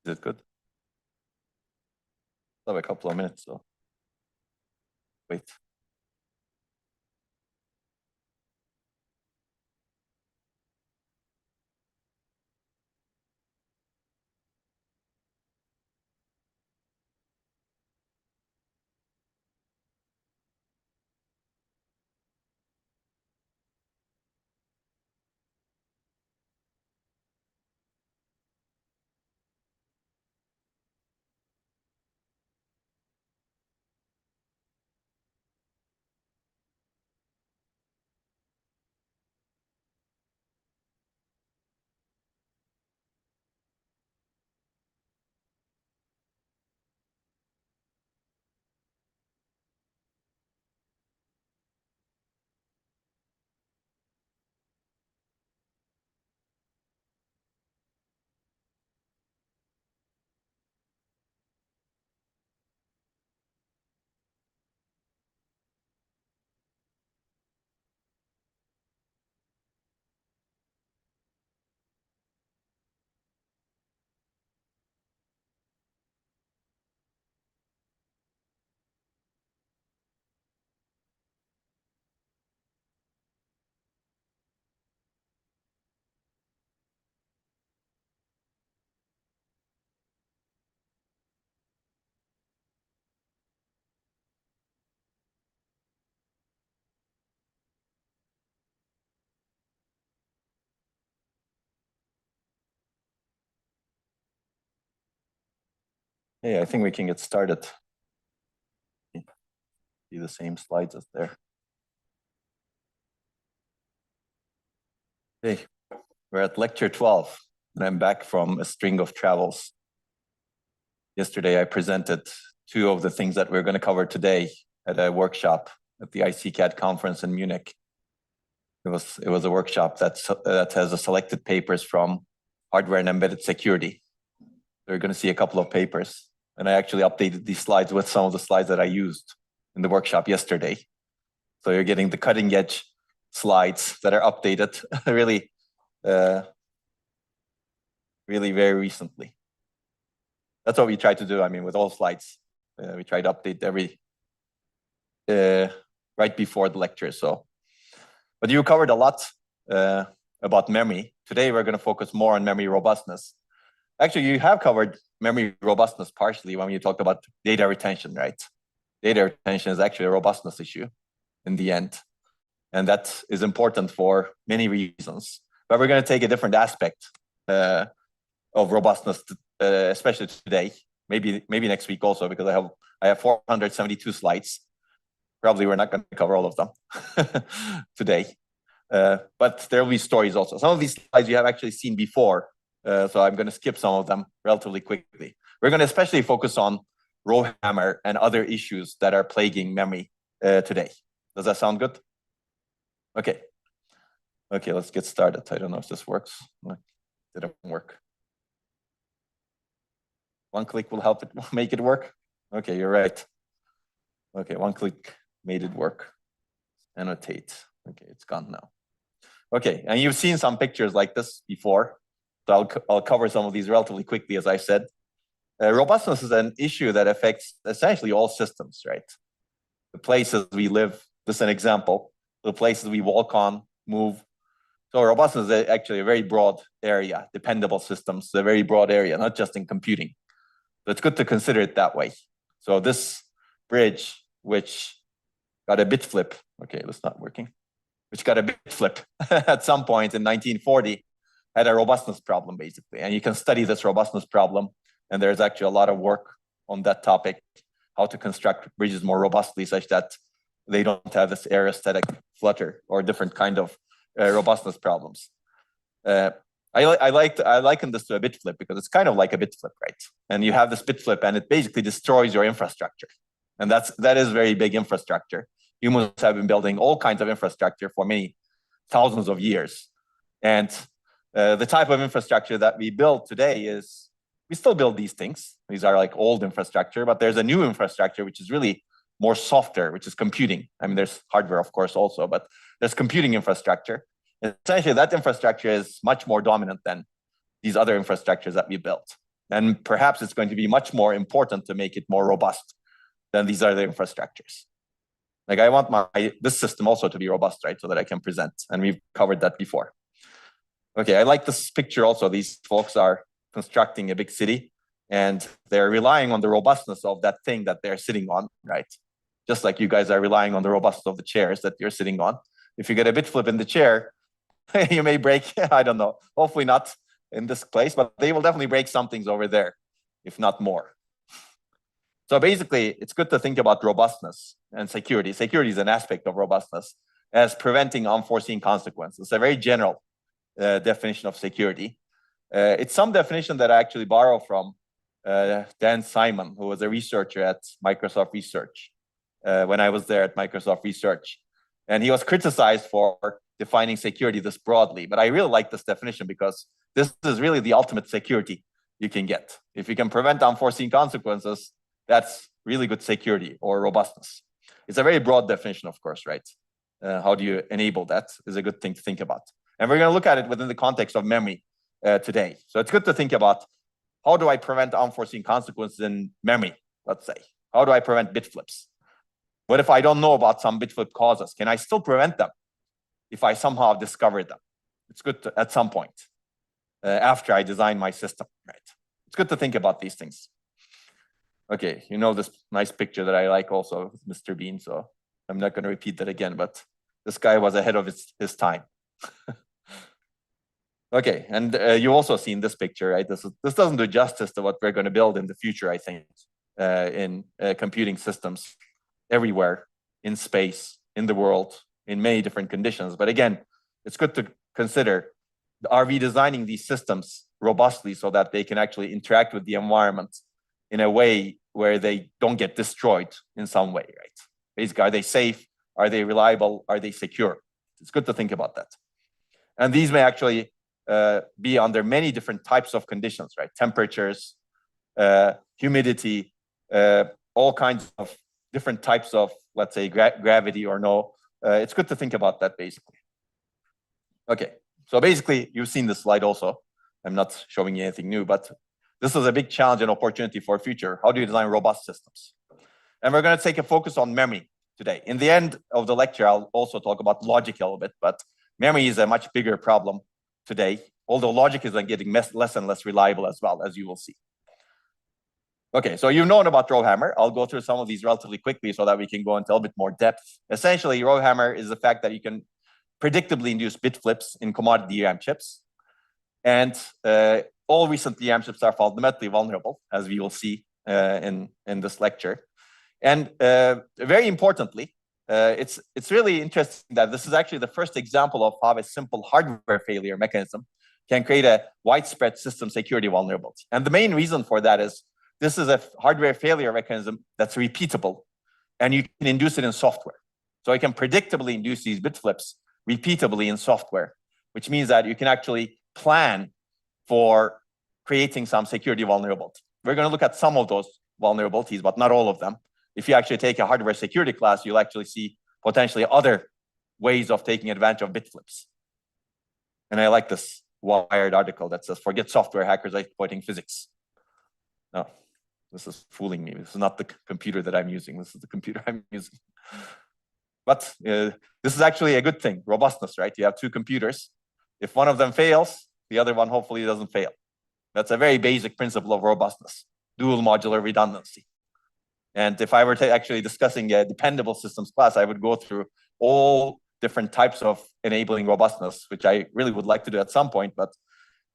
Is it good? Still have a couple of minutes, so wait. Hey, I think we can get started. See the same slides as there. Hey, we're at lecture 12, and I'm back from a string of travels. Yesterday, I presented two of the things that we're going to cover today at a workshop at the ICCAD conference in Munich. It was a workshop that has a selected papers from hardware and embedded security. We're going to see a couple of papers, and I actually updated these slides with some of the slides that I used in the workshop yesterday. So you're getting the cutting edge slides that are updated really very recently. That's what we try to do. I mean, with all slides, we try to update every right before the lecture. So, but you covered a lot about memory. Today, we're going to focus more on memory robustness. Actually, you have covered memory robustness partially when you talked about data retention, right? Data retention is actually a robustness issue in the end. And that is important for many reasons. But we're going to take a different aspect of robustness, especially today, maybe next week also, because I have 472 slides. Probably we're not going to cover all of them today. But there will be stories also. Some of these slides you have actually seen before. So I'm going to skip some of them relatively quickly. We're going to especially focus on RowHammer and other issues that are plaguing memory today. Does that sound good? Okay. Okay, let's get started. I don't know if this works. It didn't work. One click will help it make it work. Okay, you're right. Okay, one click made it work. Annotate. Okay, it's gone now. Okay, and you've seen some pictures like this before. So I'll cover some of these relatively quickly, as I said. Robustness is an issue that affects essentially all systems, right? The places we live, this is an example, the places we walk on, move. So robustness is actually a very broad area. Dependable systems, a very broad area, not just in computing. So it's good to consider it that way. So this bridge, which got a bit flip, okay, that's not working, which got a bit flip at some point in 1940, had a robustness problem, basically. And you can study this robustness problem, and there's actually a lot of work on that topic, how to construct bridges more robustly such that they don't have this aerostatic flutter or different kind of robustness problems. I liken this to a bit flip because it's kind of like a bit flip, right? And you have this bit flip and it basically destroys your infrastructure. And that is very big infrastructure. Humans have been building all kinds of infrastructure for many thousands of years. And the type of infrastructure that we build today is, we still build these things. These are like old infrastructure, but there's a new infrastructure, which is really more softer, which is computing. I mean, there's hardware, of course, also, but there's computing infrastructure. And essentially, that infrastructure is much more dominant than these other infrastructures that we built. And perhaps it's going to be much more important to make it more robust than these other infrastructures. Like I want this system also to be robust, right? So that I can present. And we've covered that before. Okay, I like this picture also. These folks are constructing a big city and they're relying on the robustness of that thing that they're sitting on, right? Just like you guys are relying on the robustness of the chairs that you're sitting on. If you get a bit flip in the chair, you may break, I don't know, hopefully not in this place, but they will definitely break some things over there, if not more. So basically, it's good to think about robustness and security. Security is an aspect of robustness as preventing unforeseen consequences. It's a very general definition of security. It's some definition that I actually borrow from Dan Simon, who was a researcher at Microsoft Research when I was there at Microsoft Research. And he was criticized for defining security this broadly. But I really like this definition because this is really the ultimate security you can get. If you can prevent unforeseen consequences, that's really good security or robustness. It's a very broad definition, of course, right? How do you enable that is a good thing to think about. And we're going to look at it within the context of memory today. So it's good to think about how do I prevent unforeseen consequences in memory, let's say? How do I prevent bit flips? What if I don't know about some bit flip causes? Can I still prevent them if I somehow discover them? It's good to, at some point after I design my system, right? It's good to think about these things. Okay, you know this nice picture that I like also, Mr. Bean, so I'm not going to repeat that again, but this guy was ahead of his time. Okay, and you also seen this picture, right? This doesn't do justice to what we're going to build in the future, I think, in computing systems everywhere, in space, in the world, in many different conditions. But again, it's good to consider, are we designing these systems robustly so that they can actually interact with the environment in a way where they don't get destroyed in some way, right? Basically, are they safe? Are they reliable? Are they secure? It's good to think about that. And these may actually be under many different types of conditions, right? Temperatures, humidity, all kinds of different types of, let's say, gravity or no. It's good to think about that, basically. Okay, so basically, you've seen this slide also. I'm not showing you anything new, but this is a big challenge and opportunity for future. How do you design robust systems? And we're going to take a focus on memory today. In the end of the lecture, I'll also talk about logic a little bit, but memory is a much bigger problem today, although logic is getting less and less reliable as well, as you will see. Okay, so you've known about RowHammer. I'll go through some of these relatively quickly so that we can go into a little bit more depth. Essentially, RowHammer is the fact that you can predictably induce bit flips in commodity DRAM chips. And all recent DRAM chips are fundamentally vulnerable, as we will see in this lecture. And very importantly, it's really interesting that this is actually the first example of how a simple hardware failure mechanism can create a widespread system security vulnerability. And the main reason for that is this is a hardware failure mechanism that's repeatable, and you can induce it in software. So I can predictably induce these bit flips repeatably in software, which means that you can actually plan for creating some security vulnerability. We're going to look at some of those vulnerabilities, but not all of them. If you actually take a hardware security class, you'll actually see potentially other ways of taking advantage of bit flips. And I like this Wired article that says, forget software hackers exploiting physics. No, this is fooling me. This is not the computer that I'm using. This is the computer I'm using. But this is actually a good thing, robustness, right? You have two computers. If one of them fails, the other one hopefully doesn't fail. That's a very basic principle of robustness, dual modular redundancy. And if I were to actually discussing a dependable systems class, I would go through all different types of enabling robustness, which I really would like to do at some point, but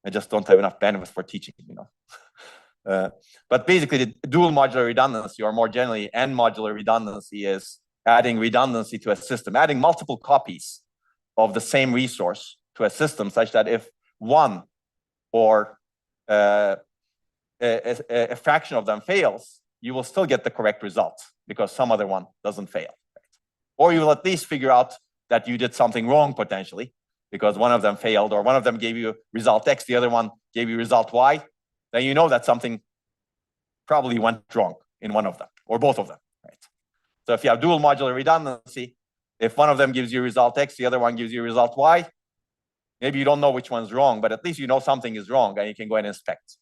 I just don't have enough bandwidth for teaching, you know. But basically, the dual modular redundancy, or more generally, N modular redundancy, is adding redundancy to a system, adding multiple copies of the same resource to a system, such that if one or a fraction of them fails, you will still get the correct result because some other one doesn't fail. Right? Or you will at least figure out that you did something wrong potentially because one of them failed, or one of them gave you result X, the other one gave you result Y. Then you know that something probably went wrong in one of them or both of them. Right? So if you have dual modular redundancy, if one of them gives you result X, the other one gives you result Y, maybe you don't know which one's wrong, but at least you know something is wrong and you can go and inspect.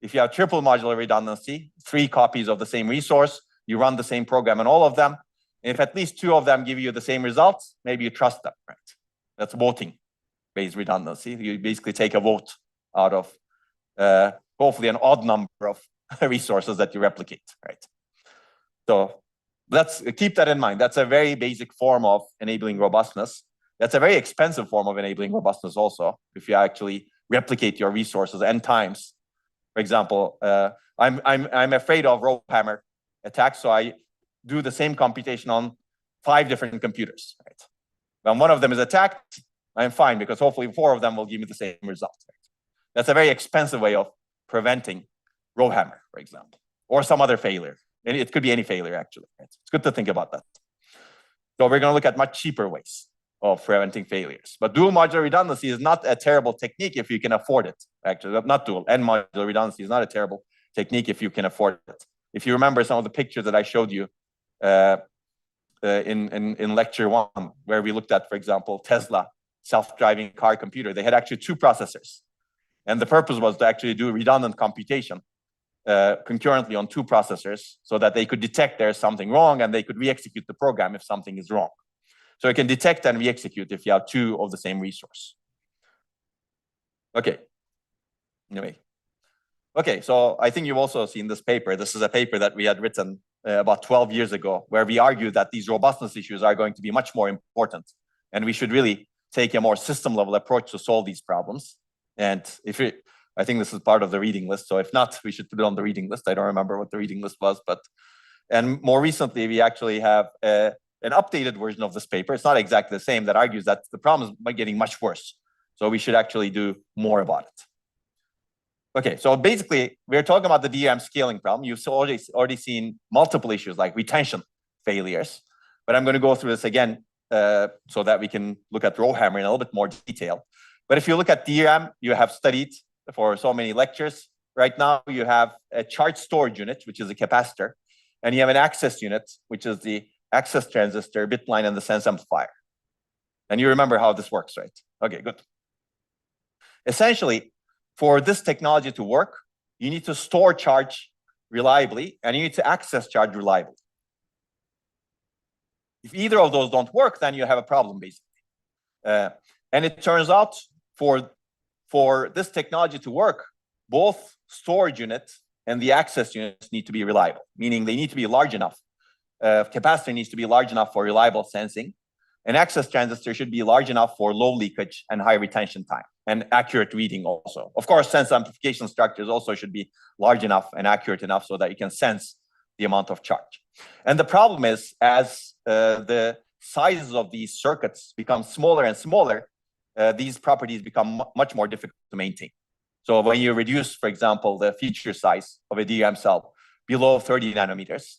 If you have triple modular redundancy, 3 copies of the same resource, you run the same program on all of them. If at least 2 of them give you the same results, maybe you trust them, right? That's voting-based redundancy. You basically take a vote out of hopefully an odd number of resources that you replicate, right? So let's keep that in mind. That's a very basic form of enabling robustness. That's a very expensive form of enabling robustness also, if you actually replicate your resources n times. For example, I'm afraid of RowHammer attacks, so I do the same computation on 5 different computers, right? When one of them is attacked, I'm fine, because hopefully 4 of them will give me the same result. Right? That's a very expensive way of preventing RowHammer, for example, or some other failure. It could be any failure, actually. Right? It's good to think about that. So we're going to look at much cheaper ways of preventing failures. But dual modular redundancy is not a terrible technique if you can afford it. Actually, not dual, n modular redundancy is not a terrible technique if you can afford it. If you remember some of the pictures that I showed you in lecture 1, where we looked at, for example, Tesla self-driving car computer, they had actually 2 processors. And the purpose was to actually do redundant computation concurrently on 2 processors so that they could detect there's something wrong and they could re-execute the program if something is wrong. So it can detect and re-execute if you have 2 of the same resource. Okay. Anyway. Okay, so I think you've also seen this paper. This is a paper that we had written about 12 years ago, where we argued that these robustness issues are going to be much more important. And we should really take a more system-level approach to solve these problems. And I think this is part of the reading list. So if not, we should put it on the reading list. I don't remember what the reading list was, and more recently, we actually have an updated version of this paper. It's not exactly the same, that argues that the problem is getting much worse. So we should actually do more about it. Okay, so basically, we're talking about the DRAM scaling problem. You've already seen multiple issues like retention failures, but I'm going to go through this again so that we can look at RowHammer in a little bit more detail. But if you look at DRAM, you have studied for so many lectures. Right now, you have a charge storage unit, which is a capacitor, and you have an access unit, which is the access transistor, bit line, and the sense amplifier. And you remember how this works, right? Okay, good. Essentially, for this technology to work, you need to store charge reliably, and you need to access charge reliably. If either of those don't work, then you have a problem, basically. And it turns out for this technology to work, both storage units and the access units need to be reliable, meaning they need to be large enough. Capacitor needs to be large enough for reliable sensing. An access transistor should be large enough for low leakage and high retention time, and accurate reading also. Of course, sense amplification structures also should be large enough and accurate enough so that you can sense the amount of charge. And the problem is, as the sizes of these circuits become smaller and smaller, these properties become much more difficult to maintain. So when you reduce, for example, the feature size of a DRAM cell below 30 nanometers,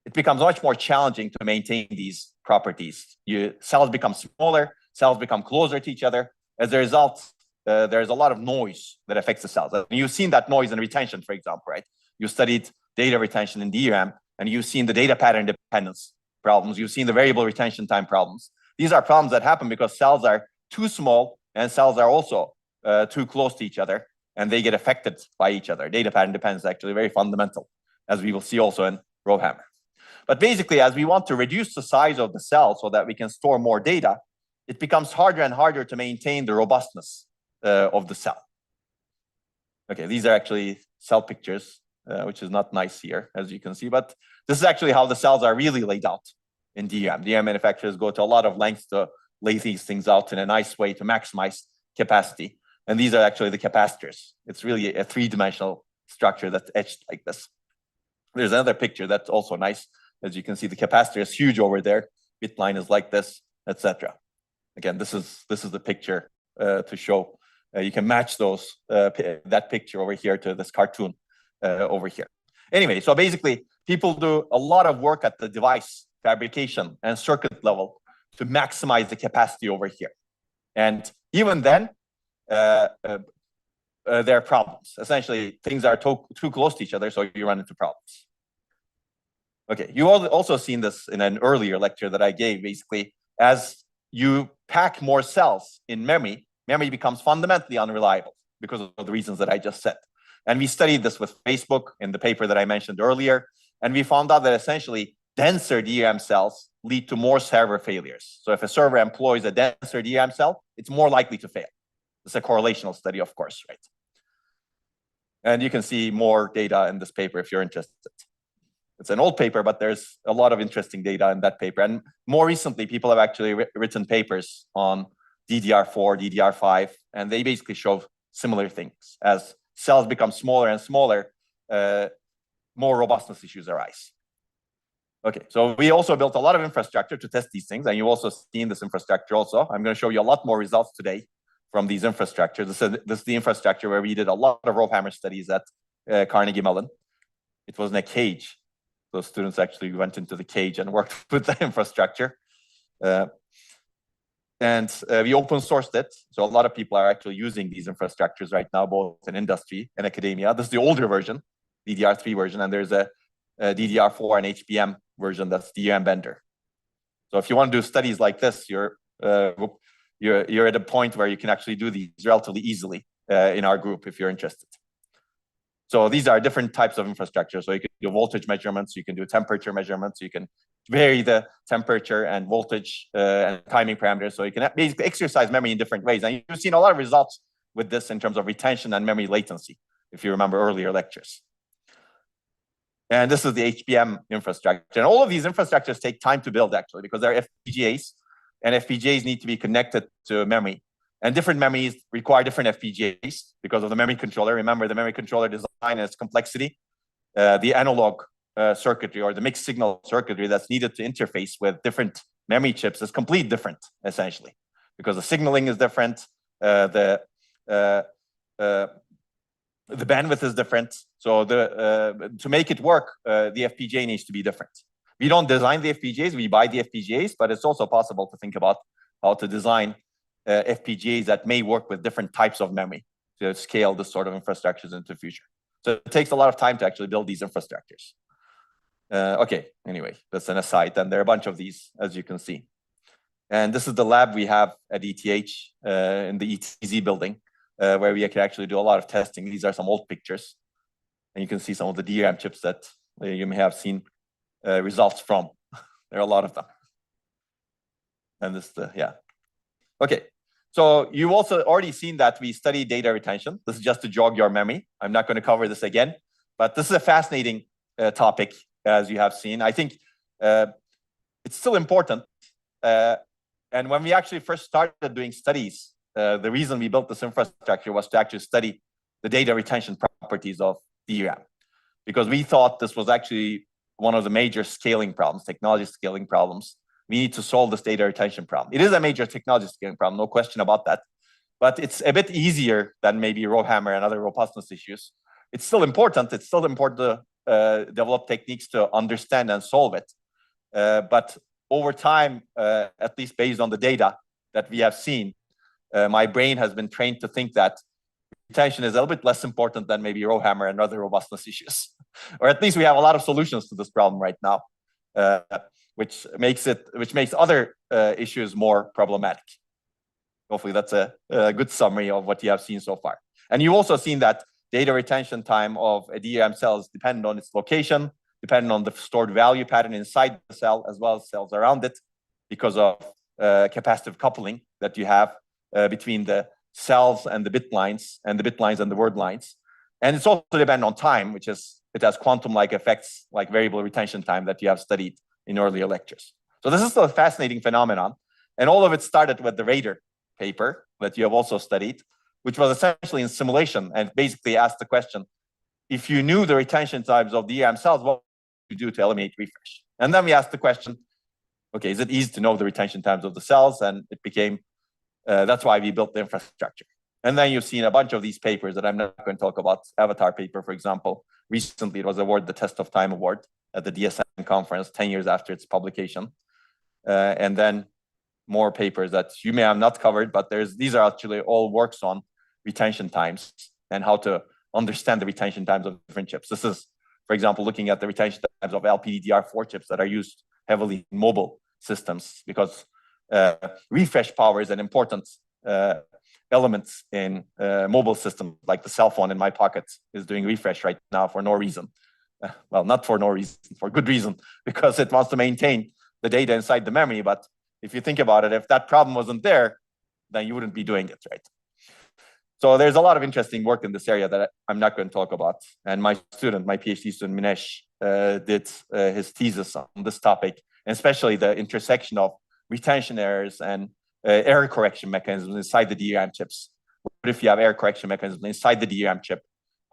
it becomes much more challenging to maintain these properties. Cells become smaller, cells become closer to each other. As a result, there's a lot of noise that affects the cells. And you've seen that noise in retention, for example, right? You studied data retention in DRAM, and you've seen the data pattern dependence problems. You've seen the variable retention time problems. These are problems that happen because cells are too small and cells are also too close to each other, and they get affected by each other. Data pattern dependence is actually very fundamental, as we will see also in RowHammer. But basically, as we want to reduce the size of the cell so that we can store more data, it becomes harder and harder to maintain the robustness of the cell. Okay, these are actually cell pictures, which is not nice here, as you can see. But this is actually how the cells are really laid out in DRAM. DRAM manufacturers go to a lot of lengths to lay these things out in a nice way to maximize capacity. And these are actually the capacitors. It's really a 3-dimensional structure that's etched like this. There's another picture that's also nice. As you can see, the capacitor is huge over there. Bit line is like this, etc. Again, this is the picture to show. You can match those that picture over here to this cartoon over here. Anyway, so basically, people do a lot of work at the device fabrication and circuit level to maximize the capacity over here. And even then, there are problems. Essentially, things are too close to each other, so you run into problems. Okay, you all also seen this in an earlier lecture that I gave. Basically, as you pack more cells in memory, memory becomes fundamentally unreliable because of the reasons that I just said. And we studied this with Facebook in the paper that I mentioned earlier. And we found out that essentially denser DRAM cells lead to more server failures. So if a server employs a denser DRAM cell, it's more likely to fail. It's a correlational study, of course, right? And you can see more data in this paper if you're interested. It's an old paper, but there's a lot of interesting data in that paper. And more recently, people have actually written papers on DDR4, DDR5, and they basically show similar things. As cells become smaller and smaller, more robustness issues arise. Okay, so we also built a lot of infrastructure to test these things, and you've also seen this infrastructure also. I'm going to show you a lot more results today from these infrastructures. This is the infrastructure where we did a lot of RowHammer studies at Carnegie Mellon. It was in a cage. So students actually went into the cage and worked with the infrastructure. And we open sourced it. So a lot of people are actually using these infrastructures right now, both in industry and academia. This is the older version, DDR3 version, and there's a DDR4 and HBM version that's DRAM Bender. So if you want to do studies like this, you're at a point where you can actually do these relatively easily in our group if you're interested. So these are different types of infrastructure. So you can do voltage measurements, you can do temperature measurements, you can vary the temperature and voltage and timing parameters. So you can basically exercise memory in different ways. And you've seen a lot of results with this in terms of retention and memory latency, if you remember earlier lectures. And this is the HBM infrastructure. And all of these infrastructures take time to build, actually, because they're FPGAs, and FPGAs need to be connected to memory. And different memories require different FPGAs because of the memory controller. Remember, the memory controller design and its complexity. The analog circuitry or the mixed signal circuitry that's needed to interface with different memory chips is completely different, essentially, because the signaling is different. The bandwidth is different. So to make it work, the FPGA needs to be different. We don't design the FPGAs, we buy the FPGAs, but it's also possible to think about how to design FPGAs that may work with different types of memory to scale this sort of infrastructures into the future. So it takes a lot of time to actually build these infrastructures. Okay, anyway, that's an aside, and there are a bunch of these, as you can see. And this is the lab we have at ETH in the ETZ building, where we can actually do a lot of testing. These are some old pictures, and you can see some of the DRAM chips that you may have seen results from. There are a lot of them. And this, yeah. Okay, so you've also already seen that we study data retention. This is just to jog your memory. I'm not going to cover this again, but this is a fascinating topic, as you have seen. I think it's still important. And when we actually first started doing studies, the reason we built this infrastructure was to actually study the data retention properties of DRAM, because we thought this was actually one of the major scaling problems, technology scaling problems. We need to solve this data retention problem. It is a major technology scaling problem, no question about that. But it's a bit easier than maybe RowHammer and other robustness issues. It's still important. It's still important to develop techniques to understand and solve it. But over time, at least based on the data that we have seen, my brain has been trained to think that retention is a little bit less important than maybe RowHammer and other robustness issues. Or at least we have a lot of solutions to this problem right now. Which makes other issues more problematic. Hopefully that's a good summary of what you have seen so far. And you've also seen that data retention time of a DRAM cell is dependent on its location, dependent on the stored value pattern inside the cell, as well as cells around it, because of capacitive coupling that you have between the cells and the bit lines, and the bit lines and the word lines. And it's also dependent on time, which is, it has quantum-like effects, like variable retention time that you have studied in earlier lectures. So this is a fascinating phenomenon. And all of it started with the Rader paper that you have also studied, which was essentially in simulation and basically asked the question, if you knew the retention times of DRAM cells, what would you do to eliminate refresh? And then we asked the question, okay, is it easy to know the retention times of the cells? And it became, that's why we built the infrastructure. And then you've seen a bunch of these papers that I'm not going to talk about. Avatar paper, for example. Recently, it was awarded the Test of Time Award at the DSM conference 10 years after its publication. And then more papers that you may have not covered, but these are actually all works on retention times and how to understand the retention times of different chips. This is, for example, looking at the retention times of LPDDR4 chips that are used heavily in mobile systems, because refresh power is an important elements in mobile systems, like the cell phone in my pocket is doing refresh right now for no reason. Well, not for no reason, for good reason, because it wants to maintain the data inside the memory. But if you think about it, if that problem wasn't there, then you wouldn't be doing it, right? So there's a lot of interesting work in this area that I'm not going to talk about. And my student, my PhD student, Minesh, did his thesis on this topic, and especially the intersection of retention errors and error correction mechanisms inside the DRAM chips. What if you have error correction mechanisms inside the DRAM chip?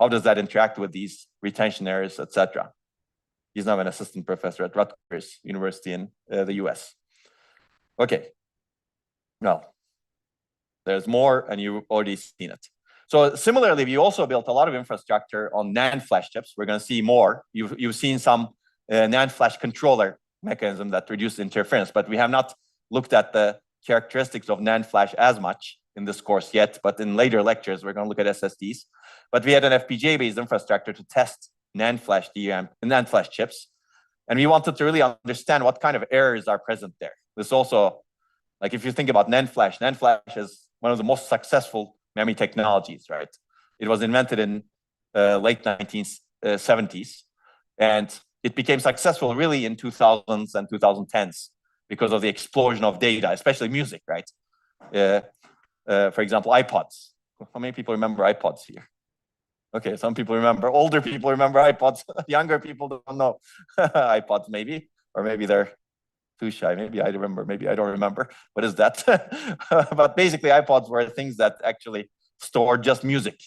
How does that interact with these retention errors, etc.? He's now an assistant professor at Rutgers University in the US. Okay. Well, there's more, and you've already seen it. So similarly, we also built a lot of infrastructure on NAND flash chips. We're going to see more. You've seen some NAND flash controller mechanism that reduced interference, but we have not looked at the characteristics of NAND flash as much in this course yet. But in later lectures, we're going to look at SSDs. But we had an FPGA-based infrastructure to test NAND flash DRAM and NAND flash chips, and we wanted to really understand what kind of errors are present there. This also, like if you think about NAND flash is one of the most successful memory technologies, right? It was invented in late 1970s, and it became successful really in 2000s and 2010s because of the explosion of data, especially music, right? For example, iPods. How many people remember iPods here? Okay, some people remember. Older people remember iPods. Younger people don't know iPods, maybe, or maybe they're too shy. Maybe I remember. Maybe I don't remember. What is that? But basically, iPods were things that actually stored just music.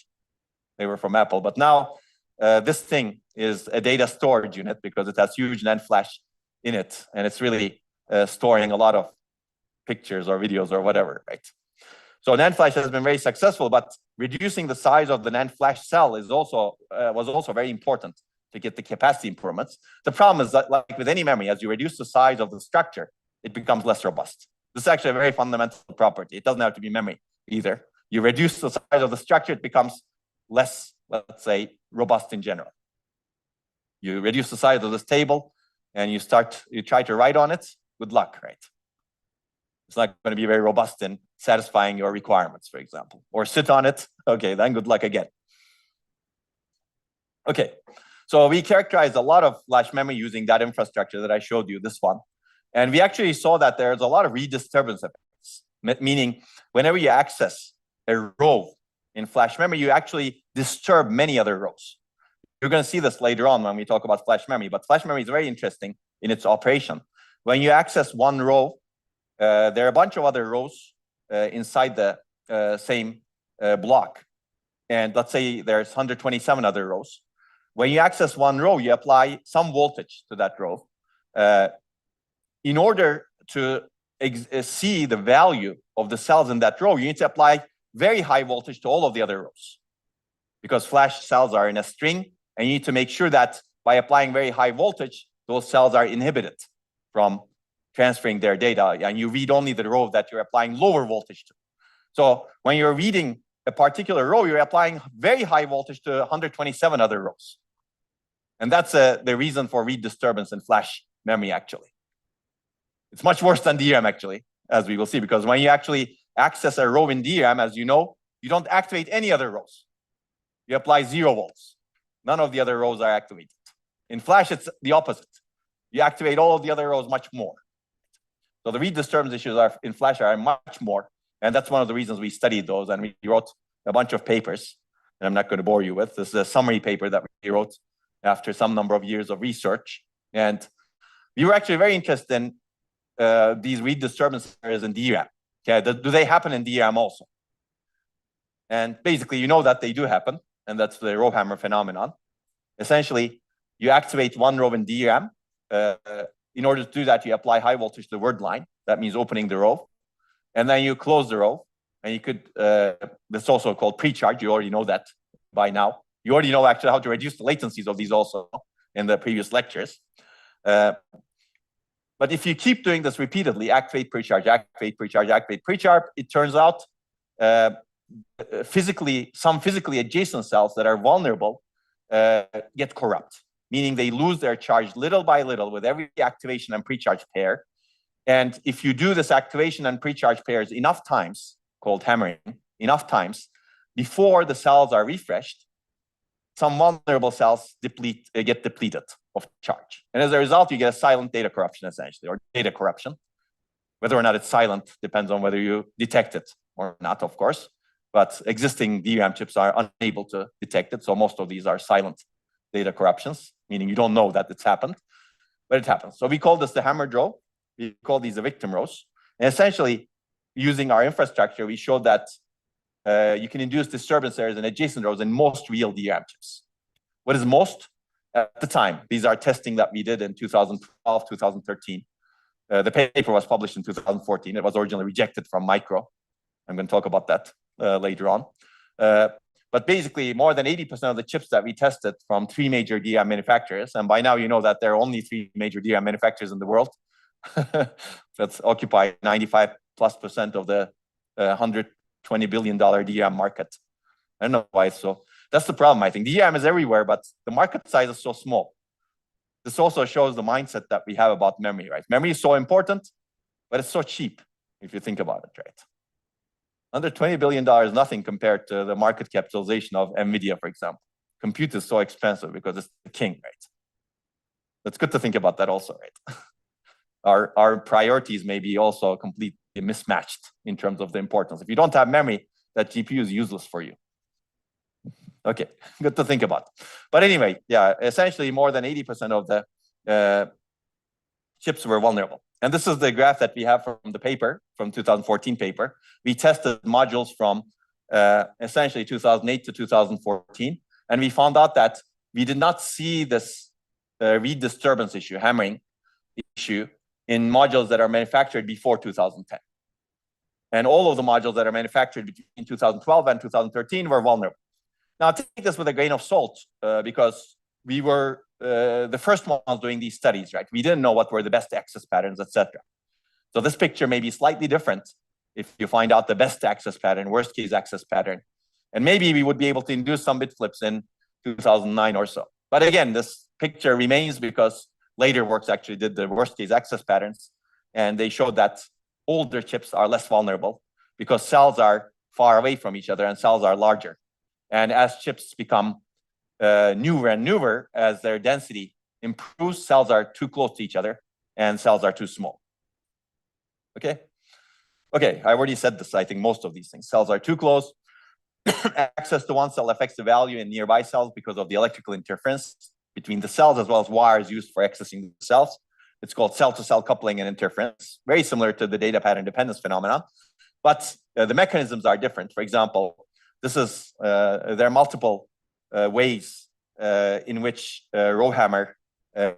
They were from Apple. But now this thing is a data storage unit because it has huge NAND flash in it, and it's really storing a lot of pictures or videos or whatever, right? So NAND flash has been very successful, but reducing the size of the NAND flash cell is also was also very important to get the capacity improvements. The problem is that, like with any memory, as you reduce the size of the structure, it becomes less robust. This is actually a very fundamental property. It doesn't have to be memory either. You reduce the size of the structure, it becomes less, let's say, robust in general. You reduce the size of this table, and you try to write on it. Good luck, right? It's not going to be very robust in satisfying your requirements, for example. Or sit on it. Okay, then good luck again. Okay, so we characterized a lot of flash memory using that infrastructure that I showed you, this one. And we actually saw that there's a lot of redisturbance effects, meaning whenever you access a row in flash memory, you actually disturb many other rows. You're going to see this later on when we talk about flash memory, but flash memory is very interesting in its operation. When you access one row, there are a bunch of other rows inside the same block. And let's say there's 127 other rows. When you access one row, you apply some voltage to that row. In order to see the value of the cells in that row, you need to apply very high voltage to all of the other rows. Because flash cells are in a string, and you need to make sure that by applying very high voltage, those cells are inhibited from transferring their data, and you read only the row that you're applying lower voltage to. So when you're reading a particular row, you're applying very high voltage to 127 other rows. And that's the reason for read disturbance in flash memory, actually. It's much worse than DRAM, actually, as we will see, because when you actually access a row in DRAM, as you know, you don't activate any other rows. You apply 0 volts. None of the other rows are activated. In flash, it's the opposite. You activate all of the other rows much more. So the read disturbance issues in flash are much more, and that's one of the reasons we studied those, and we wrote a bunch of papers, and I'm not going to bore you with. This is a summary paper that we wrote after some number of years of research, and we were actually very interested in these read disturbance areas in DRAM. Okay, do they happen in DRAM also? And basically, you know that they do happen, and that's the RowHammer phenomenon. Essentially, you activate one row in DRAM. In order to do that, you apply high voltage to the word line. That means opening the row. And then you close the row. And you could, that's also called pre-charge. You already know that by now. You already know actually how to reduce the latencies of these also in the previous lectures. But if you keep doing this repeatedly, activate pre-charge, activate pre-charge, activate pre-charge, it turns out some physically adjacent cells that are vulnerable get corrupt, meaning they lose their charge little by little with every activation and pre-charge pair. And if you do this activation and pre-charge pairs enough times, called hammering, enough times before the cells are refreshed, some vulnerable cells get depleted of charge. And as a result, you get a silent data corruption, essentially, or data corruption. Whether or not it's silent depends on whether you detect it or not, of course. But existing DRAM chips are unable to detect it. So most of these are silent data corruptions, meaning you don't know that it's happened, but it happens. So we call this the hammered row. We call these the victim rows. And essentially, using our infrastructure, we showed that you can induce disturbance areas in adjacent rows in most real DRAM chips. What is most? At the time, these are testing that we did in 2012, 2013. The paper was published in 2014. It was originally rejected from Micro. I'm going to talk about that later on. But basically, more than 80% of the chips that we tested from 3 major DRAM manufacturers, and by now you know that there are only 3 major DRAM manufacturers in the world, that occupy 95+% of the $120 billion DRAM market. I don't know why it's so. That's the problem, I think. DRAM is everywhere, but the market size is so small. This also shows the mindset that we have about memory, right? Memory is so important, but it's so cheap, if you think about it, right? Under $20 billion is nothing compared to the market capitalization of NVIDIA, for example. Compute is so expensive because it's the king, right? It's good to think about that also, right? Our priorities may be also completely mismatched in terms of the importance. If you don't have memory, that GPU is useless for you. Okay, good to think about. But anyway, yeah, essentially more than 80% of the chips were vulnerable. And this is the graph that we have from the paper, from 2014 paper. We tested modules from essentially 2008 to 2014. And we found out that we did not see this read disturbance issue, hammering issue, in modules that are manufactured before 2010. And all of the modules that are manufactured between 2012 and 2013 were vulnerable. Now, take this with a grain of salt, because we were the first ones doing these studies, right? We didn't know what were the best access patterns, etc. So this picture may be slightly different if you find out the best access pattern, worst case access pattern. And maybe we would be able to induce some bit flips in 2009 or so. But again, this picture remains because later works actually did the worst case access patterns. And they showed that older chips are less vulnerable because cells are far away from each other and cells are larger. And as chips become newer and newer, as their density improves, cells are too close to each other and cells are too small. Okay? Okay, I already said this, I think most of these things. Cells are too close. Access to one cell affects the value in nearby cells because of the electrical interference between the cells as well as wires used for accessing the cells. It's called cell-to-cell coupling and interference, very similar to the data pattern dependence phenomenon. But the mechanisms are different. For example, this is there are multiple ways in which RowHammer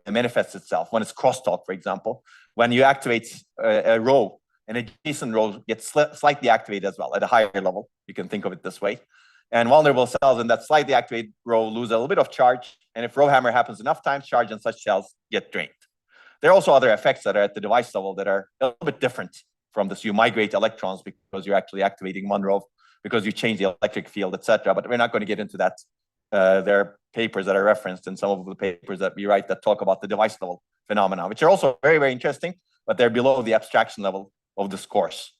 manifests itself. When it's crosstalk, for example, when you activate a row, an adjacent row gets slightly activated as well at a higher level. You can think of it this way. And vulnerable cells in that slightly activated row lose a little bit of charge. And if RowHammer happens enough times, charge in such cells get drained. There are also other effects that are at the device level that are a little bit different from this. You migrate electrons because you're actually activating one row, because you change the electric field, etc. But we're not going to get into that. There are papers that are referenced in some of the papers that we write that talk about the device level phenomena, which are also very, very interesting, but they're below the abstraction level of this course.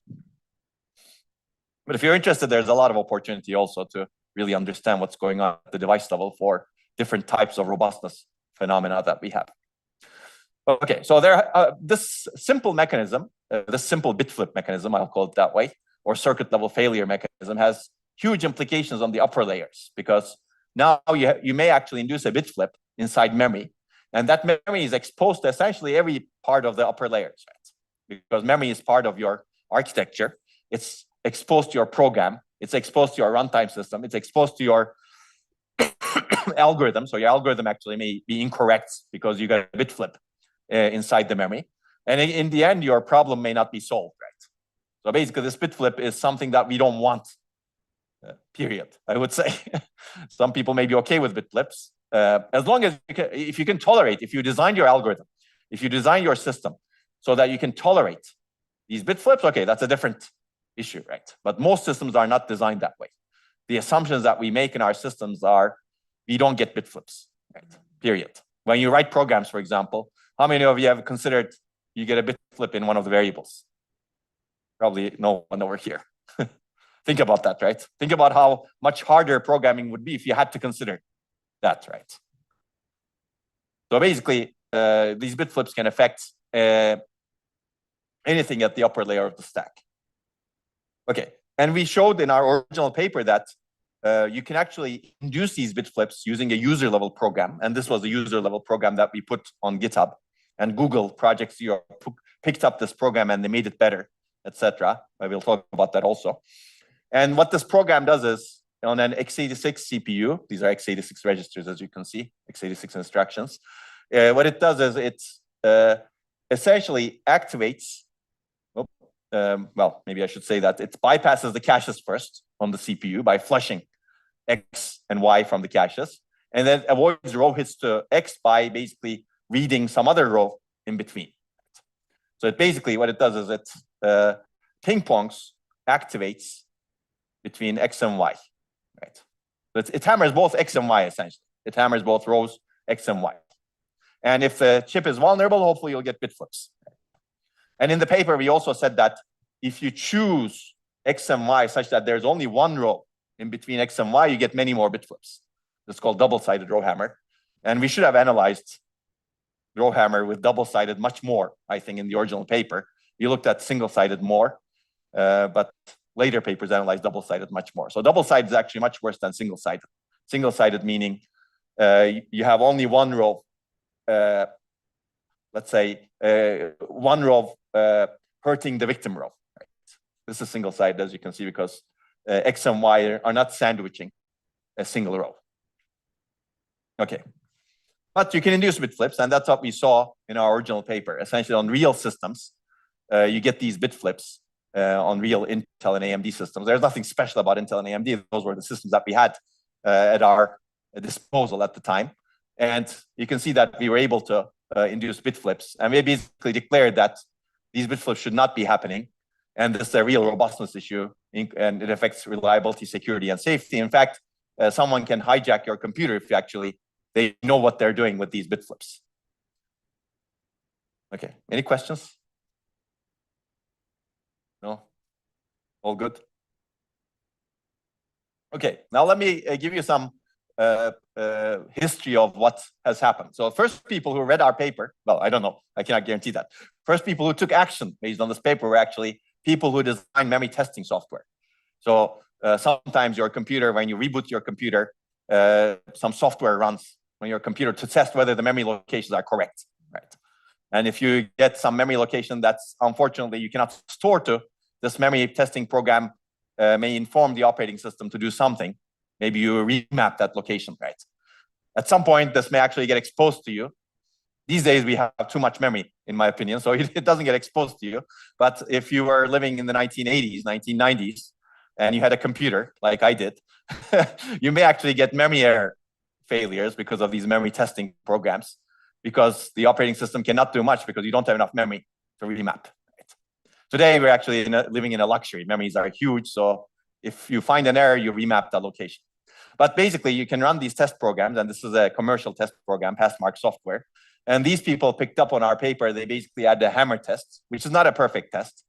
But if you're interested, there's a lot of opportunity also to really understand what's going on at the device level for different types of robustness phenomena that we have. Okay, so this simple mechanism, this simple bit flip mechanism, I'll call it that way, or circuit level failure mechanism, has huge implications on the upper layers, because now you may actually induce a bit flip inside memory, and that memory is exposed to essentially every part of the upper layers, right? Because memory is part of your architecture. It's exposed to your program. It's exposed to your runtime system. It's exposed to your algorithm. So your algorithm actually may be incorrect because you got a bit flip inside the memory. And in the end, your problem may not be solved, right? So basically, this bit flip is something that we don't want, period, I would say. Some people may be okay with bit flips. As long as if you can tolerate, if you design your algorithm, if you design your system so that you can tolerate these bit flips, okay, that's a different issue, right? But most systems are not designed that way. The assumptions that we make in our systems are we don't get bit flips, right? Period. When you write programs, for example, how many of you have considered you get a bit flip in one of the variables? Probably no one over here. Think about that, right? Think about how much harder programming would be if you had to consider that, right? So basically, these bit flips can affect anything at the upper layer of the stack. Okay, and we showed in our original paper that you can actually induce these bit flips using a user level program. And this was a user level program that we put on GitHub. And Google Project Zero picked up this program and they made it better, etc. I will talk about that also. And what this program does is on an x86 CPU, these are x86 registers, as you can see, x86 instructions. What it does is it essentially activates, well, maybe I should say that it bypasses the caches first on the CPU by flushing X and Y from the caches, and then avoids row hits to X by basically reading some other row in between. So it basically, what it does is it ping pongs activates between X and Y, right? So it hammers both X and Y essentially. It hammers both rows X and Y. And if the chip is vulnerable, hopefully you'll get bit flips. And in the paper, we also said that if you choose X and Y such that there's only one row in between X and Y, you get many more bit flips. It's called double-sided RowHammer. And we should have analyzed RowHammer with double-sided much more, I think, in the original paper. We looked at single-sided more, but later papers analyzed double-sided much more. So double-sided is actually much worse than single-sided. Single-sided meaning you have only one row, let's say one row hurting the victim row. Right? This is single-sided, as you can see, because X and Y are not sandwiching a single row. Okay, but you can induce bit flips, and that's what we saw in our original paper. Essentially, on real systems, you get these bit flips on real Intel and AMD systems. There's nothing special about Intel and AMD. Those were the systems that we had at our disposal at the time. And you can see that we were able to induce bit flips. And we basically declared that these bit flips should not be happening. And this is a real robustness issue, and it affects reliability, security, and safety. In fact, someone can hijack your computer if they know what they're doing with these bit flips. Okay, any questions? No? All good? Okay, now let me give you some history of what has happened. So first people who read our paper, well, I don't know, I cannot guarantee that. First people who took action based on this paper were actually people who design memory testing software. So sometimes your computer, when you reboot your computer, some software runs on your computer to test whether the memory locations are correct, right? And if you get some memory location that's unfortunately you cannot store to, this memory testing program may inform the operating system to do something. Maybe you remap that location, right? At some point, this may actually get exposed to you. These days, we have too much memory, in my opinion, so it doesn't get exposed to you. But if you were living in the 1980s, 1990s, and you had a computer like I did, you may actually get memory error failures because of these memory testing programs, because the operating system cannot do much because you don't have enough memory to remap. Right? Today, we're actually living in a luxury. Memories are huge, so if you find an error, you remap the location. But basically, you can run these test programs, and this is a commercial test program, Passmark software. And these people picked up on our paper. They basically had the hammer test, which is not a perfect test,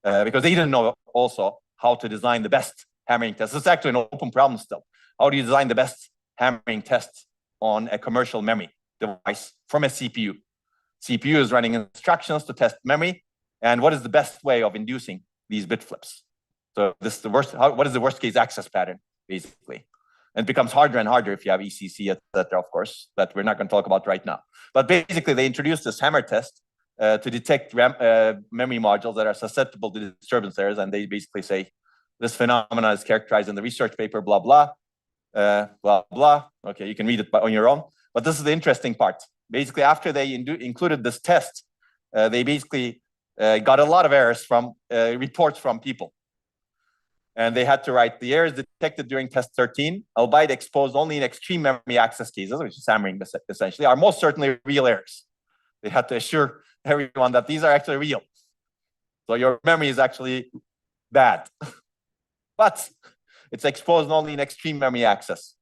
because they didn't know also how to design the best hammering test. It's actually an open problem still. How do you design the best hammering test on a commercial memory device from a CPU? CPU is running instructions to test memory, and what is the best way of inducing these bit flips? So this is the worst. What is the worst case access pattern, basically? And it becomes harder and harder if you have ECC, etc. Of course, that we're not going to talk about right now. But basically, they introduced this hammer test to detect memory modules that are susceptible to disturbance errors, and they basically say this phenomena is characterized in the research paper, blah blah, blah blah. Okay, you can read it on your own. But this is the interesting part. Basically, after they included this test, they basically got a lot of errors from reports from people. And they had to write the errors detected during test 13, albeit exposed only in extreme memory access cases, which is hammering essentially, are most certainly real errors. They had to assure everyone that these are actually real. So your memory is actually bad. But it's exposed only in extreme memory access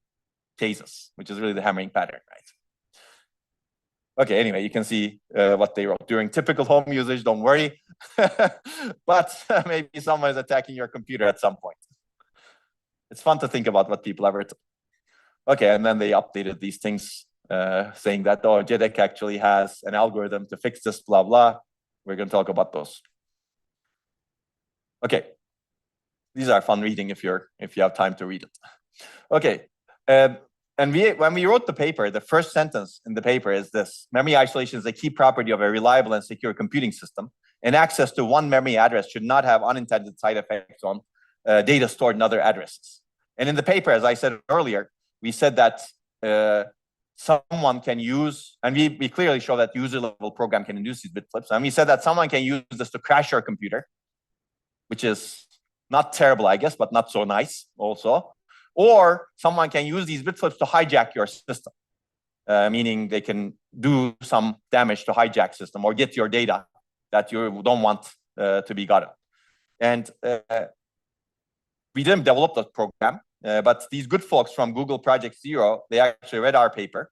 cases, which is really the hammering pattern, right? Okay, anyway, you can see what they wrote. During typical home usage, don't worry. But maybe someone is attacking your computer at some point. It's fun to think about what people have written. Okay, and then they updated these things saying that, oh, JEDEC actually has an algorithm to fix this, blah, blah. We're going to talk about those. Okay, these are fun reading if you have time to read it. Okay, and when we wrote the paper, the first sentence in the paper is this: memory isolation is a key property of a reliable and secure computing system, and access to one memory address should not have unintended side effects on data stored in other addresses. And in the paper, as I said earlier, we said that someone can use, and we clearly show that user level program can induce these bit flips. And we said that someone can use this to crash your computer, which is not terrible, I guess, but not so nice also. Or someone can use these bit flips to hijack your system, meaning they can do some damage to hijack system or get your data that you don't want to be gotten. And we didn't develop that program, but these good folks from Google Project Zero, they actually read our paper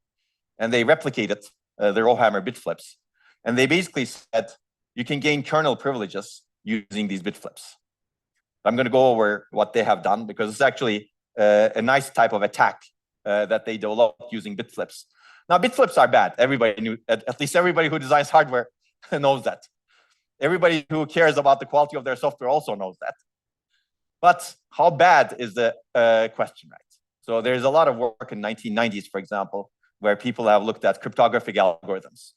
and they replicated the RowHammer bit flips. And they basically said, you can gain kernel privileges using these bit flips. I'm going to go over what they have done because it's actually a nice type of attack that they developed using bit flips. Now, bit flips are bad. Everybody knew, at least everybody who designs hardware knows that. Everybody who cares about the quality of their software also knows that. But how bad is the question, right? So there's a lot of work in 1990s, for example, where people have looked at cryptographic algorithms.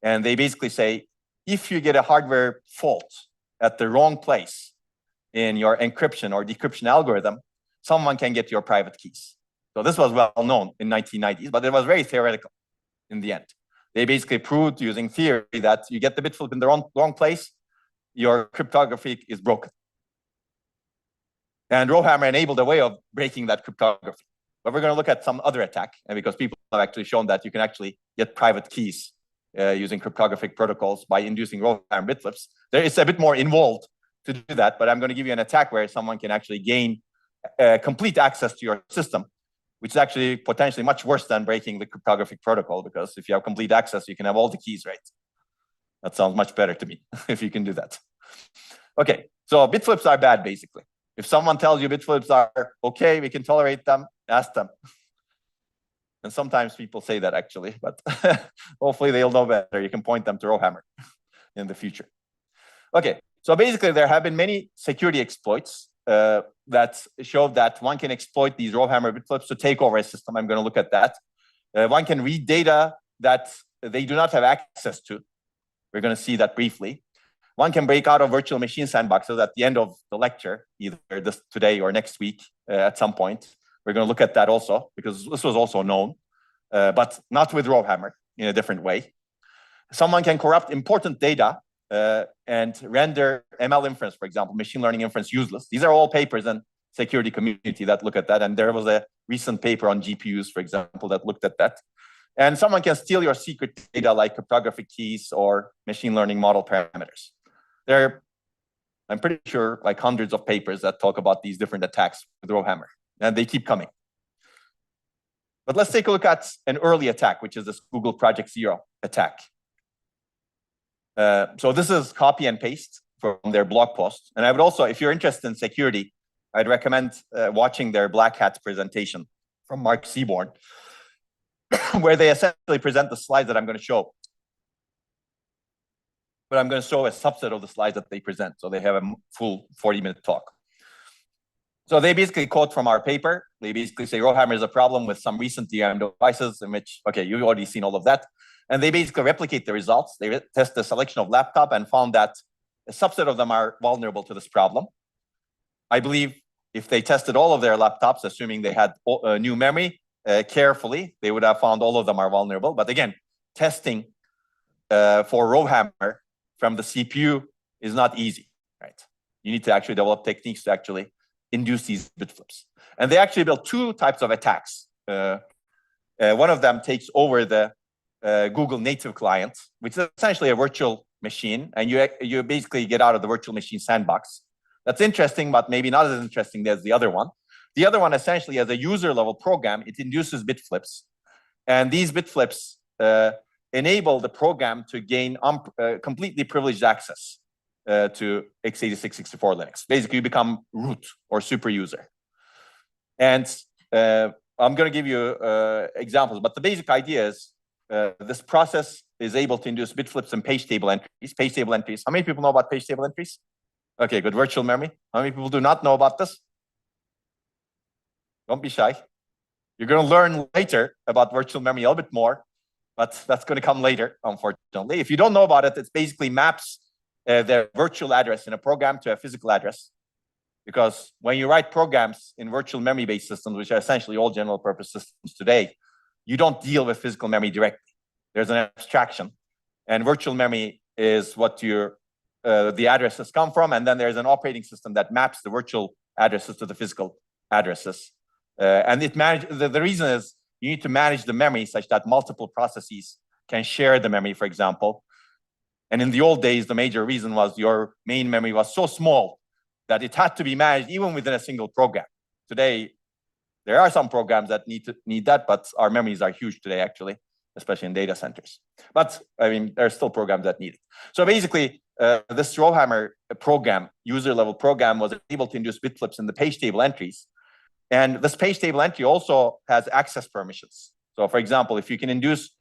And they basically say, if you get a hardware fault at the wrong place in your encryption or decryption algorithm, someone can get your private keys. So this was well known in 1990s, but it was very theoretical in the end. They basically proved using theory that you get the bit flip in the wrong place, your cryptography is broken. And RowHammer enabled a way of breaking that cryptography. But we're going to look at some other attack, and because people have actually shown that you can actually get private keys using cryptographic protocols by inducing RowHammer bit flips. It's a bit more involved to do that, but I'm going to give you an attack where someone can actually gain complete access to your system, which is actually potentially much worse than breaking the cryptographic protocol, because if you have complete access, you can have all the keys, right? That sounds much better to me if you can do that. Okay, so bit flips are bad, basically. If someone tells you bit flips are okay, we can tolerate them, ask them. And sometimes people say that actually, but hopefully they'll know better. You can point them to RowHammer in the future. Okay, so basically there have been many security exploits that show that one can exploit these RowHammer bit flips to take over a system. I'm going to look at that. One can read data that they do not have access to. We're going to see that briefly. One can break out of virtual machine sandboxes at the end of the lecture, either this today or next week at some point. We're going to look at that also, because this was also known, but not with RowHammer, in a different way. Someone can corrupt important data and render ML inference, for example, machine learning inference useless. These are all papers in security community that look at that. And there was a recent paper on GPUs, for example, that looked at that. And someone can steal your secret data like cryptographic keys or machine learning model parameters. There are, I'm pretty sure, like hundreds of papers that talk about these different attacks with RowHammer, and they keep coming. But let's take a look at an early attack, which is this Google Project Zero attack. So this is copy and paste from their blog post. And I would also, if you're interested in security, I'd recommend watching their Black Hat presentation from Mark Seaborn, where they essentially present the slides that I'm going to show. But I'm going to show a subset of the slides that they present. So they have a full 40-minute talk. So they basically quote from our paper. They basically say RowHammer is a problem with some recent DRAM devices in which, okay, you've already seen all of that. And they basically replicate the results. They test the selection of laptop and found that a subset of them are vulnerable to this problem. I believe if they tested all of their laptops, assuming they had new memory carefully, they would have found all of them are vulnerable. But again, testing for RowHammer from the CPU is not easy, right? You need to actually develop techniques to actually induce these bit flips. And they actually built two types of attacks. One of them takes over the Google native client, which is essentially a virtual machine, and you basically get out of the virtual machine sandbox. That's interesting, but maybe not as interesting as the other one. The other one, essentially, as a user level program, it induces bit flips. And these bit flips enable the program to gain completely privileged access to x86-64 Linux. Basically, you become root or super user. And I'm going to give you examples, but the basic idea is this process is able to induce bit flips and page table entries. Page table entries. How many people know about page table entries? Okay, good. Virtual memory. How many people do not know about this? Don't be shy. You're going to learn later about virtual memory a little bit more, but that's going to come later, unfortunately. If you don't know about it, it basically maps the virtual address in a program to a physical address. Because when you write programs in virtual memory-based systems, which are essentially all general purpose systems today, you don't deal with physical memory directly. There's an abstraction. And virtual memory is what your the addresses come from. And then there's an operating system that maps the virtual addresses to the physical addresses. And the reason is you need to manage the memory such that multiple processes can share the memory, for example. And in the old days, the major reason was your main memory was so small that it had to be managed even within a single program. Today, there are some programs that need that, but our memories are huge today, actually, especially in data centers. But I mean, there are still programs that need it. So basically, this RowHammer program, user-level program, was able to induce bit flips in the page table entries. And this page table entry also has access permissions. So for example, if you can induce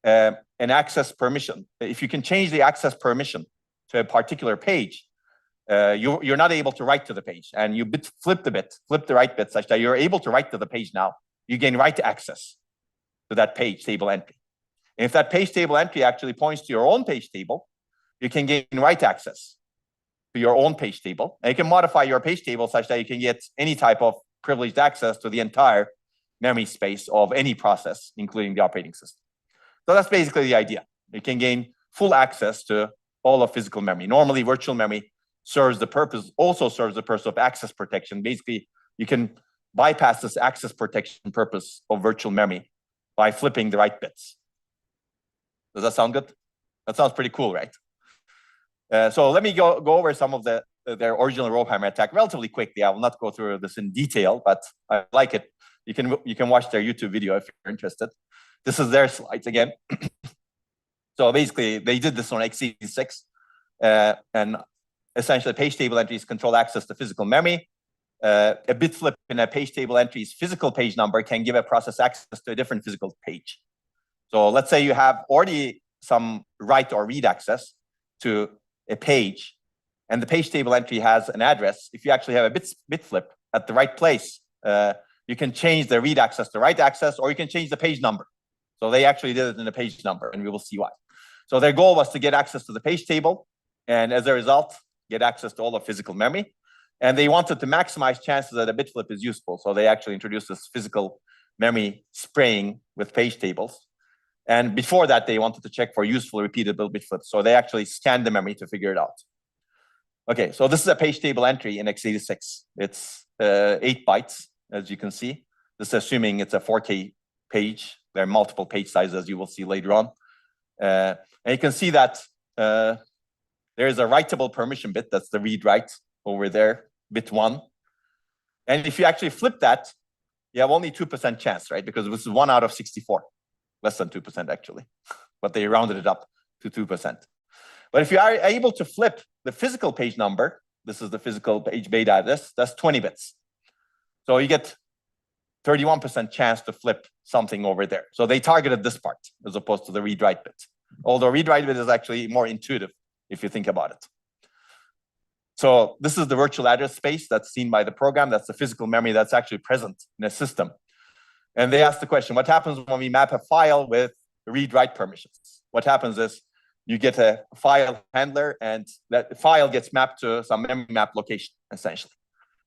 an access permission, if you can change the access permission to a particular page, you're not able to write to the page, and you flip the right bit such that you're able to write to the page now. You gain write access to that page table entry. And if that page table entry actually points to your own page table, you can gain write access to your own page table. And you can modify your page table such that you can get any type of privileged access to the entire memory space of any process, including the operating system. So that's basically the idea. You can gain full access to all of physical memory. Normally, virtual memory also serves the purpose of access protection. Basically, you can bypass this access protection purpose of virtual memory by flipping the right bits. Does that sound good? That sounds pretty cool, right? So let me go over some of their original RowHammer attack relatively quickly. I will not go through this in detail, but I like it. You can watch their YouTube video if you're interested. This is their slides again. So basically, they did this on x86, and essentially, page table entries control access to physical memory. A bit flip in a page table entry's physical page number can give a process access to a different physical page. So let's say you have already some write or read access to a page, and the page table entry has an address. If you actually have a bit flip at the right place, you can change the read access to write access, or you can change the page number. So they actually did it in the page number, and we will see why. So their goal was to get access to the page table, and as a result, get access to all of physical memory. And they wanted to maximize chances that a bit flip is useful. So they actually introduced this physical memory spraying with page tables. And before that, they wanted to check for useful repeatable bit flips. So they actually scanned the memory to figure it out. Okay, so this is a page table entry in x86. It's 8 bytes, as you can see. This is assuming it's a 4K page. There are multiple page sizes, as you will see later on. And you can see that there is a writable permission bit. That's the read-write over there, bit 1. And if you actually flip that, you have only 2% chance, right? Because this is 1 out of 64. Less than 2%, actually. But they rounded it up to 2%. But if you are able to flip the physical page number, this is the physical page bait address, that's 20 bits. So you get 31% chance to flip something over there. So they targeted this part as opposed to the read-write bit. Although read-write bit is actually more intuitive if you think about it. So this is the virtual address space that's seen by the program. That's the physical memory that's actually present in a system. And they asked the question, what happens when we map a file with read-write permissions? What happens is you get a file handler, and that file gets mapped to some memory map location, essentially.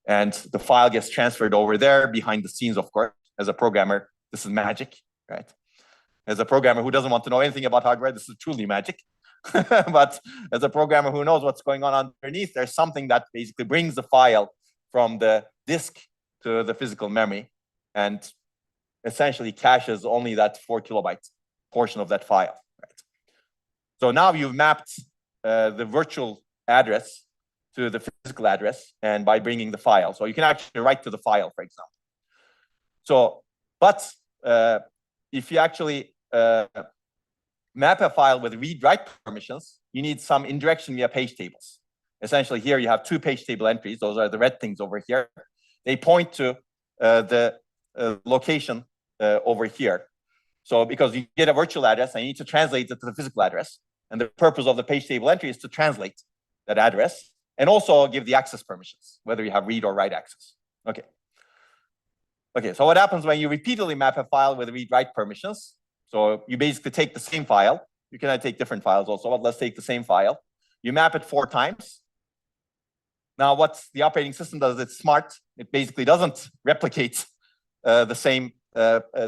And the file gets transferred over there behind the scenes, of course. As a programmer, this is magic, right? As a programmer who doesn't want to know anything about hardware, this is truly magic. But as a programmer who knows what's going on underneath, there's something that basically brings the file from the disk to the physical memory and essentially caches only that 4 kilobyte portion of that file. Right? So now you've mapped the virtual address to the physical address, and by bringing the file. So you can actually write to the file, for example. So, but if you actually map a file with read-write permissions, you need some indirection via page tables. Essentially, here you have 2 page table entries. Those are the red things over here. They point to the location over here. So because you get a virtual address and you need to translate it to the physical address. And the purpose of the page table entry is to translate that address and also give the access permissions, whether you have read or write access. Okay. Okay, so what happens when you repeatedly map a file with read-write permissions? So you basically take the same file. You can take different files also, but let's take the same file. You map it 4 times. Now, what the operating system does, it's smart. It basically doesn't replicate the same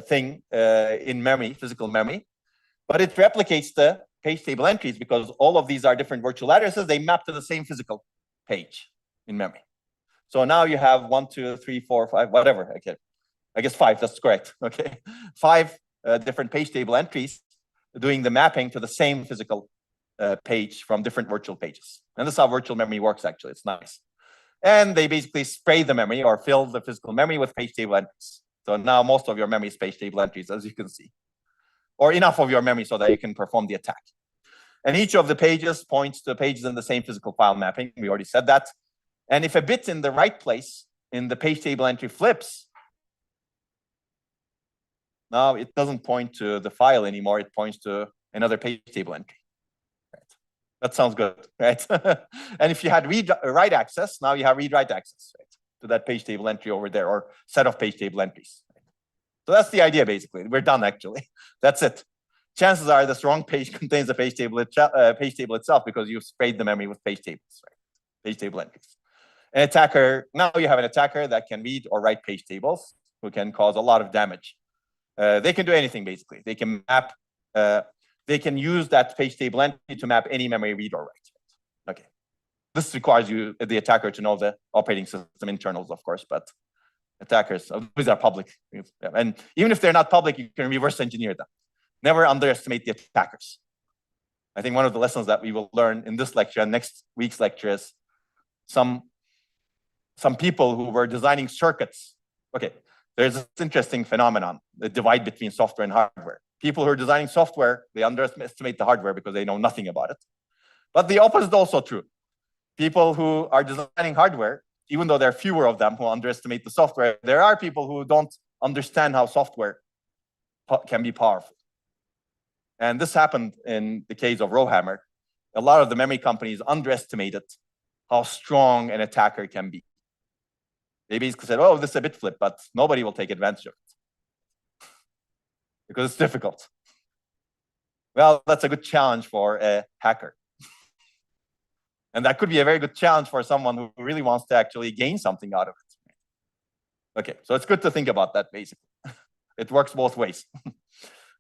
thing in memory, physical memory, but it replicates the page table entries because all of these are different virtual addresses. They map to the same physical page in memory. So now you have 1, 2, 3, 4, 5, whatever. Okay, I guess 5. That's correct. Okay, 5 different page table entries doing the mapping to the same physical page from different virtual pages. And this is how virtual memory works, actually. It's nice. And they basically spray the memory or fill the physical memory with page table entries. So now most of your memory is page table entries, as you can see, or enough of your memory so that you can perform the attack. And each of the pages points to pages in the same physical file mapping. We already said that. And if a bit in the right place in the page table entry flips, now it doesn't point to the file anymore. It points to another page table entry. Right. That sounds good, right? And if you had read-write access, now you have read-write access, right, to that page table entry over there, or set of page table entries. Right? So that's the idea, basically. We're done, actually. That's it. Chances are this wrong page contains the page table itself because you sprayed the memory with page tables, right? Page table entries. An attacker, now you have an attacker that can read or write page tables, who can cause a lot of damage. They can do anything, basically. They can map, they can use that page table entry to map any memory read or write. Okay. This requires you, the attacker, to know the operating system internals, of course, but attackers, these are public. And even if they're not public, you can reverse engineer them. Never underestimate the attackers. I think one of the lessons that we will learn in this lecture and next week's lecture is some people who were designing circuits. Okay, there's this interesting phenomenon, the divide between software and hardware. People who are designing software, they underestimate the hardware because they know nothing about it. But the opposite is also true. People who are designing hardware, even though there are fewer of them who underestimate the software, there are people who don't understand how software can be powerful. And this happened in the case of RowHammer. A lot of the memory companies underestimated how strong an attacker can be. They basically said, oh, this is a bit flip, but nobody will take advantage of it because it's difficult. Well, that's a good challenge for a hacker. And that could be a very good challenge for someone who really wants to actually gain something out of it. Okay, so it's good to think about that, basically. It works both ways.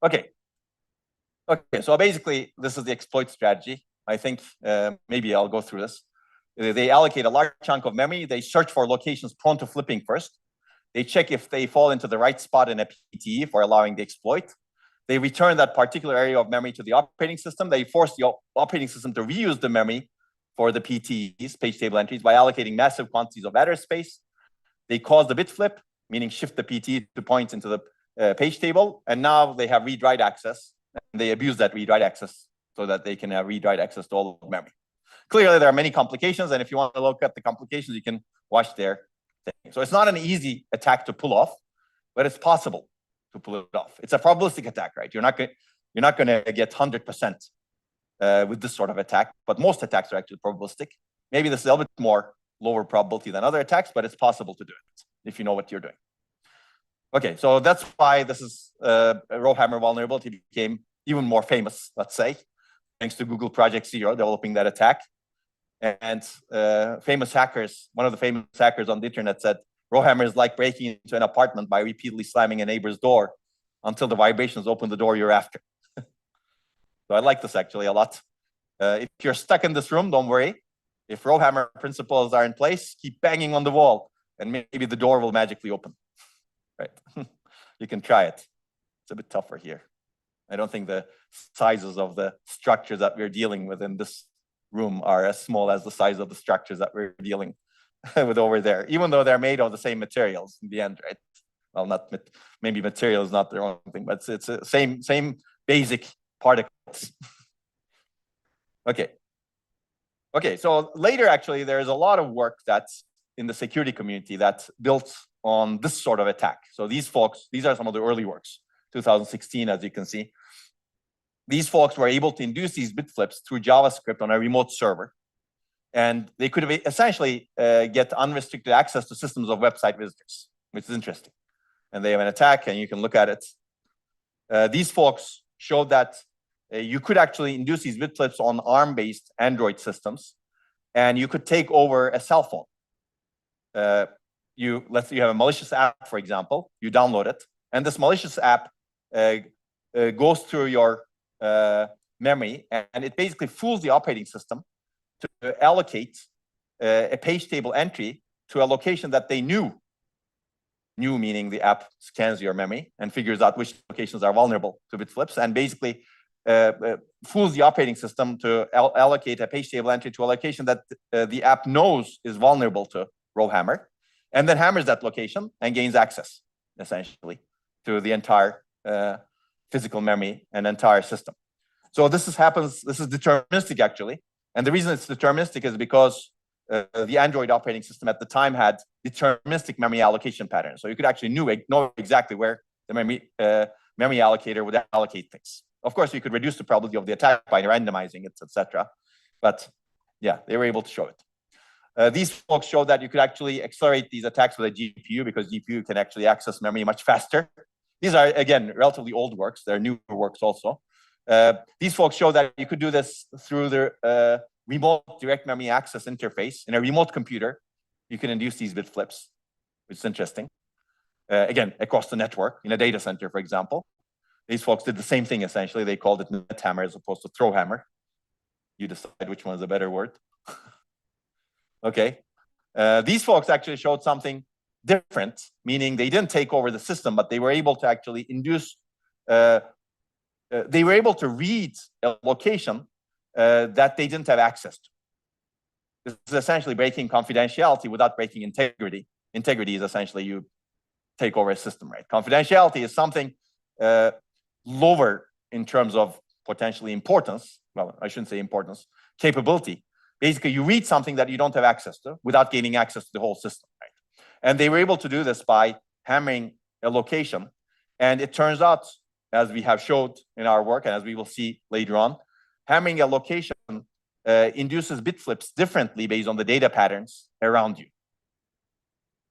Okay. Okay, so basically, this is the exploit strategy. I think maybe I'll go through this. They allocate a large chunk of memory. They search for locations prone to flipping first. They check if they fall into the right spot in a PTE for allowing the exploit. They return that particular area of memory to the operating system. They force the operating system to reuse the memory for the PTEs, page table entries, by allocating massive quantities of address space. They cause the bit flip, meaning shift the PTE to point into the page table. And now they have read-write access. And they abuse that read-write access so that they can have read-write access to all of memory. Clearly, there are many complications. And if you want to look at the complications, you can watch their thing. So it's not an easy attack to pull off, but it's possible to pull it off. It's a probabilistic attack, right? You're not going to get 100% with this sort of attack, but most attacks are actually probabilistic. Maybe this is a little bit more lower probability than other attacks, but it's possible to do it if you know what you're doing. Okay, so that's why this is a RowHammer vulnerability became even more famous, let's say, thanks to Google Project Zero developing that attack. And famous hackers, one of the famous hackers on the internet said, RowHammer is like breaking into an apartment by repeatedly slamming a neighbor's door until the vibrations open the door you're after. So I like this actually a lot. If you're stuck in this room, don't worry. If RowHammer principles are in place, keep banging on the wall and maybe the door will magically open. Right? You can try it. It's a bit tougher here. I don't think the sizes of the structures that we're dealing with in this room are as small as the size of the structures that we're dealing with over there, even though they're made of the same materials in the end, right? Well, not maybe material is not the wrong thing, but it's the same basic particles. Okay. Okay, so later, actually, there's a lot of work that's in the security community that's built on this sort of attack. So these folks, these are some of the early works, 2016, as you can see. These folks were able to induce these bit flips through JavaScript on a remote server. And they could have essentially get unrestricted access to systems of website visitors, which is interesting. And they have an attack, and you can look at it. These folks showed that you could actually induce these bit flips on ARM-based Android systems, and you could take over a cell phone. Let's say you have a malicious app, for example, you download it, and this malicious app goes through your memory, and it basically fools the operating system to allocate a page table entry to a location that they knew meaning the app scans your memory and figures out which locations are vulnerable to bit flips, and basically fools the operating system to allocate a page table entry to a location that the app knows is vulnerable to RowHammer, and then hammers that location and gains access, essentially, to the entire physical memory and entire system. So this is deterministic, actually. And the reason it's deterministic is because the Android operating system at the time had deterministic memory allocation patterns. So you could actually know exactly where the memory allocator would allocate things. Of course, you could reduce the probability of the attack by randomizing it, etc. But yeah, they were able to show it. These folks showed that you could actually accelerate these attacks with a GPU, because GPU can actually access memory much faster. These are, again, relatively old works. They're newer works also. These folks show that you could do this through the remote direct memory access interface. In a remote computer, you can induce these bit flips, which is interesting. Again, across the network, in a data center, for example. These folks did the same thing, essentially. They called it NetHammer as opposed to ThrowHammer. You decide which one is a better word. Okay. These folks actually showed something different, meaning they didn't take over the system, but they were able to actually induce they were able to read a location that they didn't have access to. This is essentially breaking confidentiality without breaking integrity. Integrity is essentially you take over a system, right? Confidentiality is something lower in terms of potentially importance. Well, I shouldn't say importance, capability. Basically, you read something that you don't have access to without gaining access to the whole system, right? And they were able to do this by hammering a location. And it turns out, as we have showed in our work, and as we will see later on, hammering a location induces bit flips differently based on the data patterns around you.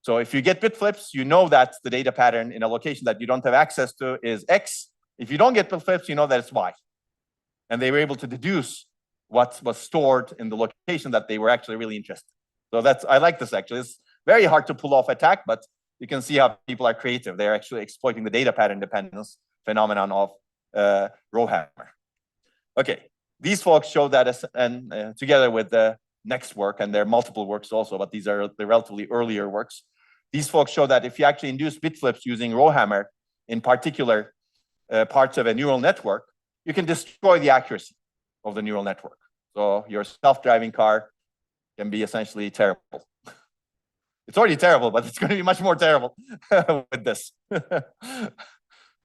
So if you get bit flips, you know that the data pattern in a location that you don't have access to is X. If you don't get bit flips, you know that it's Y. And they were able to deduce what was stored in the location that they were actually really interested in. So I like this, actually. It's very hard to pull off attack, but you can see how people are creative. They're actually exploiting the data pattern dependence phenomenon of RowHammer. Okay, these folks show that, and together with the next work, and there are multiple works also, but these are the relatively earlier works. These folks show that if you actually induce bit flips using RowHammer in particular parts of a neural network, you can destroy the accuracy of the neural network. So your self-driving car can be essentially terrible. It's already terrible, but it's going to be much more terrible with this.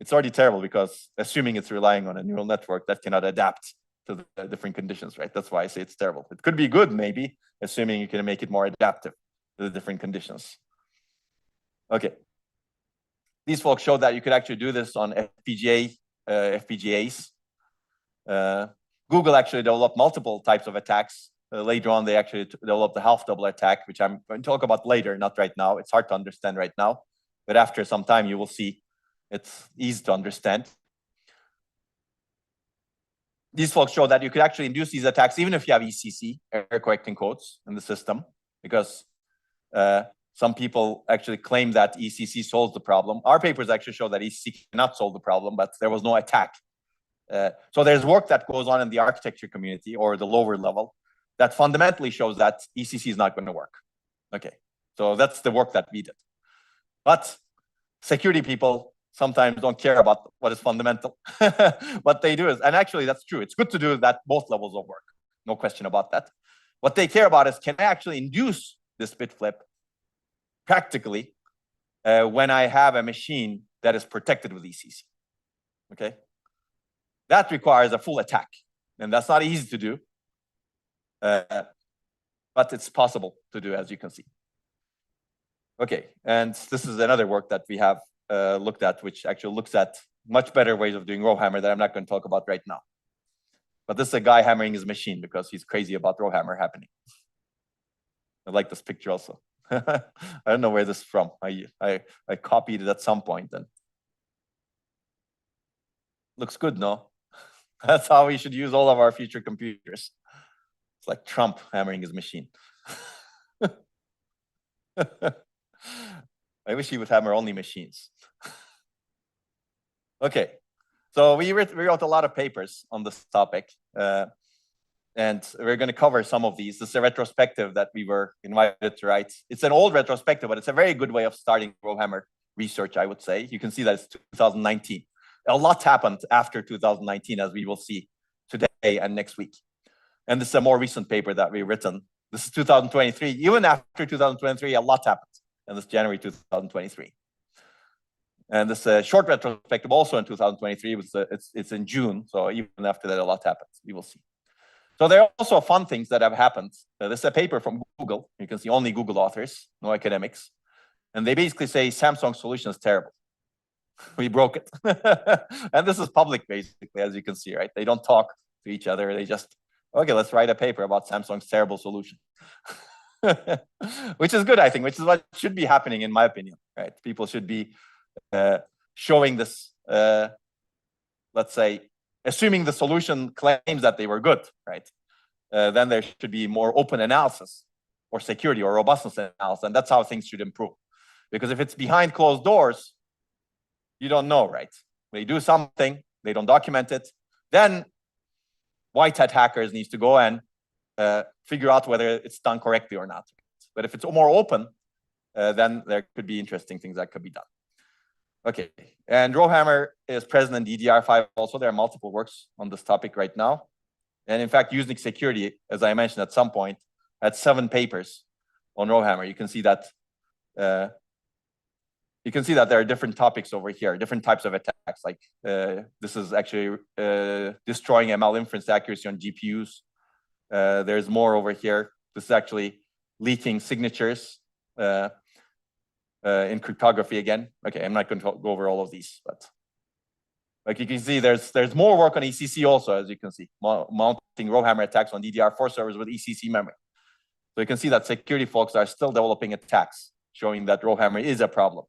It's already terrible because assuming it's relying on a neural network that cannot adapt to the different conditions, right? That's why I say it's terrible. It could be good, maybe, assuming you can make it more adaptive to the different conditions. Okay. These folks showed that you could actually do this on FPGAs. Google actually developed multiple types of attacks. Later on, they actually developed the half-double attack, which I'm going to talk about later, not right now. It's hard to understand right now, but after some time, you will see it's easy to understand. These folks show that you could actually induce these attacks even if you have ECC, error correcting codes, in the system, because some people actually claim that ECC solves the problem. Our papers actually show that ECC cannot solve the problem, but there was no attack. So there's work that goes on in the architecture community or the lower level that fundamentally shows that ECC is not going to work. Okay, so that's the work that we did. But security people sometimes don't care about what is fundamental. What they do is, and actually that's true, it's good to do that both levels of work, no question about that. What they care about is, can I actually induce this bit flip practically when I have a machine that is protected with ECC? Okay, that requires a full attack, and that's not easy to do, but it's possible to do, as you can see. Okay, and this is another work that we have looked at, which actually looks at much better ways of doing RowHammer that I'm not going to talk about right now. But this is a guy hammering his machine because he's crazy about RowHammer happening. I like this picture also. I don't know where this is from. I copied it at some point and looks good, no? That's how we should use all of our future computers. It's like Trump hammering his machine. I wish he would hammer only machines. Okay, so we wrote a lot of papers on this topic, and we're going to cover some of these. This is a retrospective that we were invited to write. It's an old retrospective, but it's a very good way of starting RowHammer research, I would say. You can see that it's 2019. A lot happened after 2019, as we will see today and next week. And this is a more recent paper that we've written. This is 2023. Even after 2023, a lot happened. And this is January 2023. And this short retrospective also in 2023. It's in June. So even after that, a lot happened. We will see. So there are also fun things that have happened. This is a paper from Google. You can see only Google authors, no academics. And they basically say Samsung's solution is terrible. We broke it. And this is public, basically, as you can see, right? They don't talk to each other. They just, okay, let's write a paper about Samsung's terrible solution. Which is good, I think, which is what should be happening, in my opinion, right? People should be showing this, let's say, assuming the solution claims that they were good, right? Then there should be more open analysis or security or robustness analysis, and that's how things should improve. Because if it's behind closed doors, you don't know, right? They do something, they don't document it, then white hat hackers needs to go and figure out whether it's done correctly or not. But if it's more open, then there could be interesting things that could be done. Okay, and RowHammer is present in DDR5 also. There are multiple works on this topic right now. And in fact, Usenix Security, as I mentioned at some point, had 7 papers on RowHammer. You can see that there are different topics over here, different types of attacks. Like this is actually destroying ML inference accuracy on GPUs. There's more over here. This is actually leaking signatures in cryptography again. Okay, I'm not going to go over all of these, but like you can see, there's more work on ECC also, as you can see, mounting RowHammer attacks on DDR4 servers with ECC memory. So you can see that security folks are still developing attacks, showing that RowHammer is a problem.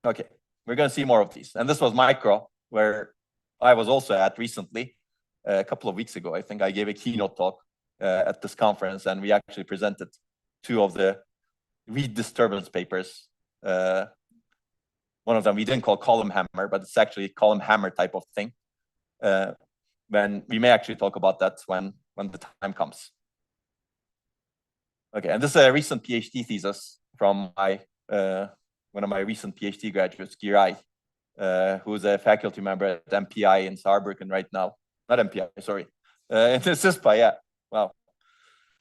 Okay, we're going to see more of these. And this was Micro, where I was also at recently, a couple of weeks ago. I think I gave a keynote talk at this conference, and we actually presented 2 of the read disturbance papers. One of them we didn't call column hammer, but it's actually column hammer type of thing. Then we may actually talk about that when the time comes. Okay, and this is a recent PhD thesis from my one of my recent PhD graduates, Giray, who's a faculty member at MPI in Saarbrücken right now. Not MPI, sorry. In CISPA, yeah. Wow.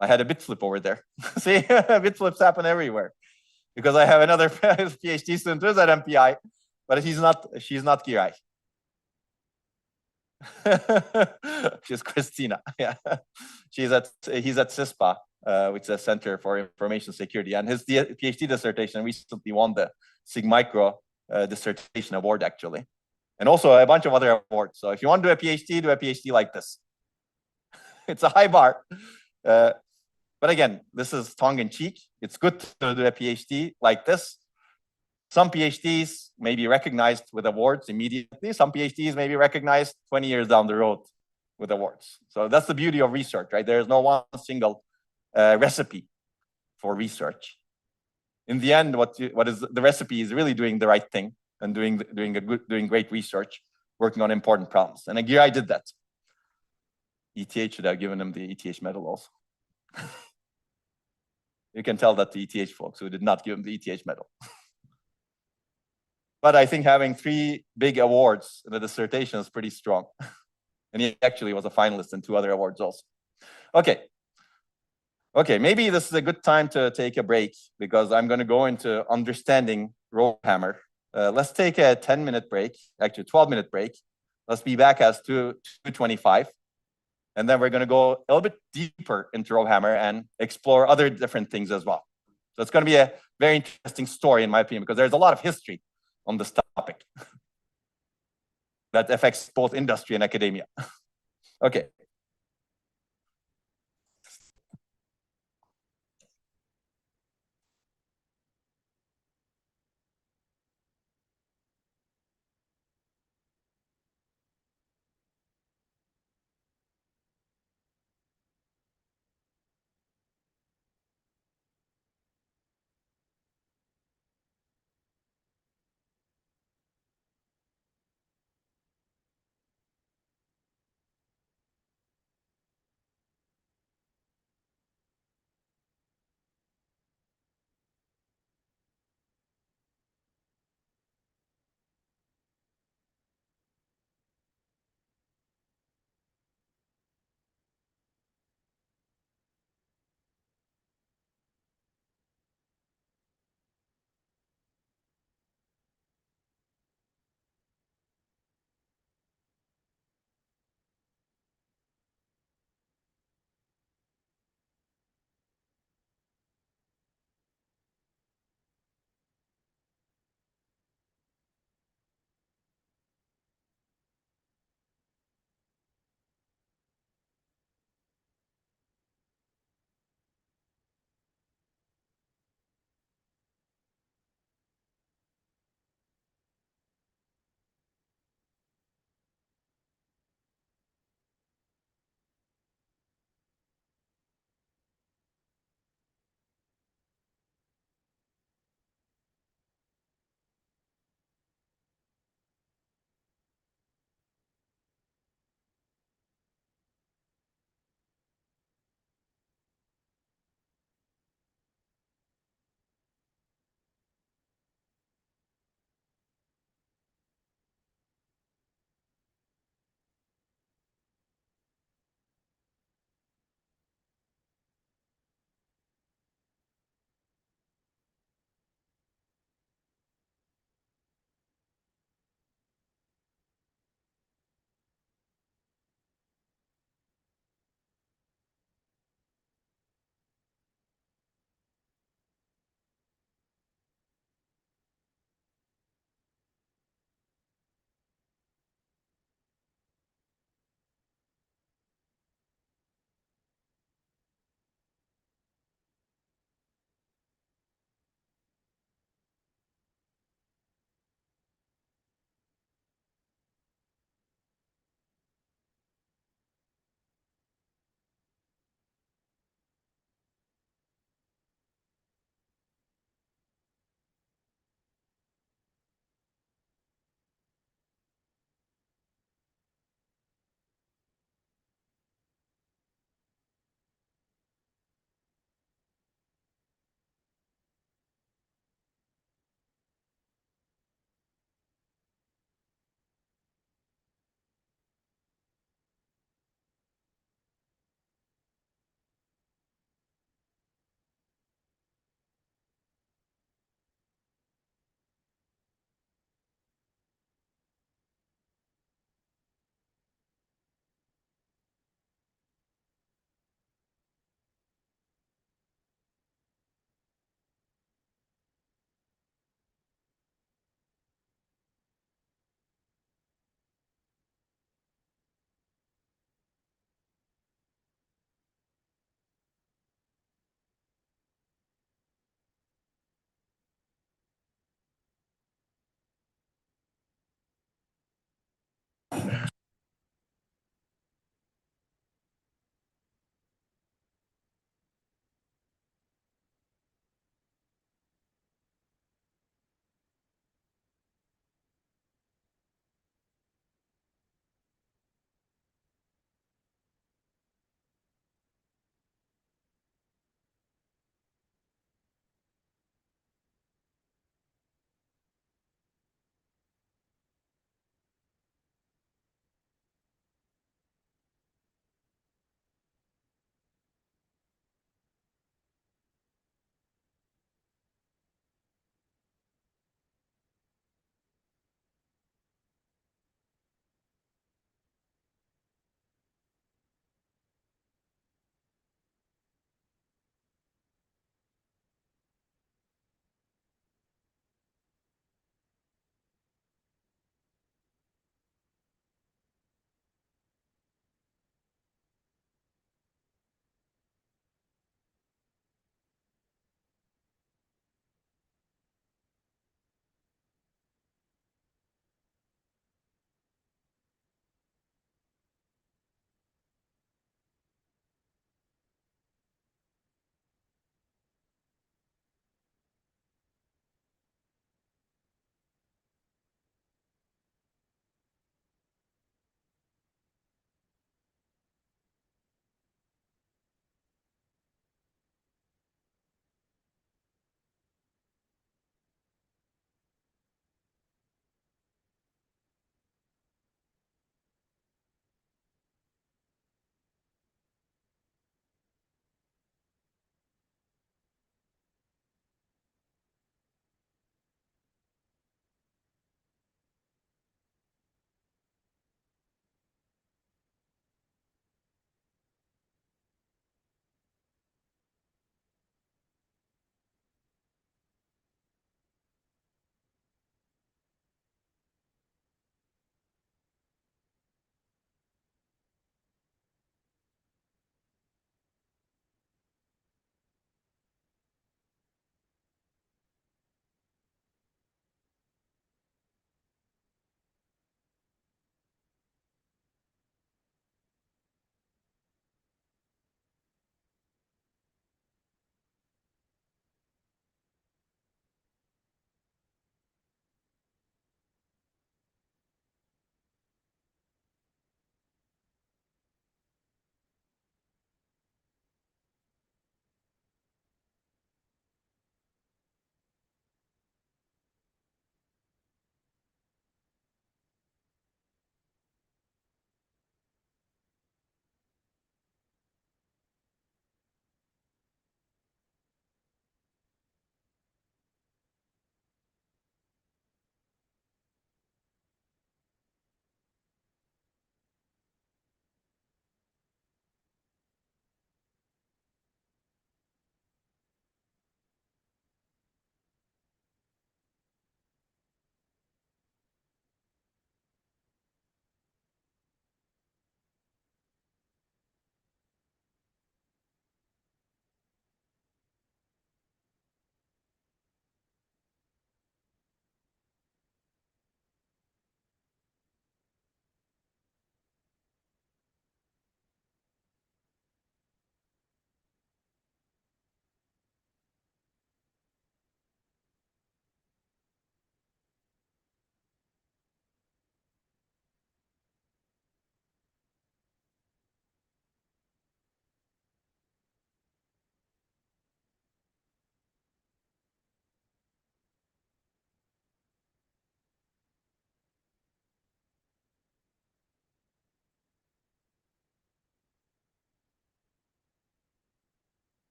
I had a bit flip over there. See, bit flips happen everywhere. Because I have another PhD student who's at MPI, but she's not Giray. She's Christina. Yeah. He's at CISPA, which is a Center for Information Security. And his PhD dissertation recently won the SIGMicro dissertation award, actually. And also a bunch of other awards. So if you want to do a PhD like this. It's a high bar. But again, this is tongue-in-cheek. It's good to do a PhD like this. Some PhDs may be recognized with awards immediately. Some PhDs may be recognized 20 years down the road with awards. So that's the beauty of research, right? There is no one single recipe for research. In the end, what is the recipe is really doing the right thing and doing great research, working on important problems. And Giray did that. ETH should have given him the ETH medal also. You can tell that the ETH folks who did not give him the ETH medal. But I think having 3 big awards in the dissertation is pretty strong. And he actually was a finalist in 2 other awards also. Okay. Okay, maybe this is a good time to take a break because I'm going to go into understanding RowHammer. Let's take a 10-minute break, actually 12-minute break. Let's be back as 2:25. And then we're going to go a little bit deeper into RowHammer and explore other different things as well. So it's going to be a very interesting story, in my opinion, because there's a lot of history on this topic that affects both industry and academia. Okay.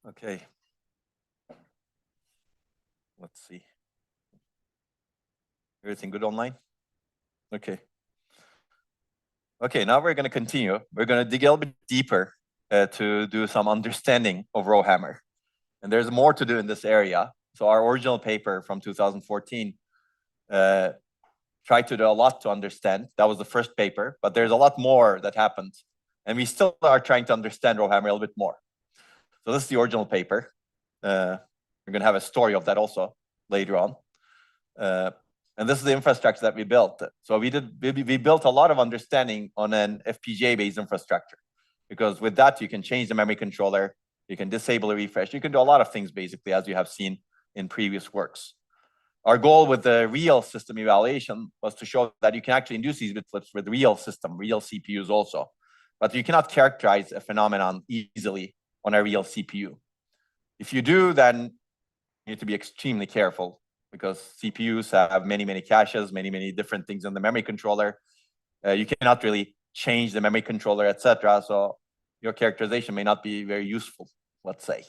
Okay. Let's see. Everything good online? Okay. Okay, now we're going to continue. We're going to dig a little bit deeper to do some understanding of RowHammer. And there's more to do in this area. So our original paper from 2014 tried to do a lot to understand. That was the first paper, but there's a lot more that happened. And we still are trying to understand RowHammer a little bit more. So this is the original paper. We're going to have a story of that also later on. And this is the infrastructure that we built. So we built a lot of understanding on an FPGA-based infrastructure, because with that, you can change the memory controller, you can disable a refresh, you can do a lot of things basically, as you have seen in previous works. Our goal with the real system evaluation was to show that you can actually induce these bit flips with real system, real CPUs also. But you cannot characterize a phenomenon easily on a real CPU. If you do, then you need to be extremely careful, because CPUs have many caches, many different things in the memory controller. You cannot really change the memory controller, etc. So your characterization may not be very useful, let's say.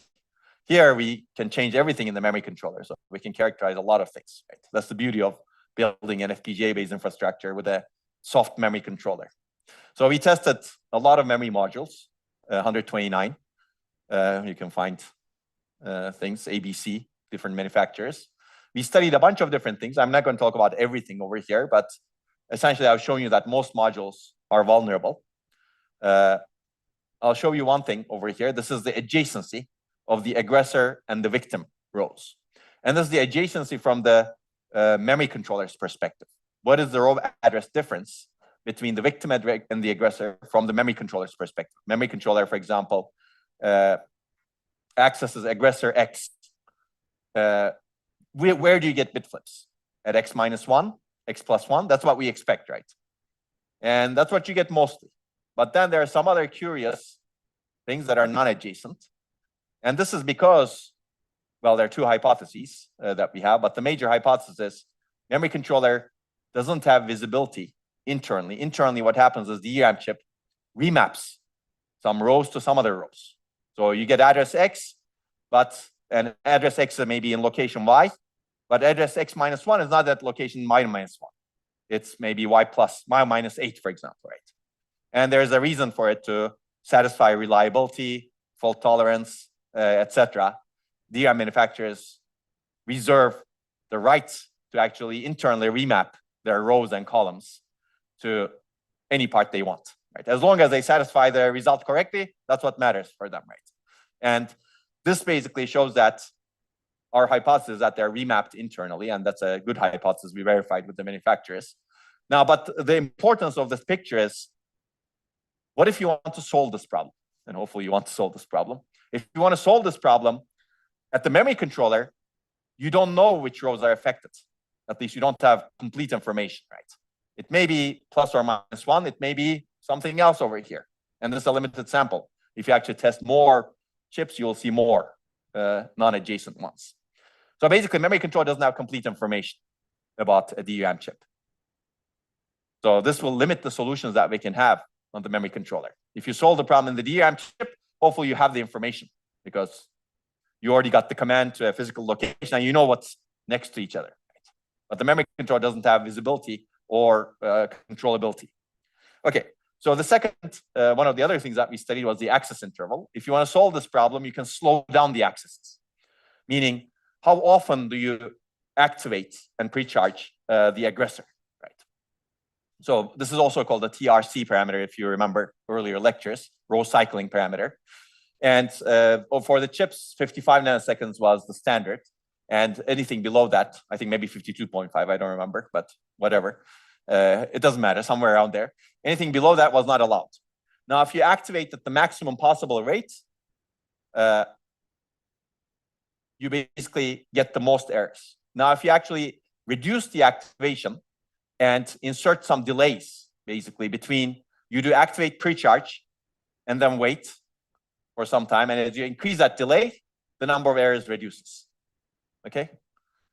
Here we can change everything in the memory controller, so we can characterize a lot of things. Right? That's the beauty of building an FPGA-based infrastructure with a soft memory controller. So we tested a lot of memory modules, 129. You can find things, ABC, different manufacturers. We studied a bunch of different things. I'm not going to talk about everything over here, but essentially I was showing you that most modules are vulnerable. I'll show you one thing over here. This is the adjacency of the aggressor and the victim rows. And this is the adjacency from the memory controller's perspective. What is the row address difference between the victim and the aggressor from the memory controller's perspective? Memory controller, for example, accesses aggressor X. Where do you get bit flips? At X minus 1, X plus 1? That's what we expect, right? And that's what you get mostly. But then there are some other curious things that are non-adjacent. And this is because, well, there are two hypotheses that we have, but the major hypothesis is memory controller doesn't have visibility internally. Internally, what happens is the DRAM chip remaps some rows to some other rows. So you get address X, but an address X may be in location Y, but address X minus 1 is not at location Y minus 1. It's maybe Y minus 8, for example, right? And there's a reason for it to satisfy reliability, fault tolerance, etc. DRAM manufacturers reserve the right to actually internally remap their rows and columns to any part they want, right? As long as they satisfy the result correctly, that's what matters for them, right? And this basically shows that our hypothesis is that they're remapped internally, and that's a good hypothesis we verified with the manufacturers. Now, but the importance of this picture is, what if you want to solve this problem? And hopefully you want to solve this problem. If you want to solve this problem, at the memory controller, you don't know which rows are affected. At least you don't have complete information, right? It may be plus or minus 1. It may be something else over here. And this is a limited sample. If you actually test more chips, you will see more non-adjacent ones. So basically, memory controller doesn't have complete information about a DRAM chip. So this will limit the solutions that we can have on the memory controller. If you solve the problem in the DRAM chip, hopefully you have the information, because you already got the command to a physical location and you know what's next to each other. Right? But the memory controller doesn't have visibility or controllability. Okay, so the second, one of the other things that we studied was the access interval. If you want to solve this problem, you can slow down the accesses. Meaning, how often do you activate and pre-charge the aggressor, right? So this is also called the TRC parameter, if you remember earlier lectures, row cycling parameter. And for the chips, 55 nanoseconds was the standard. And anything below that, I think maybe 52.5, I don't remember, but whatever. It doesn't matter, somewhere around there. Anything below that was not allowed. Now, if you activate at the maximum possible rate, you basically get the most errors. Now, if you actually reduce the activation and insert some delays, basically between you do activate pre-charge and then wait for some time, and as you increase that delay, the number of errors reduces, okay?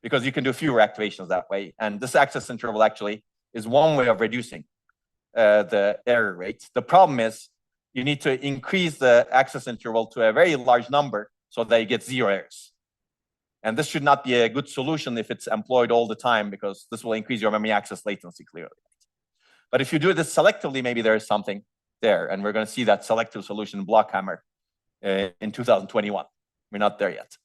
Because you can do fewer activations that way. And this access interval actually is one way of reducing the error rate. The problem is you need to increase the access interval to a very large number so that you get 0 errors. And this should not be a good solution if it's employed all the time, because this will increase your memory access latency clearly. But if you do this selectively, maybe there is something there. And we're going to see that selective solution in RowHammer in 2021. We're not there yet.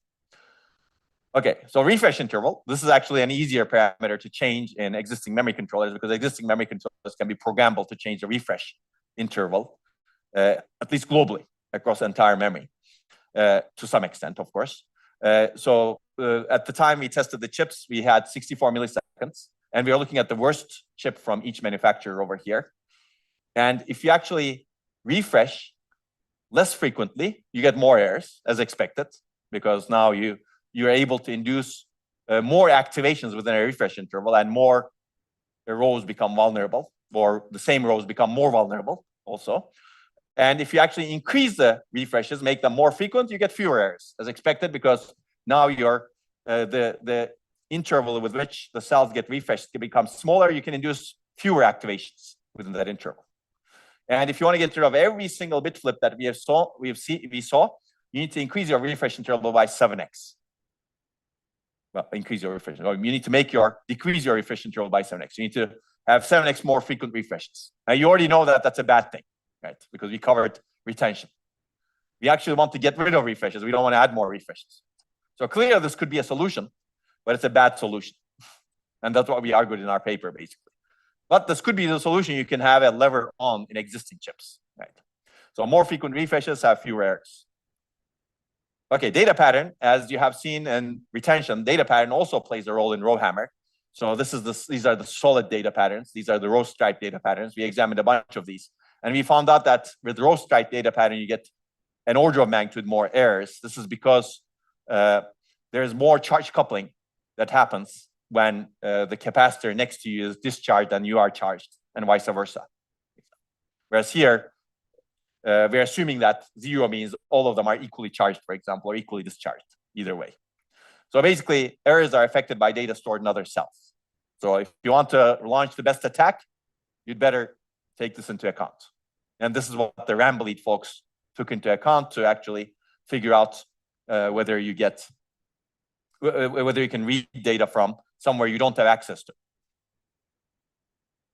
Okay, so refresh interval. This is actually an easier parameter to change in existing memory controllers, because existing memory controllers can be programmable to change the refresh interval, at least globally across the entire memory, to some extent, of course. At the time we tested the chips, we had 64 milliseconds, and we are looking at the worst chip from each manufacturer over here. And if you actually refresh less frequently, you get more errors as expected, because now you're able to induce more activations within a refresh interval, and more rows become vulnerable, or the same rows become more vulnerable also. And if you actually increase the refreshes, make them more frequent, you get fewer errors as expected, because now the interval with which the cells get refreshed becomes smaller. You can induce fewer activations within that interval. And if you want to get rid of every single bit flip that we saw, you need to increase your refresh interval by 7x. Well, increase your refresh. You need to decrease your refresh interval by 7x. You need to have 7x more frequent refreshes. Now you already know that that's a bad thing, right? Because we covered retention. We actually want to get rid of refreshes. We don't want to add more refreshes. So clearly this could be a solution, but it's a bad solution. And that's what we argued in our paper, basically. But this could be the solution. You can have a lever on in existing chips, right? So more frequent refreshes have fewer errors. Okay, data pattern, as you have seen in retention, data pattern also plays a role in RowHammer. So these are the solid data patterns. These are the row stripe data patterns. We examined a bunch of these. And we found out that with row stripe data pattern, you get an order of magnitude more errors. This is because there's more charge coupling that happens when the capacitor next to you is discharged and you are charged, and vice versa. Whereas here, we're assuming that 0 means all of them are equally charged, for example, or equally discharged, either way. So basically, errors are affected by data stored in other cells. So if you want to launch the best attack, you'd better take this into account. And this is what the Ramblead folks took into account to actually figure out whether you can read data from somewhere you don't have access to.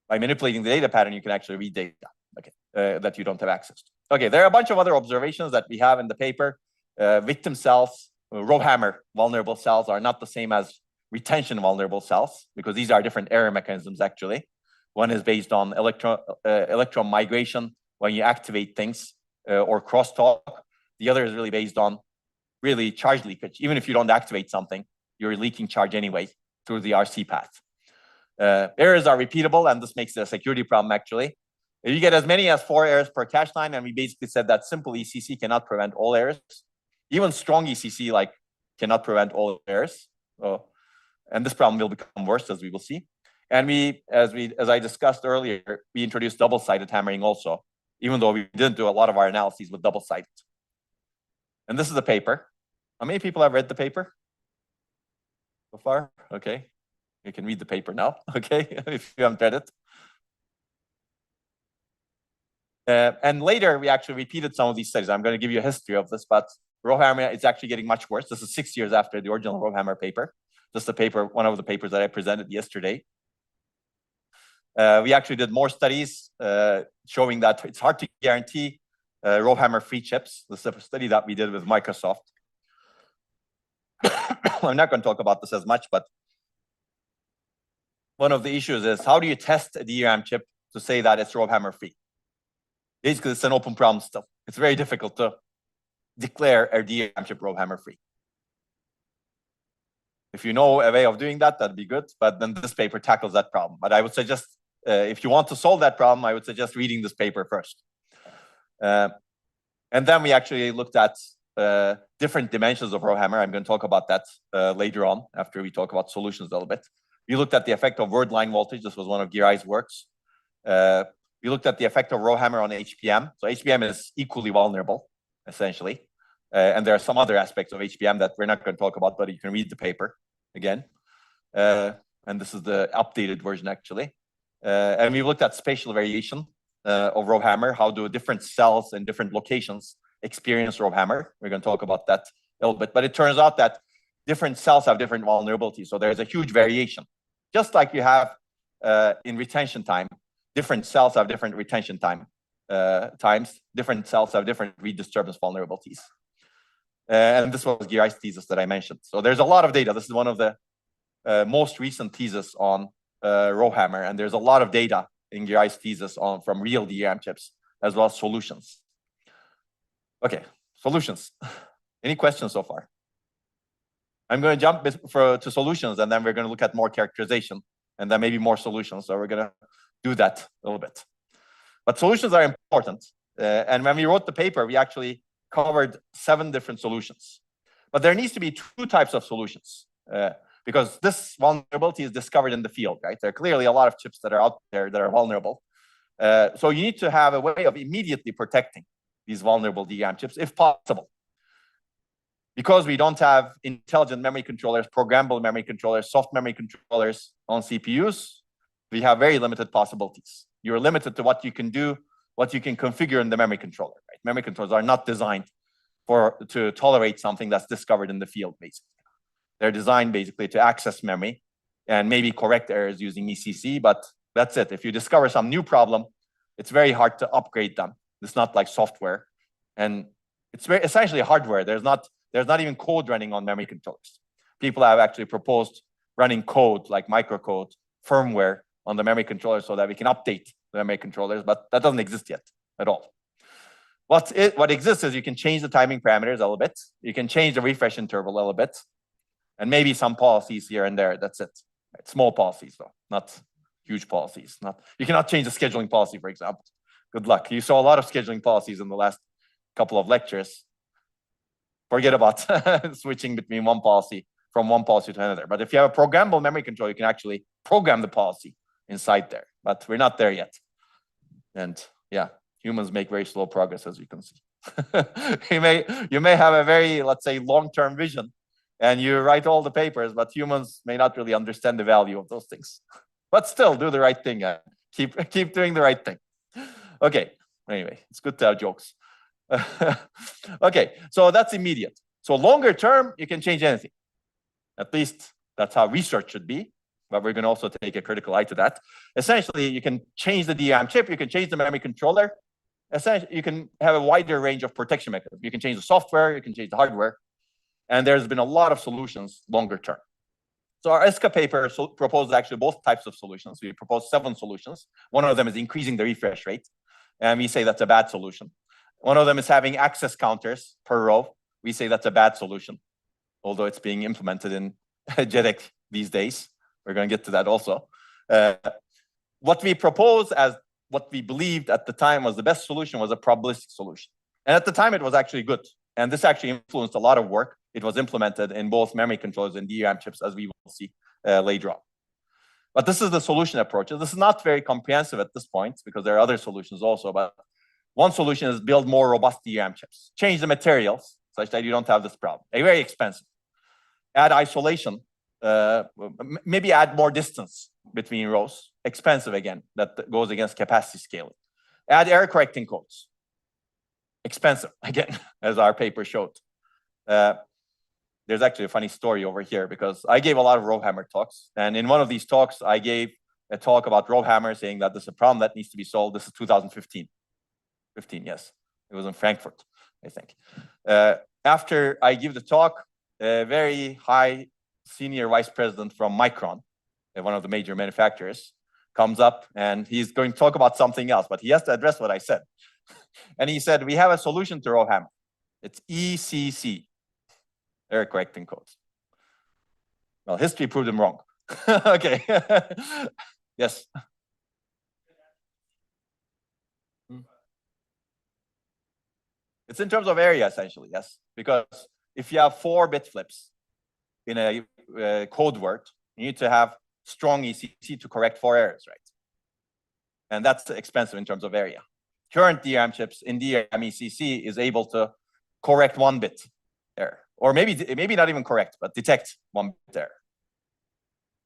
By manipulating the data pattern, you can actually read data, okay, that you don't have access to. Okay, there are a bunch of other observations that we have in the paper. Victim cells, RowHammer vulnerable cells are not the same as retention vulnerable cells, because these are different error mechanisms actually. One is based on electron migration when you activate things or crosstalk. The other is really based on charge leakage. Even if you don't activate something, you're leaking charge anyway through the RC path. Errors are repeatable, and this makes it a security problem actually. You get as many as 4 errors per cache line, and we basically said that simple ECC cannot prevent all errors. Even strong ECC cannot prevent all errors. And this problem will become worse, as we will see. And as I discussed earlier, we introduced double-sided hammering also, even though we didn't do a lot of our analyses with double-sided. And this is the paper. How many people have read the paper so far? Okay, you can read the paper now. Okay, if you haven't read it. And later, we actually repeated some of these studies. I'm going to give you a history of this, but RowHammer is actually getting much worse. This is 6 years after the original RowHammer paper. This is the paper, one of the papers that I presented yesterday. We actually did more studies showing that it's hard to guarantee RowHammer free chips. This is a study that we did with Microsoft. I'm not going to talk about this as much, but one of the issues is, how do you test a DRAM chip to say that it's RowHammer free? Basically, it's an open problem still. It's very difficult to declare a DRAM chip RowHammer free. If you know a way of doing that, that'd be good. But then this paper tackles that problem. But I would suggest, if you want to solve that problem, I would suggest reading this paper first. And then we actually looked at different dimensions of RowHammer. I'm going to talk about that later on, after we talk about solutions a little bit. We looked at the effect of word line voltage. This was one of Girai's works. We looked at the effect of RowHammer on HBM. So HBM is equally vulnerable, essentially. And there are some other aspects of HBM that we're not going to talk about, but you can read the paper again. And this is the updated version, actually. And we looked at spatial variation of RowHammer. How do different cells in different locations experience RowHammer? We're going to talk about that a little bit, but it turns out that different cells have different vulnerabilities. So there's a huge variation. Just like you have in retention time, different cells have different retention time times. Different cells have different read disturbance vulnerabilities. And this was Girai's thesis that I mentioned. So there's a lot of data. This is one of the most recent thesis on RowHammer, and there's a lot of data in Girai's thesis on from real DRAM chips as well as solutions. Okay, solutions. Any questions so far? I'm going to jump to solutions, and then we're going to look at more characterization, and then maybe more solutions. So we're going to do that a little bit. But solutions are important. And when we wrote the paper, we actually covered 7 different solutions. But there needs to be 2 types of solutions because this vulnerability is discovered in the field, right? There are clearly a lot of chips that are out there that are vulnerable. So you need to have a way of immediately protecting these vulnerable DRAM chips if possible. Because we don't have intelligent memory controllers, programmable memory controllers, soft memory controllers on CPUs, we have very limited possibilities. You're limited to what you can do, what you can configure in the memory controller. Right? Memory controllers are not designed to tolerate something that's discovered in the field, basically. They're designed basically to access memory and maybe correct errors using ECC, but that's it. If you discover some new problem, it's very hard to upgrade them. It's not like software. And it's very essentially hardware. There's not even code running on memory controllers. People have actually proposed running code like microcode, firmware on the memory controller so that we can update the memory controllers, but that doesn't exist yet at all. What exists is you can change the timing parameters a little bit. You can change the refresh interval a little bit, and maybe some policies here and there. That's it. Right? Small policies though, not huge policies. You cannot change the scheduling policy, for example. Good luck. You saw a lot of scheduling policies in the last couple of lectures. Forget about switching between from one policy to another. But if you have a programmable memory controller, you can actually program the policy inside there. But we're not there yet. And yeah, humans make very slow progress, as you can see. you may have a very, let's say, long-term vision, and you write all the papers, but humans may not really understand the value of those things. But still, do the right thing. Keep doing the right thing. Okay. Anyway, it's good to have jokes. Okay, so that's immediate. So longer term, you can change anything. At least that's how research should be. But we're going to also take a critical eye to that. Essentially, you can change the DRAM chip, you can change the memory controller. Essentially, you can have a wider range of protection mechanisms. You can change the software, you can change the hardware. And there's been a lot of solutions longer term. So our ESCA paper proposed actually both types of solutions. We proposed 7 solutions. One of them is increasing the refresh rate. And we say that's a bad solution. One of them is having access counters per row. We say that's a bad solution, although it's being implemented in JEDEC these days. We're going to get to that also. What we proposed as what we believed at the time was the best solution was a probabilistic solution. And at the time, it was actually good. And this actually influenced a lot of work. It was implemented in both memory controllers and DRAM chips, as we will see later on. But this is the solution approach. This is not very comprehensive at this point because there are other solutions also. But one solution is build more robust DRAM chips. Change the materials such that you don't have this problem. They're very expensive. Add isolation. Maybe add more distance between rows. Expensive again. That goes against capacity scaling. Add error correcting codes. Expensive again, as our paper showed. There's actually a funny story over here because I gave a lot of RowHammer talks. And in one of these talks, I gave a talk about RowHammer saying that this is a problem that needs to be solved. This is 2015. 15, yes. It was in Frankfurt, I think. After I give the talk, a very high senior vice president from Micron, one of the major manufacturers, comes up and he's going to talk about something else, but he has to address what I said. And he said, we have a solution to RowHammer. It's ECC, error correcting codes. Well, history proved him wrong. Okay. Yes. It's in terms of area, essentially, yes. Because if you have 4-bit flips in a code word, you need to have strong ECC to correct 4 errors, right? And that's expensive in terms of area. Current DRAM chips in DRAM ECC is able to correct 1-bit error, or maybe not even correct, but detect 1-bit error.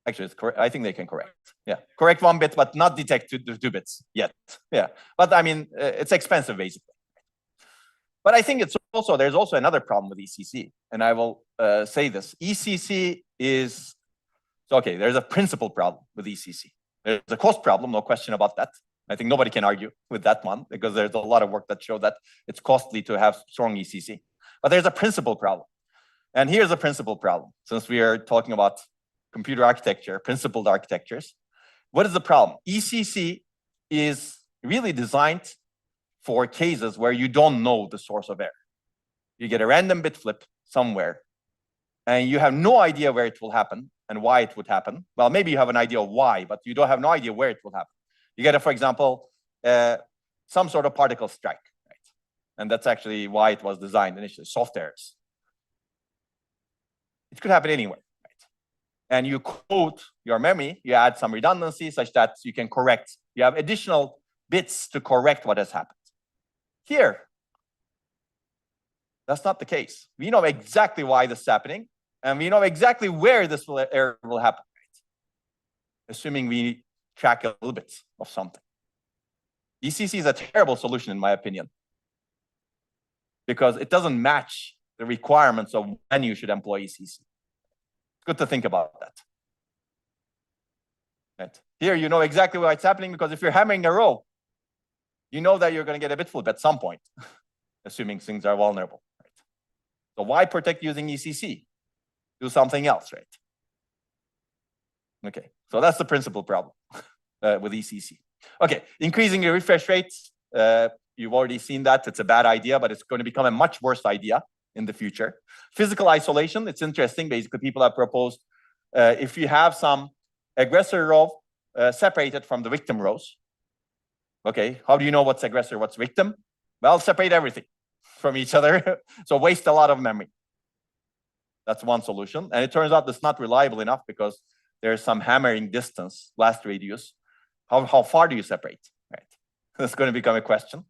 Actually, it's correct. I think they can correct. Yeah, correct 1 bit, but not detect 2 bits yet. Yeah, but I mean, it's expensive basically. But I think there's also another problem with ECC, and I will say this. ECC is, okay, there's a principal problem with ECC. There's a cost problem, no question about that. I think nobody can argue with that one, because there's a lot of work that show that it's costly to have strong ECC. But there's a principal problem. And here's a principal problem, since we are talking about computer architecture, principled architectures. What is the problem? ECC is really designed for cases where you don't know the source of error. You get a random bit flip somewhere, and you have no idea where it will happen and why it would happen. Well, maybe you have an idea of why, but you don't have no idea where it will happen. You get, for example, some sort of particle strike, right? And that's actually why it was designed initially, soft errors. It could happen anywhere, right? And you code your memory, you add some redundancy such that you can correct. You have additional bits to correct what has happened. Here, that's not the case. We know exactly why this is happening, and we know exactly where this error will happen, right? Assuming we track a little bit of something. ECC is a terrible solution, in my opinion, because it doesn't match the requirements of when you should employ ECC. It's good to think about that. Right? Here, you know exactly why it's happening, because if you're hammering a row, you know that you're going to get a bit flip at some point, assuming things are vulnerable. Right? So why protect using ECC? Do something else, right? Okay, so that's the principal problem with ECC. Okay, increasing your refresh rates. You've already seen that. It's a bad idea, but it's going to become a much worse idea in the future. Physical isolation, it's interesting. Basically, people have proposed if you have some aggressor row separated from the victim rows. Okay, how do you know what's aggressor, what's victim? Well, separate everything from each other. So waste a lot of memory. That's one solution. And it turns out it's not reliable enough, because there's some hammering distance, blast radius. How far do you separate? Right. That's going to become a question.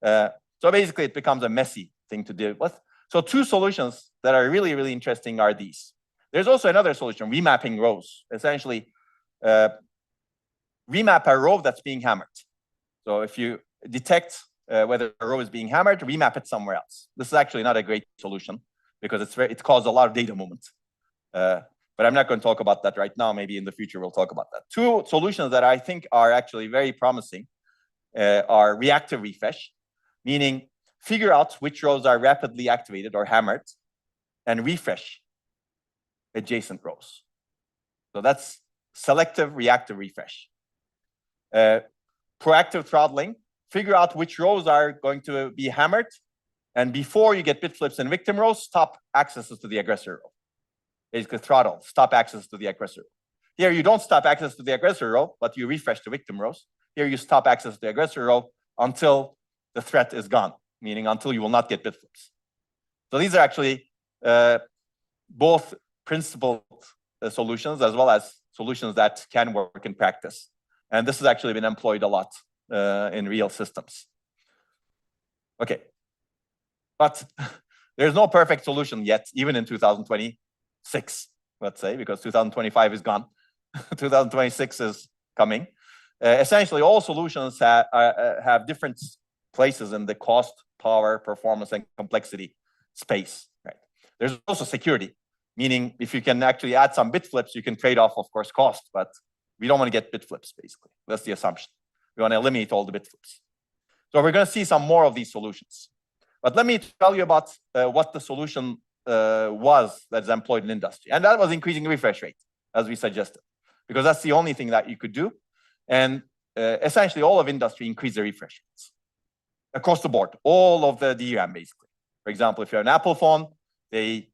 So basically, it becomes a messy thing to deal with. So two solutions that are really, really interesting are these. There's also another solution, remapping rows. Essentially, remap a row that's being hammered. So if you detect whether a row is being hammered, remap it somewhere else. This is actually not a great solution, because it caused a lot of data movement. But I'm not going to talk about that right now. Maybe in the future we'll talk about that. Two solutions that I think are actually very promising are reactive refresh, meaning figure out which rows are rapidly activated or hammered and refresh adjacent rows. So that's selective reactive refresh. Proactive throttling, figure out which rows are going to be hammered, and before you get bit flips in victim rows, stop accesses to the aggressor row. Basically throttle, stop access to the aggressor row. Here you don't stop access to the aggressor row, but you refresh the victim rows. Here you stop access to the aggressor row until the threat is gone, meaning until you will not get bit flips. So these are actually both principled solutions, as well as solutions that can work in practice. And this has actually been employed a lot in real systems. Okay, but there's no perfect solution yet, even in 2026, let's say, because 2025 is gone. 2026 is coming. Essentially, all solutions have different places in the cost, power, performance, and complexity space. Right? There's also security, meaning if you can actually add some bit flips, you can trade off, of course, cost, but we don't want to get bit flips, basically. That's the assumption. We want to eliminate all the bit flips. So we're going to see some more of these solutions. But let me tell you about what the solution was that's employed in industry. And that was increasing refresh rate, as we suggested, because that's the only thing that you could do. And essentially, all of industry increased the refresh rates across the board, all of the DRAM, basically. For example, if you have an Apple phone, they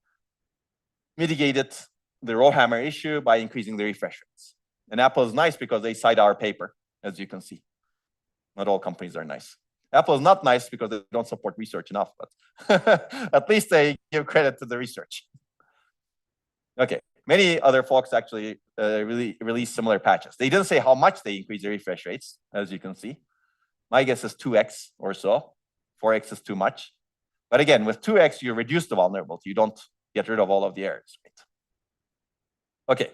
mitigated the RowHammer issue by increasing the refresh rates. And Apple is nice because they cite our paper, as you can see. Not all companies are nice. Apple is not nice because they don't support research enough, but at least they give credit to the research. Okay, many other folks actually really released similar patches. They didn't say how much they increased the refresh rates, as you can see. My guess is 2x or so. 4x is too much. But again, with 2x, you reduce the vulnerability. You don't get rid of all of the errors. Right? Okay,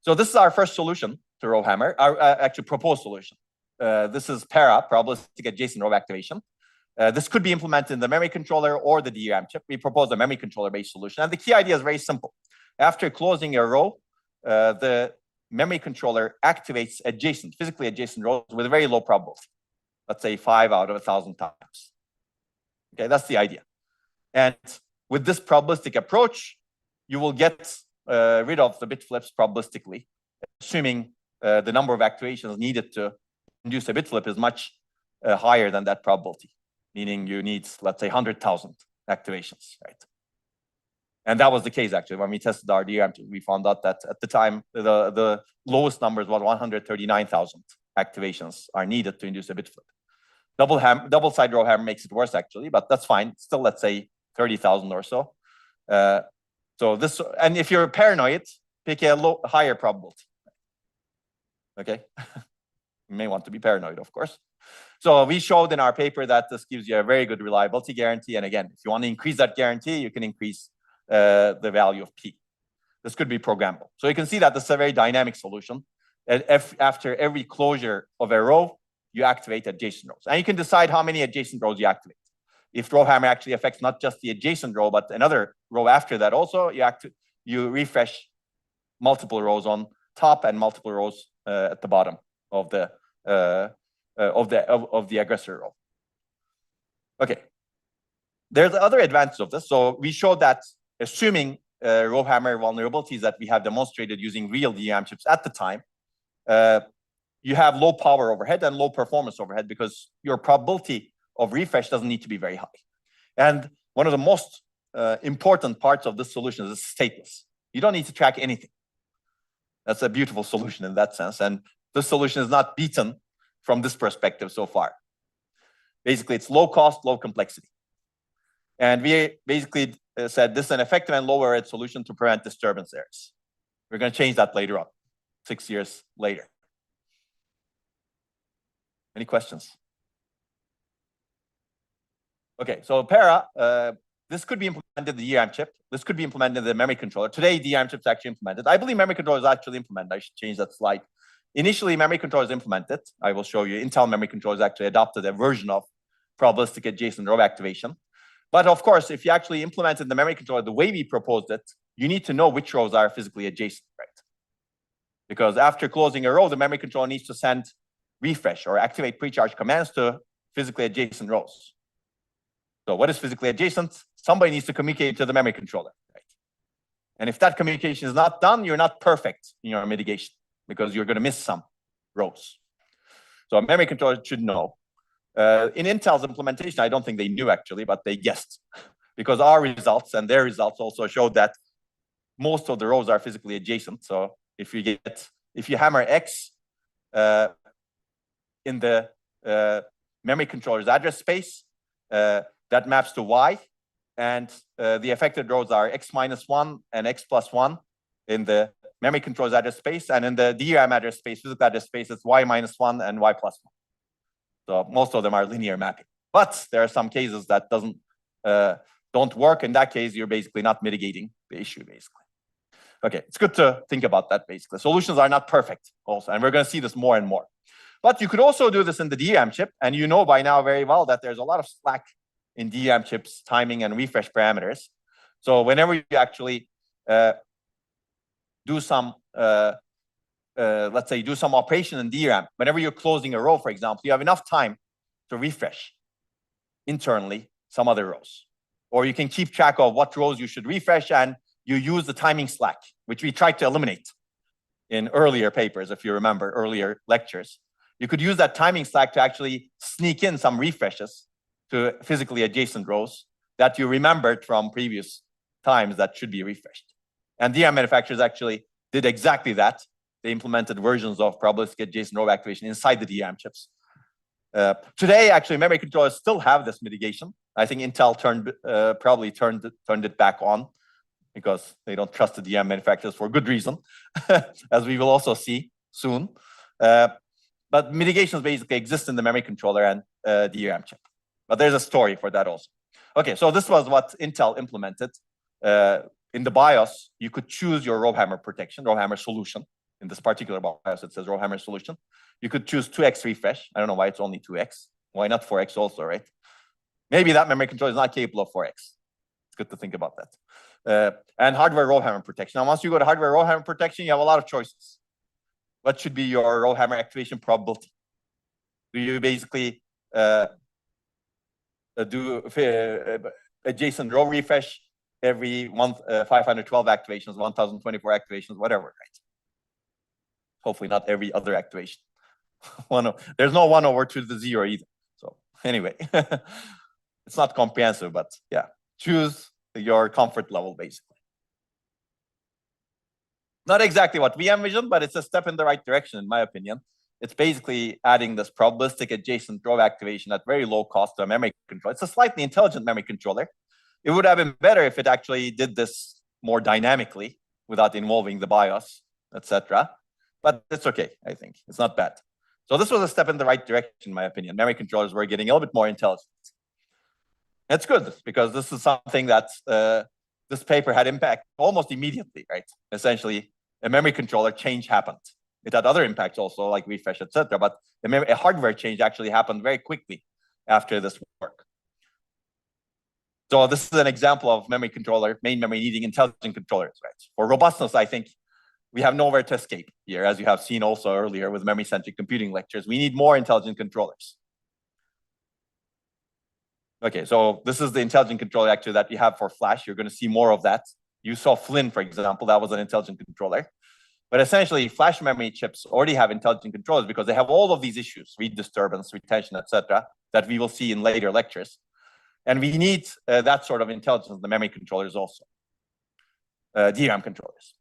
so this is our first solution to RowHammer, our actually proposed solution. This is probabilistic adjacent row activation. This could be implemented in the memory controller or the DRAM chip. We propose a memory controller-based solution. And the key idea is very simple. After closing a row, the memory controller activates physically adjacent rows with a very low probability. Let's say 5 out of 1,000 times. Okay, that's the idea. And with this probabilistic approach, you will get rid of the bit flips probabilistically, assuming the number of activations needed to induce a bit flip is much higher than that probability, meaning you need, let's say, 100,000 activations, right? And that was the case, actually. When we tested our DRAM, we found out that at the time, the lowest numbers was 139,000 activations are needed to induce a bit flip. Double-side RowHammer makes it worse, actually, but that's fine. Still, let's say 30,000 or so. And if you're paranoid, pick a higher probability. Okay, you may want to be paranoid, of course. So we showed in our paper that this gives you a very good reliability guarantee. And again, if you want to increase that guarantee, you can increase the value of P. This could be programmable. So you can see that this is a very dynamic solution. And after every closure of a row, you activate adjacent rows. And you can decide how many adjacent rows you activate. If RowHammer actually affects not just the adjacent row, but another row after that also, you refresh multiple rows on top and multiple rows at the bottom of the aggressor row. Okay. There's other advantages of this. So we showed that assuming RowHammer vulnerabilities that we have demonstrated using real DRAM chips at the time, you have low power overhead and low performance overhead because your probability of refresh doesn't need to be very high. And one of the most important parts of this solution is it's stateless. You don't need to track anything. That's a beautiful solution in that sense. And this solution is not beaten from this perspective so far. Basically, it's low cost, low complexity. And we basically said this is an effective and low error solution to prevent disturbance errors. We're going to change that later on, 6 years later. Any questions? Okay, so this could be implemented in the DRAM chip. This could be implemented in the memory controller. Today, DRAM chips actually implemented. I believe memory controller is actually implemented. I should change that slide. Initially, memory controller is implemented. I will show you. Intel memory controllers actually adopted a version of probabilistic adjacent row activation. But of course, if you actually implemented the memory controller the way we proposed it, you need to know which rows are physically adjacent, right? Because after closing a row, the memory controller needs to send refresh or activate pre-charge commands to physically adjacent rows. So what is physically adjacent? Somebody needs to communicate to the memory controller, right? And if that communication is not done, you're not perfect in your mitigation because you're going to miss some rows. So a memory controller should know. In Intel's implementation, I don't think they knew actually, but they guessed because our results and their results also showed that most of the rows are physically adjacent. So if you hammer X in the memory controller's address space, that maps to Y, and the affected rows are X minus 1 and X plus 1 in the memory controller's address space, and in the DRAM address space, physical address space, it's Y minus 1 and Y plus 1. So most of them are linear mapping. But there are some cases that don't work. In that case, you're basically not mitigating the issue, basically. Okay, it's good to think about that, basically. Solutions are not perfect also, and we're going to see this more and more. But you could also do this in the DRAM chip, and you know by now very well that there's a lot of slack in DRAM chips, timing and refresh parameters. So whenever you actually do some, let's say, do some operation in DRAM, whenever you're closing a row, for example, you have enough time to refresh internally some other rows. Or you can keep track of what rows you should refresh, and you use the timing slack, which we tried to eliminate in earlier papers, if you remember, earlier lectures. You could use that timing slack to actually sneak in some refreshes to physically adjacent rows that you remembered from previous times that should be refreshed. And DRAM manufacturers actually did exactly that. They implemented versions of probabilistic adjacent row activation inside the DRAM chips. Today, actually, memory controllers still have this mitigation. I think Intel probably turned it back on because they don't trust the DRAM manufacturers for good reason, as we will also see soon. But mitigations basically exist in the memory controller and DRAM chip. But there's a story for that also. Okay, so this was what Intel implemented. In the BIOS, you could choose your RowHammer protection, RowHammer solution. In this particular BIOS, it says RowHammer solution. You could choose 2x refresh. I don't know why it's only 2x. Why not 4x also, right? Maybe that memory controller is not capable of 4x. It's good to think about that. And hardware RowHammer protection. Now, once you go to hardware RowHammer protection, you have a lot of choices. What should be your RowHammer activation probability? Do you basically do adjacent row refresh every month, 512 activations, 1024 activations, whatever, right? Hopefully not every other activation. There's no 1 over 2 to the 0 either. So anyway, it's not comprehensive, but yeah, choose your comfort level, basically. Not exactly what we envisioned, but it's a step in the right direction, in my opinion. It's basically adding this probabilistic adjacent row activation at very low cost to a memory controller. It's a slightly intelligent memory controller. It would have been better if it actually did this more dynamically without involving the BIOS, etc. But it's okay, I think. It's not bad. So this was a step in the right direction, in my opinion. Memory controllers were getting a little bit more intelligent. That's good, because this is something that this paper had impact almost immediately, right? Essentially, a memory controller change happened. It had other impacts also, like refresh, etc. But a hardware change actually happened very quickly after this work. So this is an example of memory controller, main memory needing intelligent controllers, right? For robustness, I think we have nowhere to escape here, as you have seen also earlier with memory-centric computing lectures. We need more intelligent controllers. Okay, so this is the intelligent controller actually that we have for Flash. You're going to see more of that. You saw Flynn, for example, that was an intelligent controller. But essentially, Flash memory chips already have intelligent controllers because they have all of these issues, read disturbance, retention, etc., that we will see in later lectures. And we need that sort of intelligence in the memory controllers also, DRAM controllers.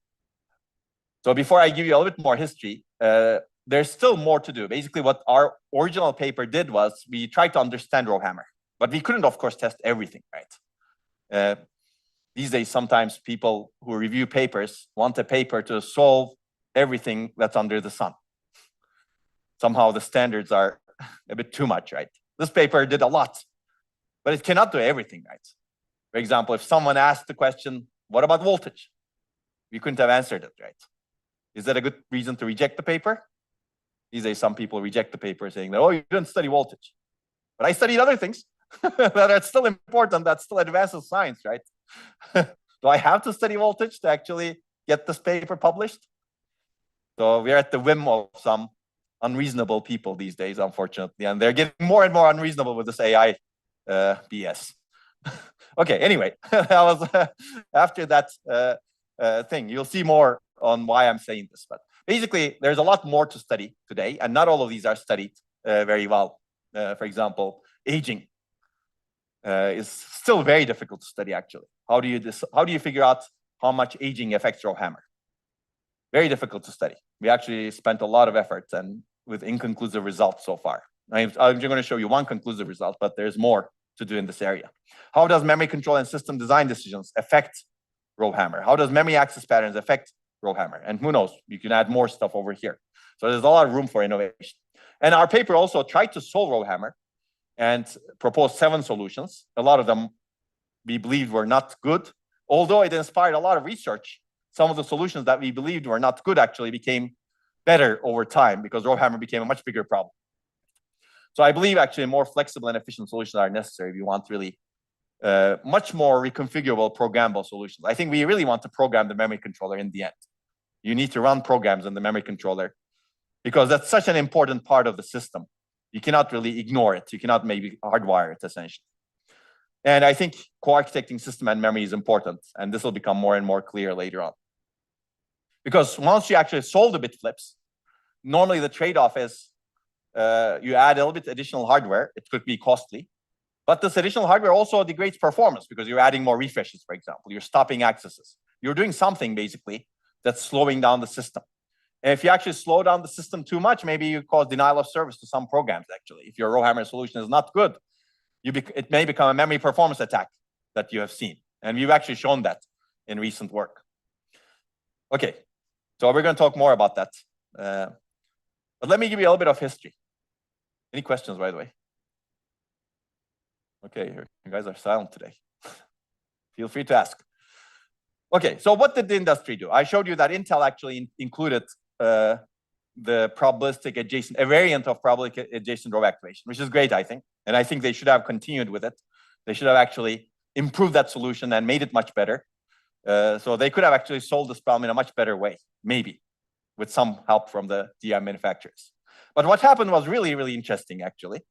So before I give you a little bit more history, there's still more to do. Basically, what our original paper did was we tried to understand RowHammer, but we couldn't, of course, test everything, right? These days, sometimes people who review papers want a paper to solve everything that's under the sun. Somehow the standards are a bit too much, right? This paper did a lot, but it cannot do everything, right? For example, if someone asked the question, what about voltage? We couldn't have answered it, right? Is that a good reason to reject the paper? These days, some people reject the paper saying that, oh, you didn't study voltage. But I studied other things that are still important, that still advances science, right? Do I have to study voltage to actually get this paper published? So we're at the whim of some unreasonable people these days, unfortunately, and they're getting more and more unreasonable with this AI BS. Okay, anyway, after that thing, you'll see more on why I'm saying this. But basically, there's a lot more to study today, and not all of these are studied very well. For example, aging is still very difficult to study, actually. How do you figure out how much aging affects RowHammer? Very difficult to study. We actually spent a lot of effort and with inconclusive results so far. I'm going to show you one conclusive result, but there's more to do in this area. How does memory control and system design decisions affect RowHammer? How does memory access patterns affect RowHammer? And who knows, you can add more stuff over here. So there's a lot of room for innovation. And our paper also tried to solve RowHammer and proposed 7 solutions. A lot of them we believed were not good, although it inspired a lot of research. Some of the solutions that we believed were not good actually became better over time because RowHammer became a much bigger problem. So I believe actually more flexible and efficient solutions are necessary if you want really much more reconfigurable, programmable solutions. I think we really want to program the memory controller in the end. You need to run programs in the memory controller because that's such an important part of the system. You cannot really ignore it. You cannot maybe hardwire it, essentially. And I think co-architecting system and memory is important, and this will become more and more clear later on. Because once you actually solve the bit flips, normally the trade-off is you add a little bit additional hardware. It could be costly, but this additional hardware also degrades performance because you're adding more refreshes, for example. You're stopping accesses. You're doing something, basically, that's slowing down the system. And if you actually slow down the system too much, maybe you cause denial of service to some programs, actually. If your RowHammer solution is not good, it may become a memory performance attack that you have seen. And we've actually shown that in recent work. Okay, so we're going to talk more about that. But let me give you a little bit of history. Any questions, by the way? Okay, you guys are silent today. Feel free to ask. Okay, so what did the industry do? I showed you that Intel actually included the probabilistic adjacent, a variant of probabilistic adjacent row activation, which is great, I think. And I think they should have continued with it. They should have actually improved that solution and made it much better. So they could have actually solved this problem in a much better way, maybe, with some help from the DRAM manufacturers. But what happened was really, really interesting, actually.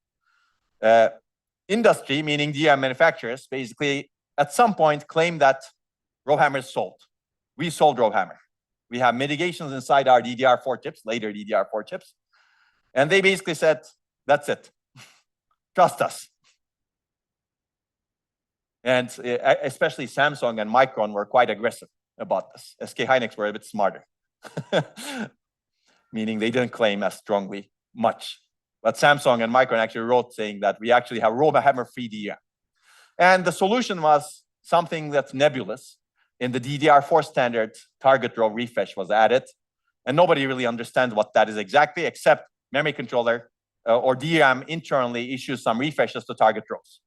Industry, meaning DRAM manufacturers, basically at some point claimed that RowHammer is solved. We solved RowHammer. We have mitigations inside our DDR4 chips, later DDR4 chips. And they basically said, that's it. Trust us. And especially Samsung and Micron were quite aggressive about this. SK Hynix were a bit smarter, meaning they didn't claim as strongly much. But Samsung and Micron actually wrote saying that we actually have RowHammer free DRAM. And the solution was something that's nebulous. In the DDR4 standard, target row refresh was added. And nobody really understands what that is exactly, except memory controller or DRAM internally issues some refreshes to target rows.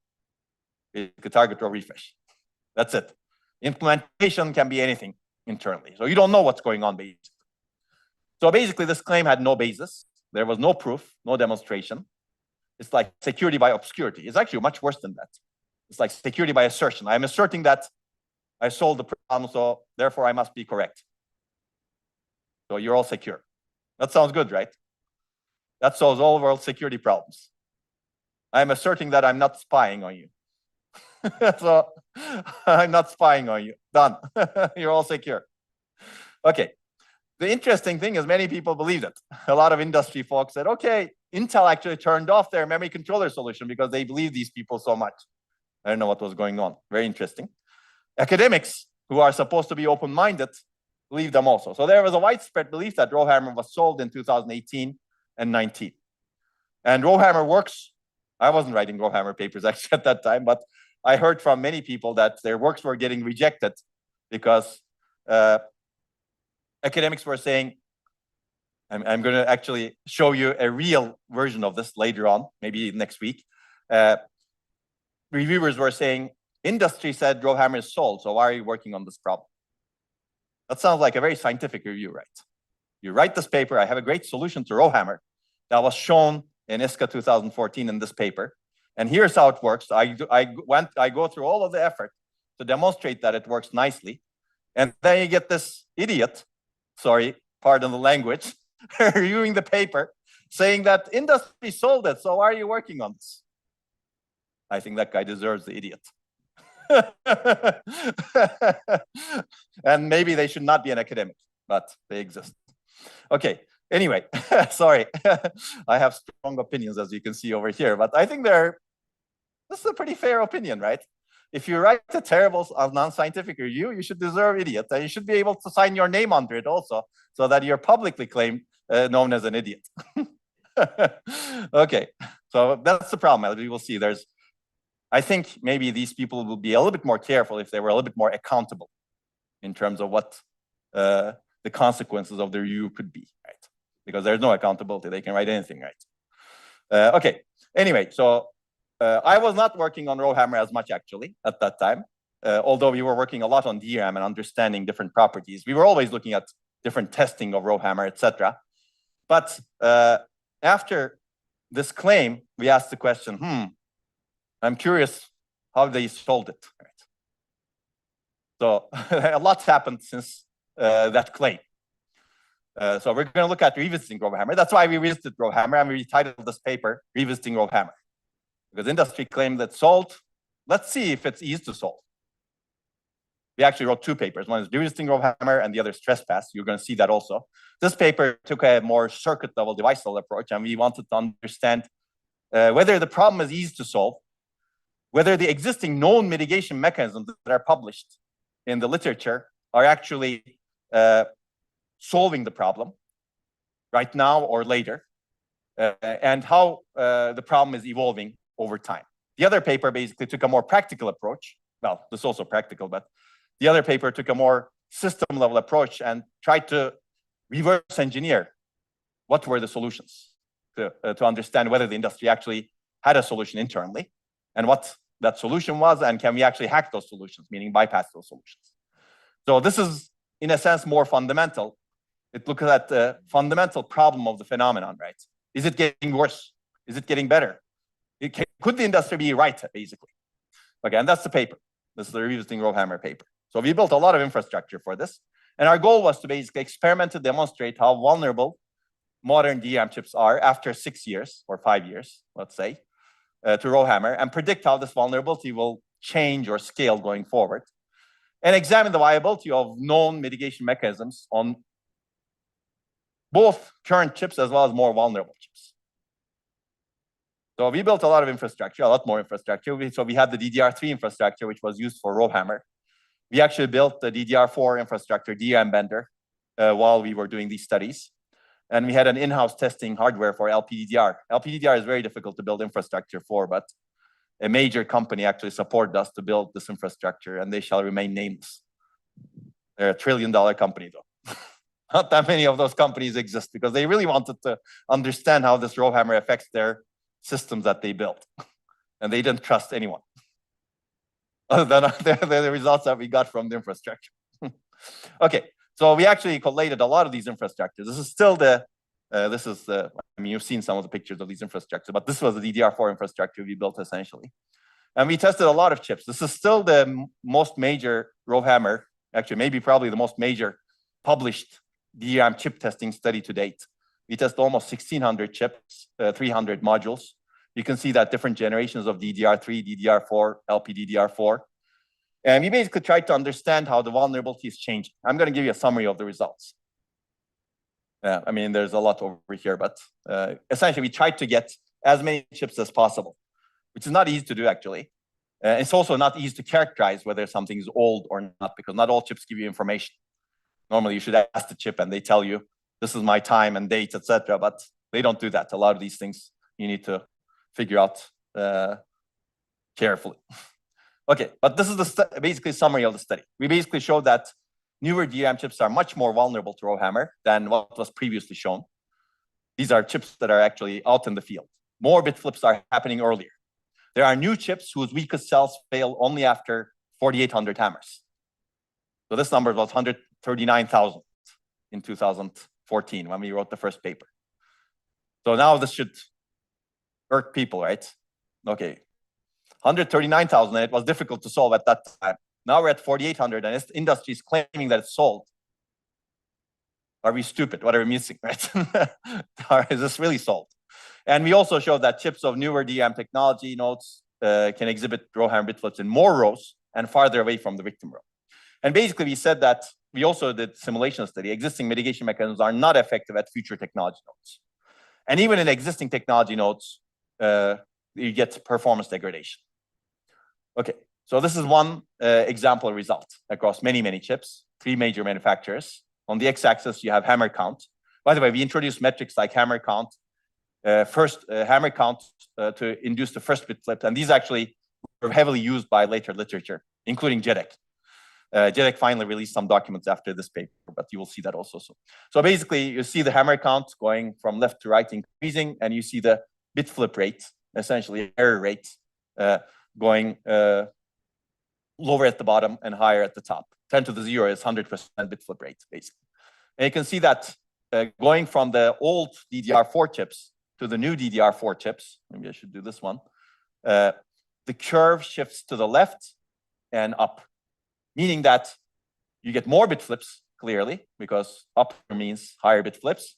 A target row refresh. That's it. Implementation can be anything internally. So you don't know what's going on, basically. So basically, this claim had no basis. There was no proof, no demonstration. It's like security by obscurity. It's actually much worse than that. It's like security by assertion. I'm asserting that I solved the problem, so therefore I must be correct. So you're all secure. That sounds good, right? That solves all world security problems. I'm asserting that I'm not spying on you. So I'm not spying on you. Done. You're all secure. Okay. The interesting thing is many people believed it. A lot of industry folks said, okay, Intel actually turned off their memory controller solution because they believe these people so much. I don't know what was going on. Very interesting. Academics, who are supposed to be open-minded, believe them also. So there was a widespread belief that RowHammer was solved in 2018 and 19. And RowHammer works. I wasn't writing RowHammer papers actually at that time, but I heard from many people that their works were getting rejected because academics were saying, I'm going to actually show you a real version of this later on, maybe next week. Reviewers were saying, industry said RowHammer is solved, so why are you working on this problem? That sounds like a very scientific review, right? You write this paper, I have a great solution to RowHammer that was shown in ISCA 2014 in this paper. And here's how it works. I go through all of the effort to demonstrate that it works nicely. And then you get this idiot, sorry, pardon the language, reviewing the paper, saying that industry solved it, so why are you working on this? I think that guy deserves the idiot. And maybe they should not be an academic, but they exist. Okay, anyway, sorry. I have strong opinions, as you can see over here, but I think this is a pretty fair opinion, right? If you write a terrible non-scientific review, you should deserve idiot, and you should be able to sign your name under it also, so that you're publicly claimed known as an idiot. Okay, so that's the problem. As we will see, I think maybe these people will be a little bit more careful if they were a little bit more accountable in terms of what the consequences of the review could be, right? Because there's no accountability. They can write anything, right? Okay, anyway, so I was not working on RowHammer as much, actually, at that time. Although we were working a lot on DRAM and understanding different properties. We were always looking at different testing of RowHammer, etc. But after this claim, we asked the question, I'm curious how they solved it. Right? So a lot's happened since that claim. So we're going to look at revisiting RowHammer. That's why we revisited RowHammer, and we titled this paper, Revisiting RowHammer. Because industry claimed that solved. Let's see if it's easy to solve. We actually wrote two papers. One is revisiting RowHammer, and the other is stress pass. You're going to see that also. This paper took a more circuit level, device level approach, and we wanted to understand whether the problem is easy to solve, whether the existing known mitigation mechanisms that are published in the literature are actually solving the problem right now or later, and how the problem is evolving over time. The other paper basically took a more practical approach. Well, this is also practical, but the other paper took a more system level approach and tried to reverse engineer what were the solutions to understand whether the industry actually had a solution internally and what that solution was, and can we actually hack those solutions, meaning bypass those solutions. So this is, in a sense, more fundamental. It looks at the fundamental problem of the phenomenon, right? Is it getting worse? Is it getting better? Could the industry be right, basically? Okay, and that's the paper. This is the revisiting RowHammer paper. So we built a lot of infrastructure for this. And our goal was to basically experiment to demonstrate how vulnerable modern DRAM chips are after 6 years or 5 years, let's say, to RowHammer, and predict how this vulnerability will change or scale going forward, and examine the viability of known mitigation mechanisms on both current chips as well as more vulnerable chips. So we built a lot of infrastructure, a lot more infrastructure. So we had the DDR3 infrastructure, which was used for RowHammer. We actually built the DDR4 infrastructure, DRAM vendor, while we were doing these studies. And we had an in-house testing hardware for LPDDR. LPDDR is very difficult to build infrastructure for, but a major company actually supported us to build this infrastructure, and they shall remain nameless. They're $1 trillion company, though. Not that many of those companies exist because they really wanted to understand how this RowHammer affects their systems that they built. And they didn't trust anyone other than the results that we got from the infrastructure. Okay, so we actually collated a lot of these infrastructures. This is still I mean, you've seen some of the pictures of these infrastructures, but this was the DDR4 infrastructure we built essentially. And we tested a lot of chips. This is still the most major RowHammer, actually maybe probably the most major published DRAM chip testing study to date. We tested almost 1,600 chips, 300 modules. You can see that different generations of DDR3, DDR4, LPDDR4. And we basically tried to understand how the vulnerability is changing. I'm going to give you a summary of the results. I mean, there's a lot over here, but essentially we tried to get as many chips as possible, which is not easy to do, actually. It's also not easy to characterize whether something is old or not, because not all chips give you information. Normally, you should ask the chip and they tell you, this is my time and date, etc. But they don't do that. A lot of these things you need to figure out carefully. Okay, but this is the basically summary of the study. We basically showed that newer DRAM chips are much more vulnerable to RowHammer than what was previously shown. These are chips that are actually out in the field. More bit flips are happening earlier. There are new chips whose weakest cells fail only after 4,800 hammers. So this number was 139,000 in 2014 when we wrote the first paper. So now this should irk people, right? Okay, 139,000, and it was difficult to solve at that time. Now we're at 4,800, and this industry is claiming that it's solved. Are we stupid? What are we missing, right? Is this really solved? And we also showed that chips of newer DRAM technology nodes can exhibit RowHammer bit flips in more rows and farther away from the victim row. And basically, we said that we also did simulation study. Existing mitigation mechanisms are not effective at future technology nodes. And even in existing technology nodes, you get performance degradation. Okay, so this is one example result across many, many chips, 3 major manufacturers. On the x-axis, you have hammer count. By the way, we introduced metrics like hammer count, hammer count to induce the first bit flip. And these actually were heavily used by later literature, including JEDEC. JEDEC finally released some documents after this paper, but you will see that also. So basically, you see the hammer count going from left to right increasing, and you see the bit flip rate, essentially error rate, going lower at the bottom and higher at the top. 10 to the 0 is 100% bit flip rate, basically. And you can see that going from the old DDR4 chips to the new DDR4 chips, maybe I should do this one, the curve shifts to the left and up, meaning that you get more bit flips, clearly, because up means higher bit flips,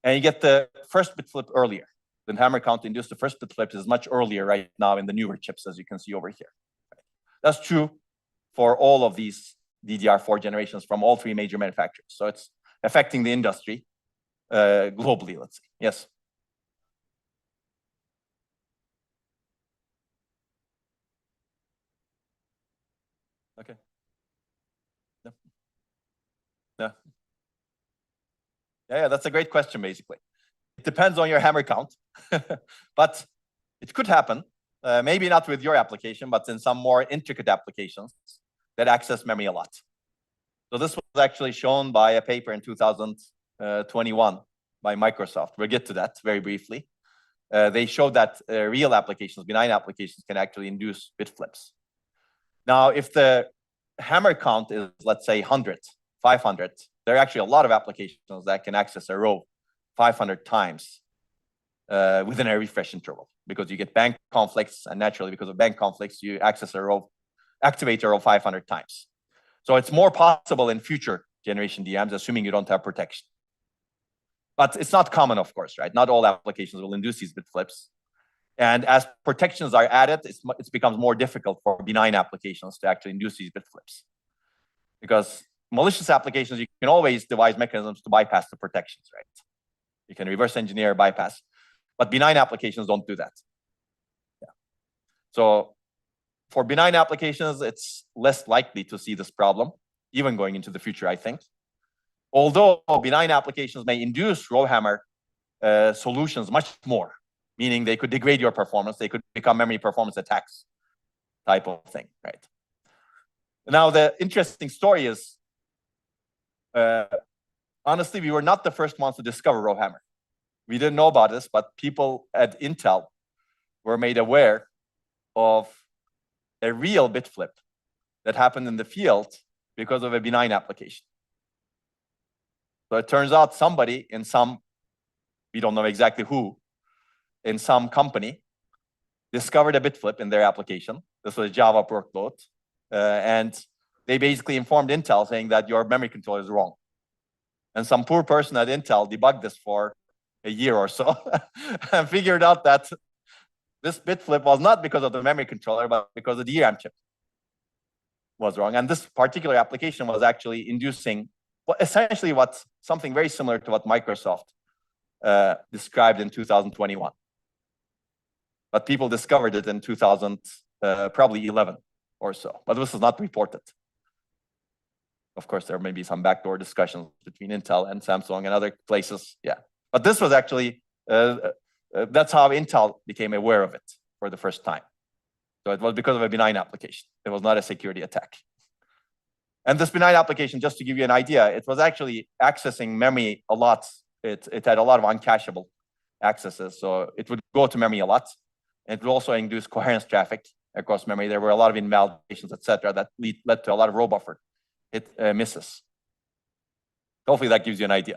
and you get the first bit flip earlier. The hammer count induced the first bit flip is much earlier right now in the newer chips, as you can see over here. That's true for all of these DDR4 generations from all 3 major manufacturers. So it's affecting the industry globally, let's say. Yes? Okay. Yeah, that's a great question, basically. It depends on your hammer count, but it could happen. Maybe not with your application, but in some more intricate applications that access memory a lot. So this was actually shown by a paper in 2021 by Microsoft. We'll get to that very briefly. They showed that real applications, benign applications, can actually induce bit flips. Now, if the hammer count is, let's say, 100, 500, there are actually a lot of applications that can access a row 500 times within a refresh interval, because you get bank conflicts, and naturally, because of bank conflicts, you activate a row 500 times. So it's more possible in future generation DRAMs, assuming you don't have protection. But it's not common, of course, right? Not all applications will induce these bit flips. And as protections are added, it becomes more difficult for benign applications to actually induce these bit flips. Because malicious applications, you can always devise mechanisms to bypass the protections, right? You can reverse engineer bypass. But benign applications don't do that. Yeah. So for benign applications, it's less likely to see this problem, even going into the future, I think. Although benign applications may induce RowHammer solutions much more, meaning they could degrade your performance, they could become memory performance attacks type of thing, right? Now, the interesting story is, honestly, we were not the first ones to discover RowHammer. We didn't know about this, but people at Intel were made aware of a real bit flip that happened in the field because of a benign application. So it turns out somebody in some, we don't know exactly who, in some company discovered a bit flip in their application. This was a Java workload. And they basically informed Intel saying that your memory controller is wrong. And some poor person at Intel debugged this for a year or so and figured out that this bit flip was not because of the memory controller, but because the DRAM chip was wrong. And this particular application was actually inducing essentially something very similar to what Microsoft described in 2021. But people discovered it in 2000, probably 11 or so. But this was not reported. Of course, there may be some backdoor discussions between Intel and Samsung and other places. Yeah. But this was actually, that's how Intel became aware of it for the first time. So it was because of a benign application. It was not a security attack. And this benign application, just to give you an idea, it was actually accessing memory a lot. It had a lot of uncacheable accesses. So it would go to memory a lot. And it would also induce coherence traffic across memory. There were a lot of invalidations, etc., that led to a lot of row buffer misses. Hopefully that gives you an idea.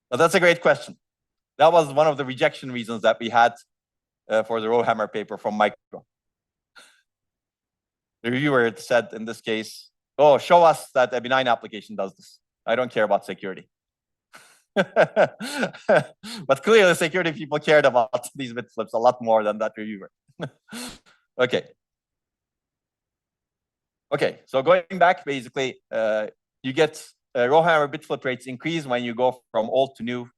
But that's a great question. That was one of the rejection reasons that we had for the RowHammer paper from Micro. The reviewer said in this case, oh, show us that a benign application does this. I don't care about security. But clearly the security people cared about these bit flips a lot more than that reviewer. Okay. Okay, so going back, basically, you get RowHammer bit flip rates increase when you go from old to new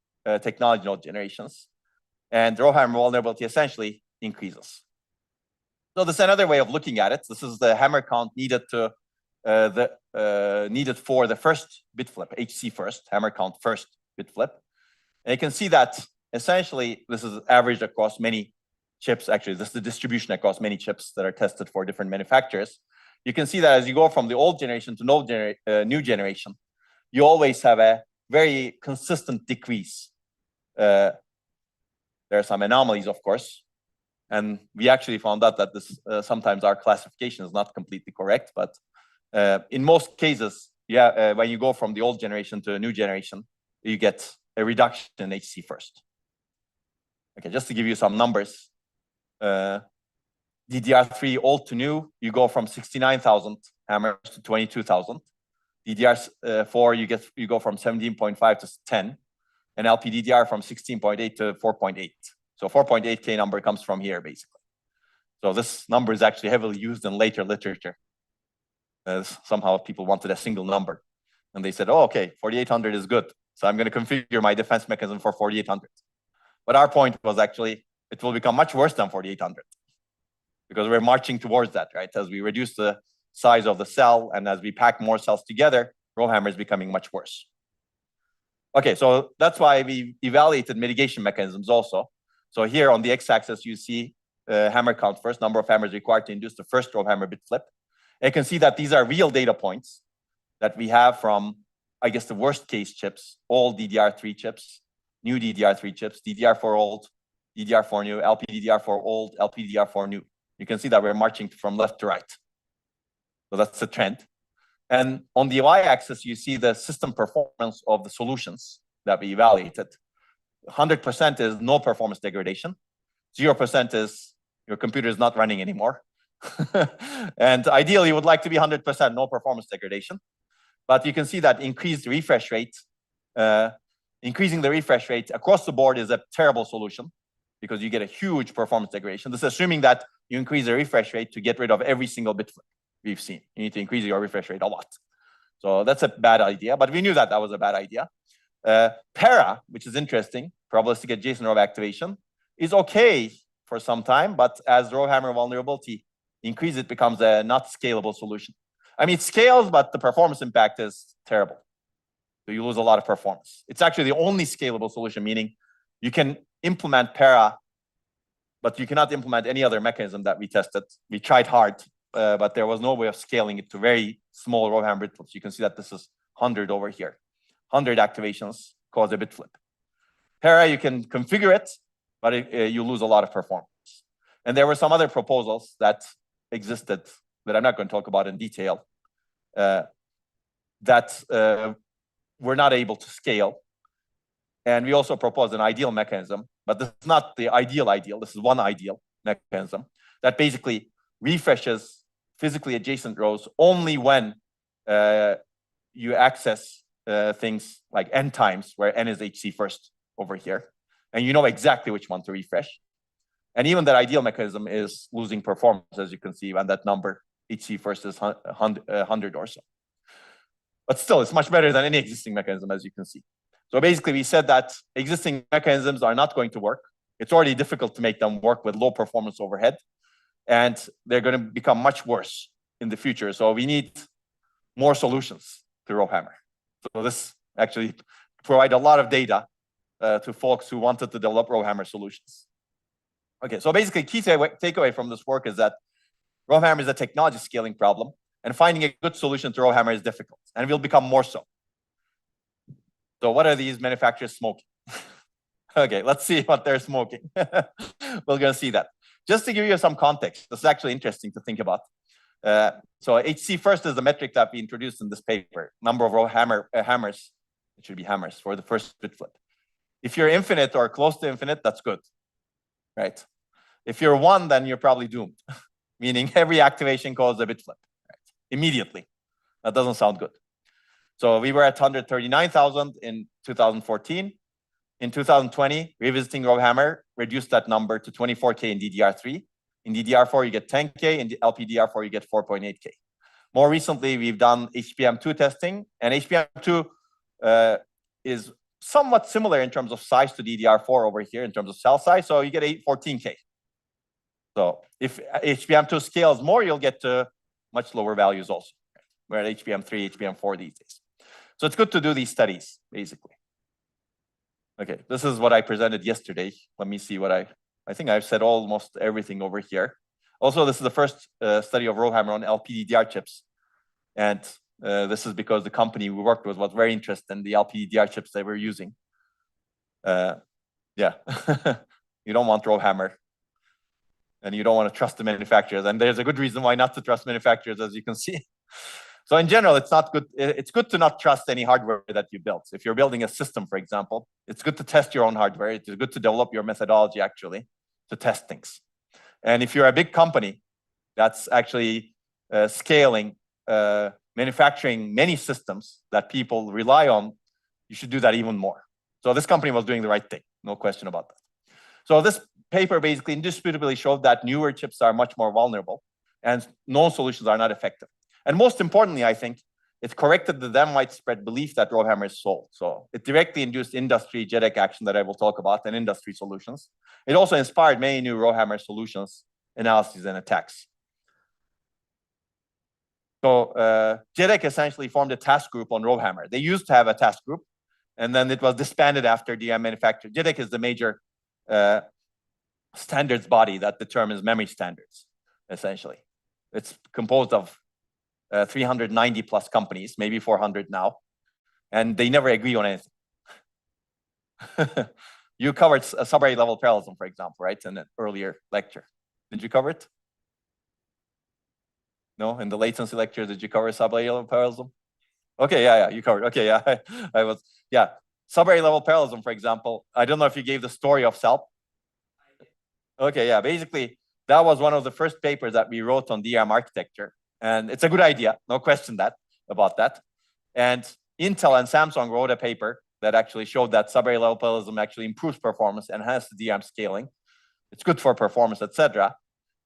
technology node generations. And RowHammer vulnerability essentially increases. So this is another way of looking at it. This is the hammer count needed to needed for the first bit flip, HC first, hammer count first bit flip. And you can see that essentially this is averaged across many chips. Actually, this is the distribution across many chips that are tested for different manufacturers. You can see that as you go from the old generation to new generation, you always have a very consistent decrease. There are some anomalies, of course. And we actually found out that this sometimes our classification is not completely correct. But in most cases, yeah, when you go from the old generation to a new generation, you get a reduction in HC first. Okay, just to give you some numbers. DDR3 old to new, you go from 69,000 hammers to 22,000. DDR4, you go from 17.5 to 10, and LPDDR from 16.8 to 4.8. So 4.8K number comes from here, basically. So this number is actually heavily used in later literature. Somehow people wanted a single number. And they said, oh, okay, 4,800 is good. So I'm going to configure my defense mechanism for 4,800. But our point was actually, it will become much worse than 4,800. Because we're marching towards that, right? As we reduce the size of the cell and as we pack more cells together, RowHammer is becoming much worse. Okay, so that's why we evaluated mitigation mechanisms also. So here on the x-axis, you see hammer count first, number of hammers required to induce the first RowHammer bit flip. And you can see that these are real data points that we have from, I guess, the worst case chips, all DDR3 chips, new DDR3 chips, DDR4 old, DDR4 new, LPDDR4 old, LPDDR4 new. You can see that we're marching from left to right. So that's the trend. And on the y-axis, you see the system performance of the solutions that we evaluated. 100% is no performance degradation. 0% is your computer is not running anymore. And ideally, you would like to be 100% no performance degradation. But you can see that increased refresh rate, increasing the refresh rate across the board is a terrible solution because you get a huge performance degradation. This is assuming that you increase the refresh rate to get rid of every single bit flip we've seen. You need to increase your refresh rate a lot. So that's a bad idea, but we knew that that was a bad idea. Para, which is interesting, probabilistic adjacent row activation, is okay for some time, but as RowHammer vulnerability increases, it becomes a not scalable solution. I mean, it scales, but the performance impact is terrible. So you lose a lot of performance. It's actually the only scalable solution, meaning you can implement para, but you cannot implement any other mechanism that we tested. We tried hard, but there was no way of scaling it to very small RowHammer bit flips. You can see that this is 100 over here. 100 activations cause a bit flip. Para, you can configure it, but you lose a lot of performance. And there were some other proposals that existed that I'm not going to talk about in detail that were not able to scale. And we also proposed an ideal mechanism, but this is not the ideal. This is one ideal mechanism that basically refreshes physically adjacent rows only when you access things like n times, where n is HC first over here. And you know exactly which one to refresh. And even that ideal mechanism is losing performance, as you can see, and that number, HC first is 100 or so. But still, it's much better than any existing mechanism, as you can see. So basically, we said that existing mechanisms are not going to work. It's already difficult to make them work with low performance overhead. And they're going to become much worse in the future. So we need more solutions to RowHammer. So this actually provided a lot of data to folks who wanted to develop RowHammer solutions. Okay, so basically, key takeaway from this work is that RowHammer is a technology scaling problem, and finding a good solution to RowHammer is difficult, and will become more so. So what are these manufacturers smoking? Okay, let's see what they're smoking. We're going to see that. Just to give you some context, this is actually interesting to think about. So HC first is the metric that we introduced in this paper, number of hammers, it should be hammers for the first bit flip. If you're infinite or close to infinite, that's good, right? If you're 1, then you're probably doomed, meaning every activation causes a bit flip, right? Immediately. That doesn't sound good. So we were at 139,000 in 2014. In 2020, revisiting RowHammer reduced that number to 24K in DDR3. In DDR4, you get 10K. In LPDDR4, you get 4.8K. More recently, we've done HBM2 testing, and HBM2 is somewhat similar in terms of size to DDR4 over here in terms of cell size. So you get 14K. So if HBM2 scales more, you'll get to much lower values also. We're at HBM3, HBM4 these days. So it's good to do these studies, basically. Okay, this is what I presented yesterday. Let me see what I think I've said almost everything over here. Also, this is the first study of RowHammer on LPDDR chips. And this is because the company we worked with was very interested in the LPDDR chips they were using. Yeah, you don't want RowHammer. And you don't want to trust the manufacturers. And there's a good reason why not to trust manufacturers, as you can see. So in general, it's not good. It's good to not trust any hardware that you built. If you're building a system, for example, it's good to test your own hardware. It's good to develop your methodology, actually, to test things. And if you're a big company that's actually scaling, manufacturing many systems that people rely on, you should do that even more. So this company was doing the right thing. No question about that. So this paper basically indisputably showed that newer chips are much more vulnerable and known solutions are not effective. And most importantly, I think, it corrected the then widespread belief that RowHammer is sold. So it directly induced industry JEDEC action that I will talk about and industry solutions. It also inspired many new RowHammer solutions, analyses, and attacks. So JEDEC essentially formed a task group on RowHammer. They used to have a task group, and then it was disbanded after DRAM manufacturer. JEDEC is the major standards body that determines memory standards, essentially. It's composed of 390 plus companies, maybe 400 now, and they never agree on anything. You covered a subarray level parallelism, for example, right, in an earlier lecture. Did you cover it? No, in the latency lecture, did you cover subarray level parallelism? Okay, yeah, you covered. Okay, yeah, I was, yeah. subarray level parallelism, for example, I don't know if you gave the story of SELP. Okay, yeah, basically, that was one of the first papers that we wrote on DRAM architecture. And it's a good idea, no question about that. And Intel and Samsung wrote a paper that actually showed that subarray level parallelism actually improves performance, enhances DRAM scaling. It's good for performance, etc.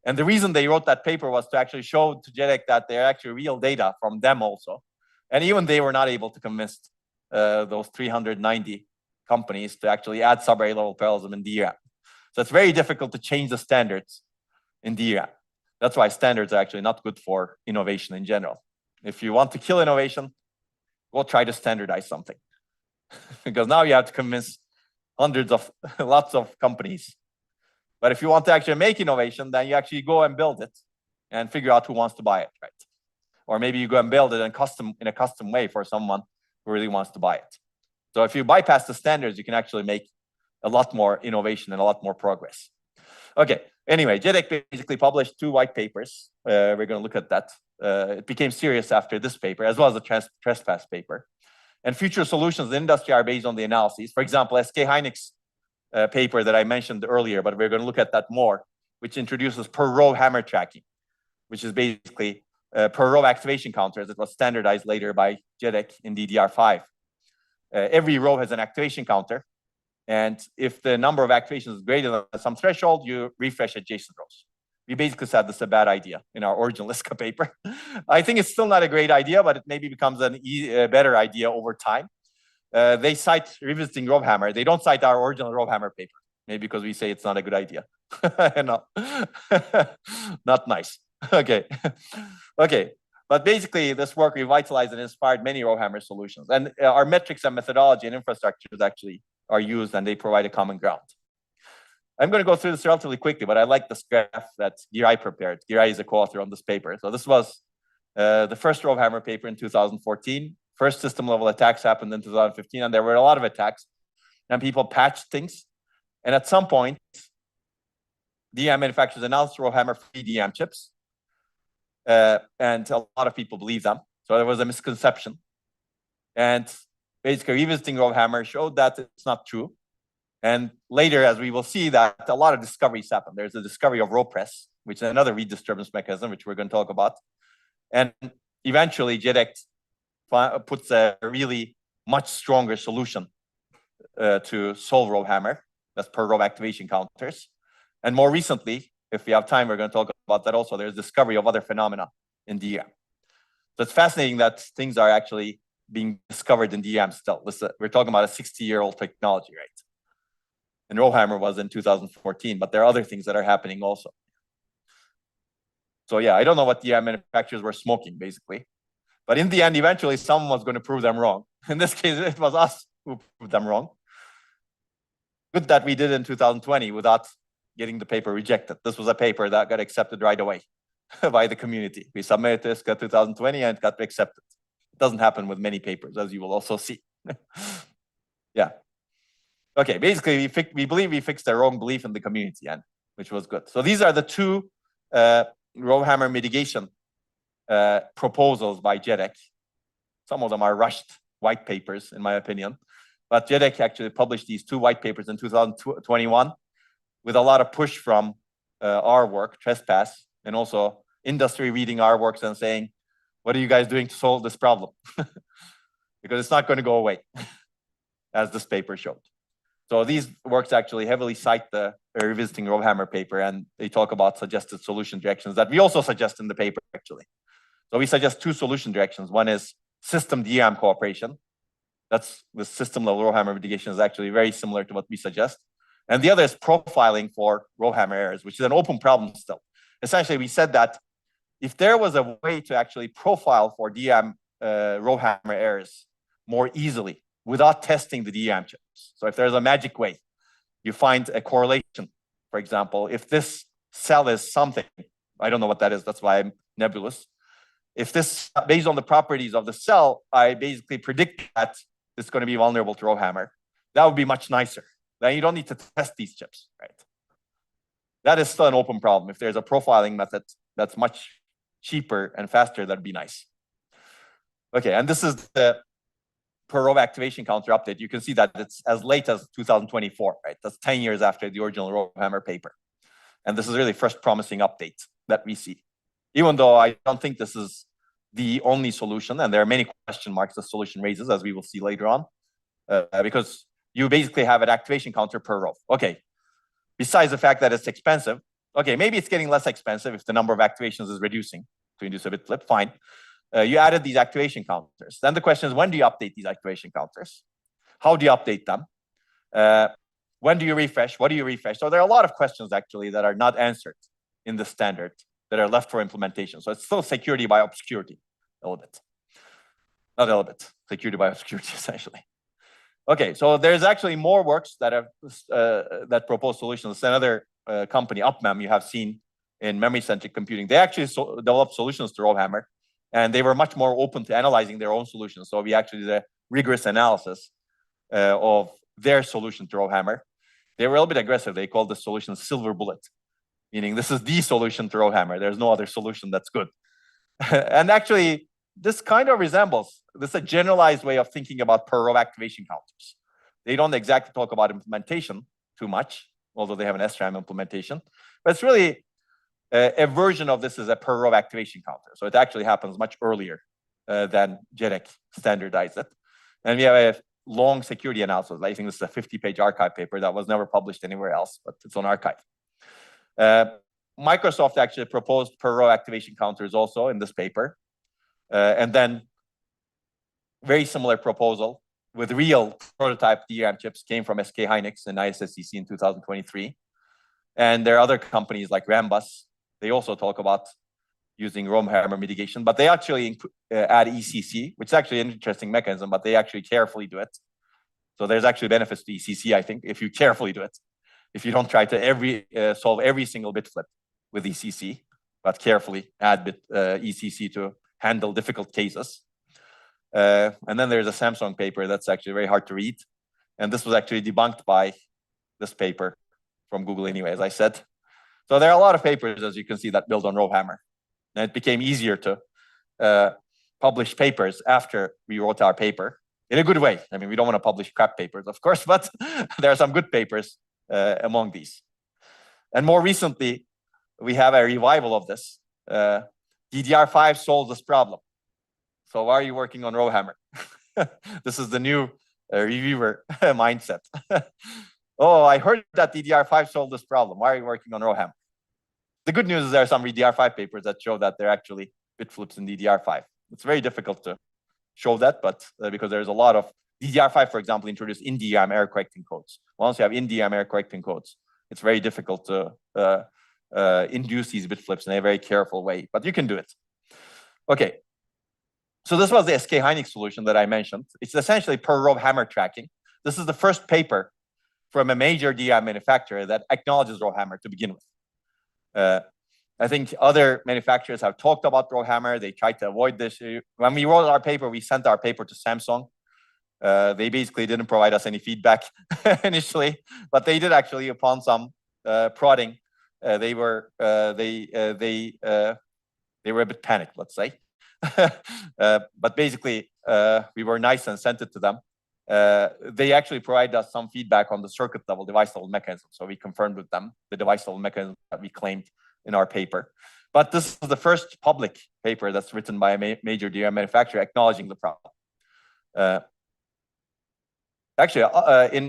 And the reason they wrote that paper was to actually show to JEDEC that they're actually real data from them also. And even they were not able to convince those 390 companies to actually add subarray level parallelism in DRAM. So it's very difficult to change the standards in DRAM. That's why standards are actually not good for innovation in general. If you want to kill innovation, go try to standardize something. Because now you have to convince lots of companies. But if you want to actually make innovation, then you actually go and build it and figure out who wants to buy it, right? Or maybe you go and build it in a custom way for someone who really wants to buy it. So if you bypass the standards, you can actually make a lot more innovation and a lot more progress. Okay, anyway, JEDEC basically published 2 white papers. We're going to look at that. It became serious after this paper, as well as the trespass paper. And future solutions in the industry are based on the analyses. For example, SK Hynix paper that I mentioned earlier, but we're going to look at that more, which introduces per row hammer tracking, which is basically per row activation counters. It was standardized later by JEDEC in DDR5. Every row has an activation counter. And if the number of activations is greater than some threshold, you refresh adjacent rows. We basically said this is a bad idea in our original ISCA paper. I think it's still not a great idea, but it maybe becomes a better idea over time. They cite revisiting RowHammer. They don't cite our original RowHammer paper, maybe because we say it's not a good idea. No, not nice. Okay, okay. But basically, this work revitalized and inspired many RowHammer solutions. And our metrics and methodology and infrastructures actually are used, and they provide a common ground. I'm going to go through this relatively quickly, but I like this graph that Giray prepared. Giray is a co-author on this paper. So this was the first RowHammer paper in 2014. First system level attacks happened in 2015, and there were a lot of attacks, and people patched things. And at some point, DRAM manufacturers announced RowHammer free DRAM chips, and a lot of people believed them. So there was a misconception. And basically, revisiting RowHammer showed that it's not true. And later, as we will see, that a lot of discoveries happened. There's a discovery of RowPress, which is another read disturbance mechanism, which we're going to talk about. And eventually, JEDEC puts a really much stronger solution to solve RowHammer. That's per row activation counters. And more recently, if we have time, we're going to talk about that also. There's discovery of other phenomena in DRAM. So it's fascinating that things are actually being discovered in DRAM still. We're talking about a 60-year-old technology, right? And RowHammer was in 2014, but there are other things that are happening also. So yeah, I don't know what DRAM manufacturers were smoking, basically. But in the end, eventually, someone was going to prove them wrong. In this case, it was us who proved them wrong. Good that we did in 2020 without getting the paper rejected. This was a paper that got accepted right away by the community. We submitted to ISCA 2020 and it got accepted. It doesn't happen with many papers, as you will also see. Yeah. Okay, basically, we believe we fixed the wrong belief in the community, and which was good. So these are the 2 RowHammer mitigation proposals by JEDEC. Some of them are rushed white papers, in my opinion. But JEDEC actually published these 2 white papers in 2021 with a lot of push from our work, Trespass, and also industry reading our works and saying, what are you guys doing to solve this problem? Because it's not going to go away, as this paper showed. So these works actually heavily cite the revisiting RowHammer paper, and they talk about suggested solution directions that we also suggest in the paper, actually. So we suggest 2 solution directions. One is system DRAM cooperation. That's the system level RowHammer mitigation is actually very similar to what we suggest. And the other is profiling for RowHammer errors, which is an open problem still. Essentially, we said that if there was a way to actually profile for DRAM RowHammer errors more easily without testing the DRAM chips. So if there's a magic way, you find a correlation. For example, if this cell is something, I don't know what that is, that's why I'm nebulous. If this, based on the properties of the cell, I basically predict that it's going to be vulnerable to RowHammer, that would be much nicer. Then you don't need to test these chips, right? That is still an open problem. If there's a profiling method that's much cheaper and faster, that'd be nice. Okay, and this is the per row activation counter update, you can see that it's as late as 2024, right? That's 10 years after the original RowHammer paper. And this is really first promising update that we see. Even though I don't think this is the only solution, and there are many question marks the solution raises, as we will see later on, because you basically have an activation counter per row. Okay, besides the fact that it's expensive, okay, maybe it's getting less expensive if the number of activations is reducing to induce a bit flip, fine. You added these activation counters. Then the question is, when do you update these activation counters? How do you update them? When do you refresh? What do you refresh? So there are a lot of questions actually that are not answered in the standard that are left for implementation. So it's still security by obscurity a little bit. Not a little bit, security by obscurity essentially. Okay, so there's actually more works that have that propose solutions. Another company, UpMem, you have seen in memory-centric computing. They actually developed solutions to RowHammer, and they were much more open to analyzing their own solutions. So we actually did a rigorous analysis of their solution to RowHammer. They were a little bit aggressive. They called the solution silver bullet, meaning this is the solution to RowHammer. There's no other solution that's good. And actually, this kind of resembles, this is a generalized way of thinking about per row activation counters. They don't exactly talk about implementation too much, although they have an SRAM implementation. But it's really a version of this is a per row activation counter. So it actually happens much earlier than Genomic standardized it. And we have a long security analysis. I think this is a 50-page archive paper that was never published anywhere else, but it's on archive. Microsoft actually proposed per row activation counters also in this paper. And then very similar proposal with real prototype DRAM chips came from SK Hynix and ISSCC in 2023. And there are other companies like Rambus. They also talk about using RowHammer mitigation, but they actually add ECC, which is actually an interesting mechanism, but they actually carefully do it. So there's actually benefits to ECC, I think, if you carefully do it. If you don't try to solve every single bit flip with ECC, but carefully add ECC to handle difficult cases. And then there's a Samsung paper that's actually very hard to read. And this was actually debunked by this paper from Google anyway, as I said. So there are a lot of papers, as you can see, that build on RowHammer. And it became easier to publish papers after we wrote our paper in a good way. I mean, we don't want to publish crap papers, of course, but there are some good papers among these. And more recently, we have a revival of this. DDR5 solves this problem. So why are you working on RowHammer? This is the new reviewer mindset. Oh, I heard that DDR5 solved this problem. Why are you working on RowHammer? The good news is there are some DDR5 papers that show that there are actually bit flips in DDR5. It's very difficult to show that, but because there's a lot of DDR5, for example, introduced in-DRAM error correcting codes. Once you have in-DRAM error correcting codes, it's very difficult to induce these bit flips in a very careful way, but you can do it. Okay. So this was the SK Hynix solution that I mentioned. It's essentially per RowHammer tracking. This is the first paper from a major DRAM manufacturer that acknowledges RowHammer to begin with. I think other manufacturers have talked about RowHammer. They tried to avoid this. When we wrote our paper, we sent our paper to Samsung. They basically didn't provide us any feedback initially, but they did actually, upon some prodding, they were a bit panicked, let's say. But basically, we were nice and sent it to them. They actually provided us some feedback on the circuit level, device level mechanism. So we confirmed with them the device level mechanism that we claimed in our paper. But this is the first public paper that's written by a major DRAM manufacturer acknowledging the problem. Actually,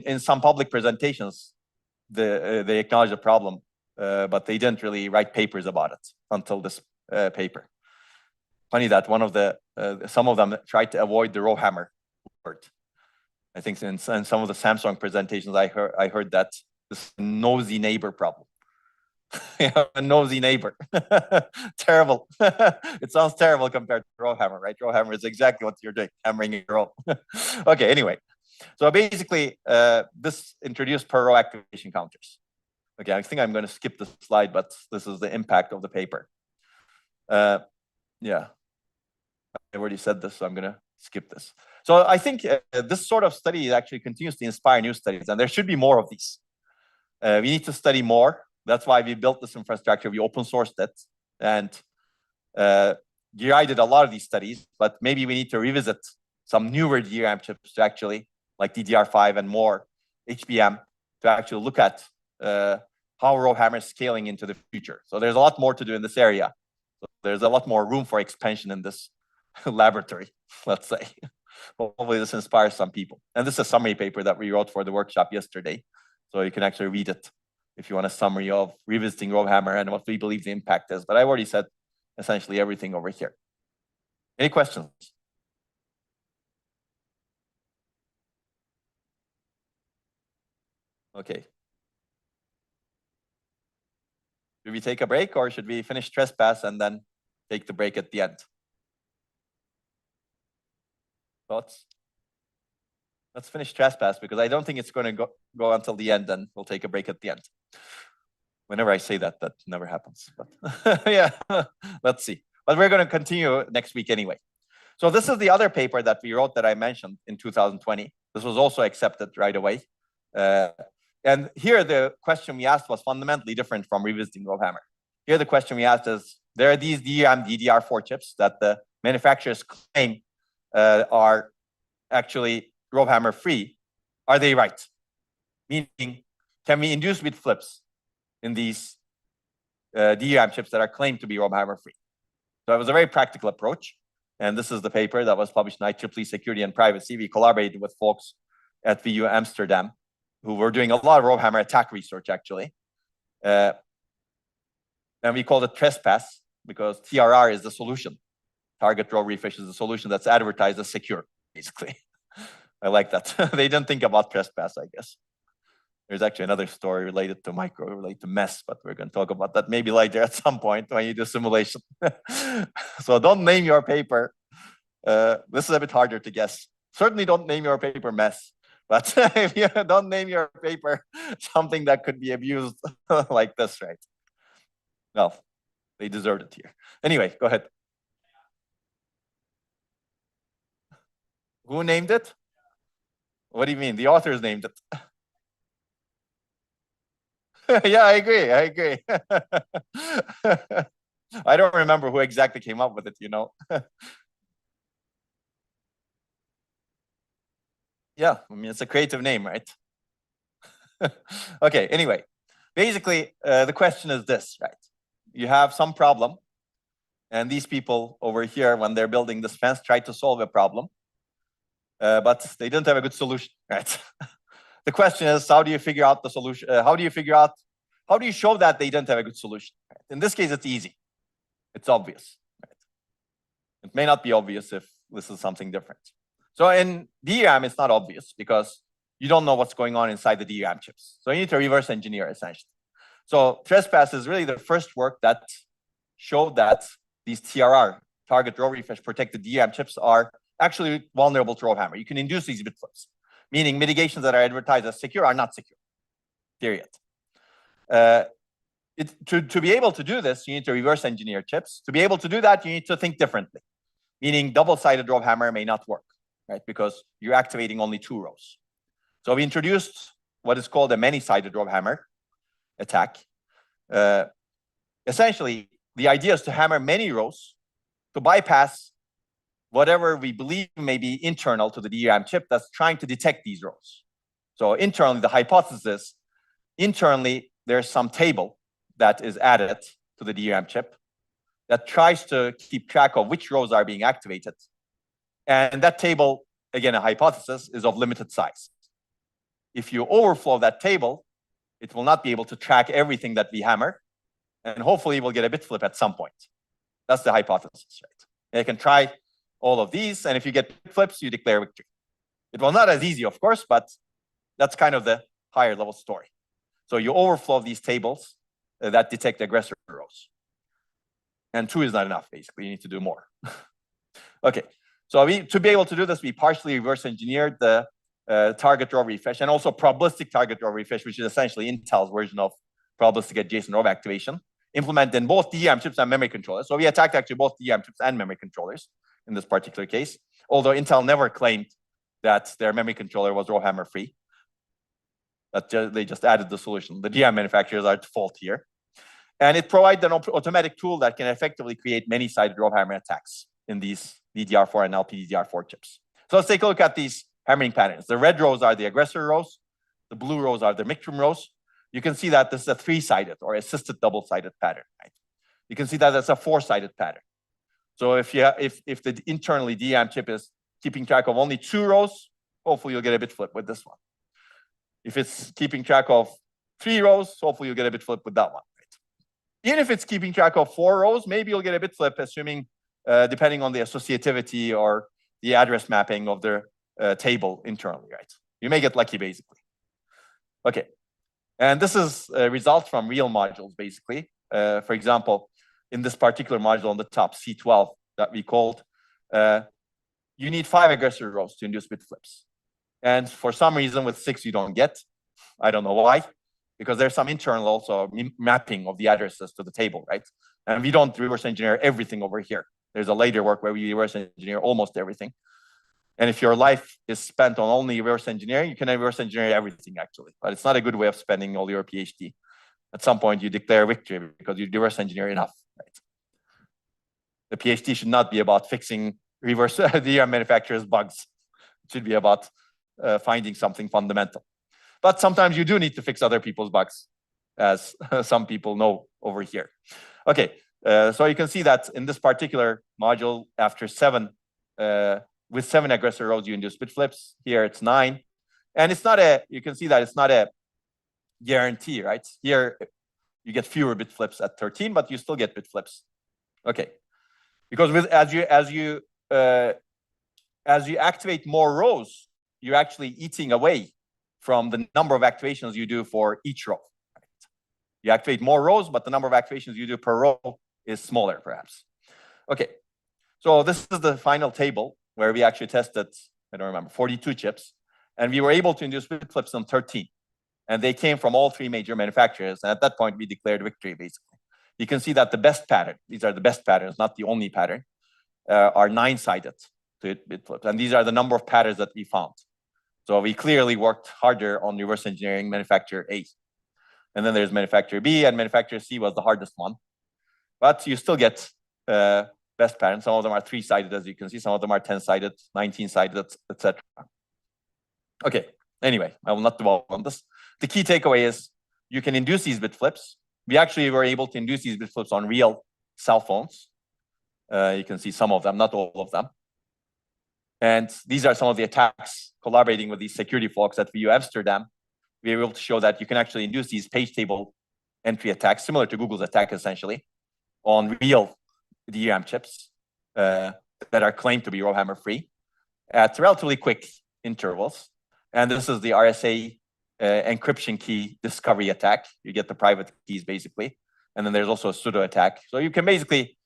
in some public presentations, they acknowledged the problem, but they didn't really write papers about it until this paper. Funny that one of some of them tried to avoid the RowHammer word. I think in some of the Samsung presentations, I heard that this nosy neighbor problem. A nosy neighbor. Terrible. It sounds terrible compared to RowHammer, right? RowHammer is exactly what you're doing, hammering your own. Okay, anyway. So basically, this introduced per row activation counters. Okay, I think I'm going to skip this slide, but this is the impact of the paper. Yeah, I already said this, so I'm going to skip this. So I think this sort of study actually continues to inspire new studies, and there should be more of these. We need to study more. That's why we built this infrastructure. We open sourced it, and GRI did a lot of these studies, but maybe we need to revisit some newer DRAM chips to actually, like DDR5 and more HBM, to actually look at how RowHammer is scaling into the future. So there's a lot more to do in this area. So there's a lot more room for expansion in this laboratory, let's say. Hopefully this inspires some people. And this is a summary paper that we wrote for the workshop yesterday. So you can actually read it if you want a summary of revisiting RowHammer and what we believe the impact is. But I've already said essentially everything over here. Any questions? Okay. Should we take a break or should we finish trespass and then take the break at the end? Thoughts? Let's finish trespass because I don't think it's going to go until the end, and we'll take a break at the end. Whenever I say that, that never happens. But yeah, let's see. But we're going to continue next week anyway. So this is the other paper that we wrote that I mentioned in 2020. This was also accepted right away. And here the question we asked was fundamentally different from revisiting RowHammer. Here the question we asked is, there are these DRAM DDR4 chips that the manufacturers claim are actually RowHammer free. Are they right? Meaning, can we induce bit flips in these DRAM chips that are claimed to be RowHammer free? So it was a very practical approach. And this is the paper that was published in IEEE Security and Privacy. We collaborated with folks at VU Amsterdam who were doing a lot of RowHammer attack research, actually. And we called it trespass because TRR is the solution. Target row refresh is the solution that's advertised as secure, basically. I like that. They didn't think about trespass, I guess. There's actually another story related to micro, related to mess, but we're going to talk about that maybe later at some point when you do simulation. So don't name your paper. This is a bit harder to guess. Certainly don't name your paper mess. But if you don't name your paper something that could be abused like this, right? Well, they deserved it here. Anyway, go ahead. Who named it? What do you mean? The authors named it. Yeah, I agree. I agree. I don't remember who exactly came up with it, you know. Yeah, I mean, it's a creative name, right? Okay, anyway, basically, the question is this, right? You have some problem, and these people over here, when they're building this fence, try to solve a problem, but they didn't have a good solution, right? The question is, how do you figure out the solution? How do you show that they didn't have a good solution? Right? In this case, it's easy. It's obvious. Right? It may not be obvious if this is something different. So in DRAM, it's not obvious because you don't know what's going on inside the DRAM chips. So you need to reverse engineer, essentially. So trespass is really the first work that showed that these TRR, target row refresh protected DRAM chips, are actually vulnerable to RowHammer. You can induce these bit flips, meaning mitigations that are advertised as secure are not secure, period. To be able to do this, you need to reverse engineer chips. To be able to do that, you need to think differently, meaning double-sided RowHammer may not work, right? Because you're activating only 2 rows. So we introduced what is called a many-sided RowHammer attack. Essentially, the idea is to hammer many rows to bypass whatever we believe may be internal to the DRAM chip that's trying to detect these rows. So internally, the hypothesis, internally, there's some table that is added to the DRAM chip that tries to keep track of which rows are being activated. And that table, again, a hypothesis, is of limited size. If you overflow that table, it will not be able to track everything that we hammer, and hopefully we'll get a bit flip at some point. That's the hypothesis, right? And you can try all of these, and if you get bit flips, you declare victory. It was not as easy, of course, but that's kind of the higher level story. So you overflow these tables that detect aggressor rows. And 2 is not enough, basically. You need to do more. Okay, so to be able to do this, we partially reverse engineered the target row refresh and also probabilistic target row refresh, which is essentially Intel's version of probabilistic adjacent row activation, implemented in both DRAM chips and memory controllers. So we attacked actually both DRAM chips and memory controllers in this particular case, although Intel never claimed that their memory controller was RowHammer free. They just added the solution. The DRAM manufacturers are at fault here. And it provides an automatic tool that can effectively create many-sided RowHammer attacks in these DDR4 and LPDDR4 chips. So let's take a look at these hammering patterns. The red rows are the aggressor rows. The blue rows are the micturium rows. You can see that this is a 3-sided or assisted double-sided pattern, right? You can see that that's a 4-sided pattern. So if the internally DRAM chip is keeping track of only 2 rows, hopefully you'll get a bit flip with this one. If it's keeping track of 3 rows, hopefully you'll get a bit flip with that one. Right? Even if it's keeping track of 4 rows, maybe you'll get a bit flip, assuming depending on the associativity or the address mapping of the table internally, right? You may get lucky, basically. Okay, and this is results from real modules, basically. For example, in this particular module on the top, C12, that we called, you need 5 aggressor rows to induce bit flips. And for some reason, with 6, you don't get. I don't know why, because there's some internal also mapping of the addresses to the table, right? And we don't reverse engineer everything over here. There's a later work where we reverse engineer almost everything. And if your life is spent on only reverse engineering, you can reverse engineer everything, actually. But it's not a good way of spending all your PhD. At some point, you declare victory because you reverse engineer enough, right? The PhD should not be about fixing reverse DRAM manufacturers' bugs. It should be about finding something fundamental. But sometimes you do need to fix other people's bugs, as some people know over here. Okay, so you can see that in this particular module, after 7, with 7 aggressor rows, you induce bit flips. Here it's 9. And it's not you can see that it's not a guarantee, right? Here you get fewer bit flips at 13, but you still get bit flips. Okay, because as you activate more rows, you're actually eating away from the number of activations you do for each row. Right? You activate more rows, but the number of activations you do per row is smaller, perhaps. Okay, so this is the final table where we actually tested, I don't remember, 42 chips, and we were able to induce bit flips on 13. And they came from all 3 major manufacturers. And at that point, we declared victory, basically. You can see that the best pattern, these are the best patterns, not the only pattern, are 9-sided bit flips. And these are the number of patterns that we found. So we clearly worked harder on reverse engineering manufacturer A. And then there's manufacturer B, and manufacturer C was the hardest one. But you still get best patterns. Some of them are 3-sided, as you can see. Some of them are 10-sided, 19-sided, etc. Okay, anyway, I will not dwell on this. The key takeaway is you can induce these bit flips. We actually were able to induce these bit flips on real cell phones. You can see some of them, not all of them. And these are some of the attacks collaborating with these security folks at VU Amsterdam. We were able to show that you can actually induce these page table entry attacks, similar to Google's attack, essentially, on real DRAM chips that are claimed to be RowHammer free at relatively quick intervals. And this is the RSA encryption key discovery attack. You get the private keys, basically. And then there's also a pseudo attack. So you can basically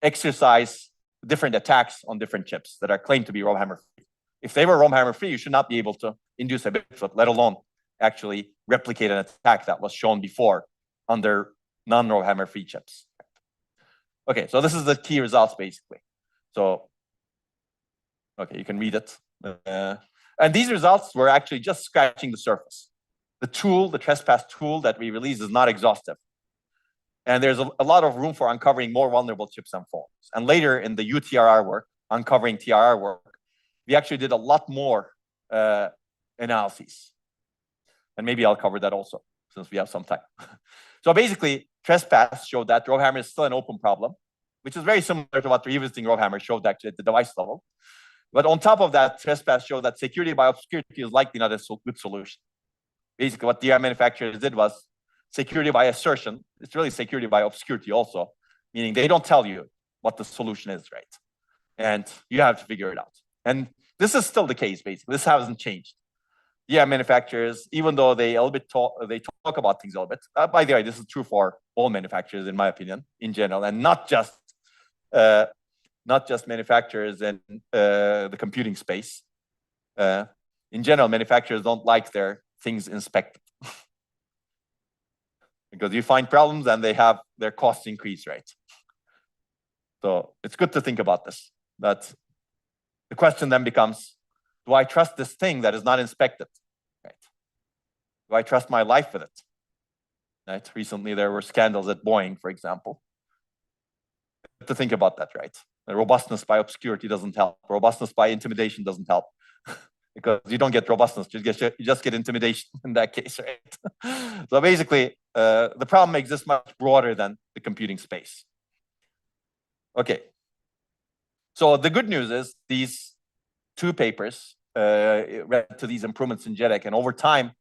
exercise different attacks on different chips that are claimed to be RowHammer free. If they were RowHammer free, you should not be able to induce a bit flip, let alone actually replicate an attack that was shown before under non-RowHammer free chips. Okay, so this is the key results, basically. So, okay, you can read it. And these results were actually just scratching the surface. The tool, the trespass tool that we released is not exhaustive. And there's a lot of room for uncovering more vulnerable chips and phones. And later in the UTRR work, uncovering TRR work, we actually did a lot more analyses. And maybe I'll cover that also, since we have some time. So basically, trespass showed that RowHammer is still an open problem, which is very similar to what revisiting RowHammer showed actually at the device level. But on top of that, trespass showed that security by obscurity is likely not a good solution. Basically, what DRAM manufacturers did was security by assertion. It's really security by obscurity also, meaning they don't tell you what the solution is, right? And you have to figure it out. And this is still the case, basically. This hasn't changed. DRAM manufacturers, even though they talk about things a little bit. By the way, this is true for all manufacturers, in my opinion, in general, and not just manufacturers in the computing space. In general, manufacturers don't like their things inspected because you find problems and they have their costs increase, right? So it's good to think about this. That the question then becomes, do I trust this thing that is not inspected? Right? Do I trust my life with it? Right? Recently, there were scandals at Boeing, for example. To think about that, right? Robustness by obscurity doesn't help. Robustness by intimidation doesn't help. Because you don't get robustness, you just get intimidation in that case, right? So basically, the problem exists much broader than the computing space. Okay. So the good news is these two papers led to these improvements in JEDEC, and over time,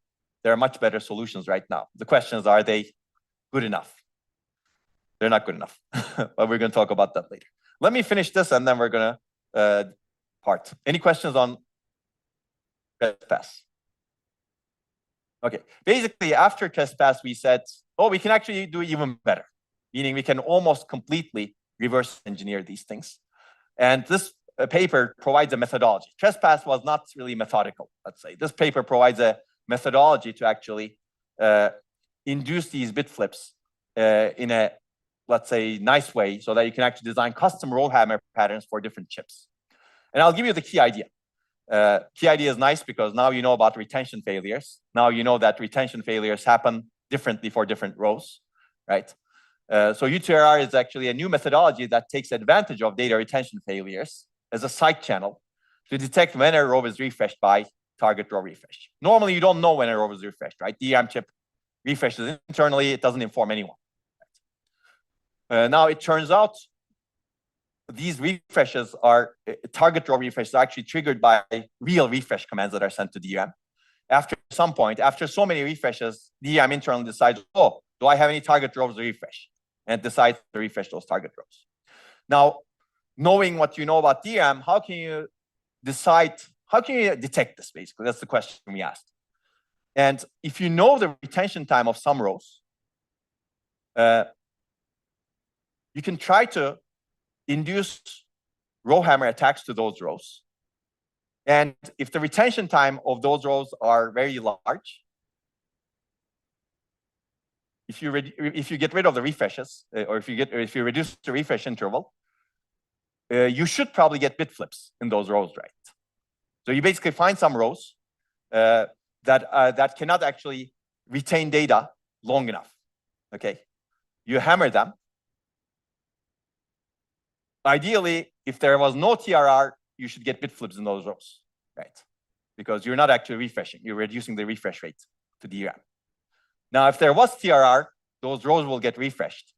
there are much better solutions right now. The question is, are they good enough? They're not good enough, but we're going to talk about that later. Let me finish this, and then we're going to part. Any questions on trespass? Okay, basically after trespass, we said, oh, we can actually do even better, meaning we can almost completely reverse engineer these things. And this paper provides a methodology. Trespass was not really methodical, let's say. This paper provides a methodology to actually induce these bit flips in a, let's say, nice way so that you can actually design custom RowHammer patterns for different chips. And I'll give you the key idea. Key idea is nice because now you know about retention failures. Now you know that retention failures happen differently for different rows, right? So UTRR is actually a new methodology that takes advantage of data retention failures as a side channel to detect when a row is refreshed by target row refresh. Normally, you don't know when a row is refreshed, right? DRAM chip refreshes internally, it doesn't inform anyone. Right? Now, it turns out these refreshes are, target row refreshes are actually triggered by real refresh commands that are sent to DRAM. After some point, after so many refreshes, DRAM internally decides, oh, do I have any target rows to refresh? And it decides to refresh those target rows. Now, knowing what you know about DRAM, how can you decide, how can you detect this, basically? That's the question we asked. And if you know the retention time of some rows, you can try to induce RowHammer attacks to those rows. And if the retention time of those rows are very large, if you get rid of the refreshes, or if you reduce the refresh interval, you should probably get bit flips in those rows, right? So you basically find some rows that cannot actually retain data long enough. Okay, you hammer them. Ideally, if there was no TRR, you should get bit flips in those rows, right? Because you're not actually refreshing, you're reducing the refresh rate to DRAM. Now, if there was TRR, those rows will get refreshed,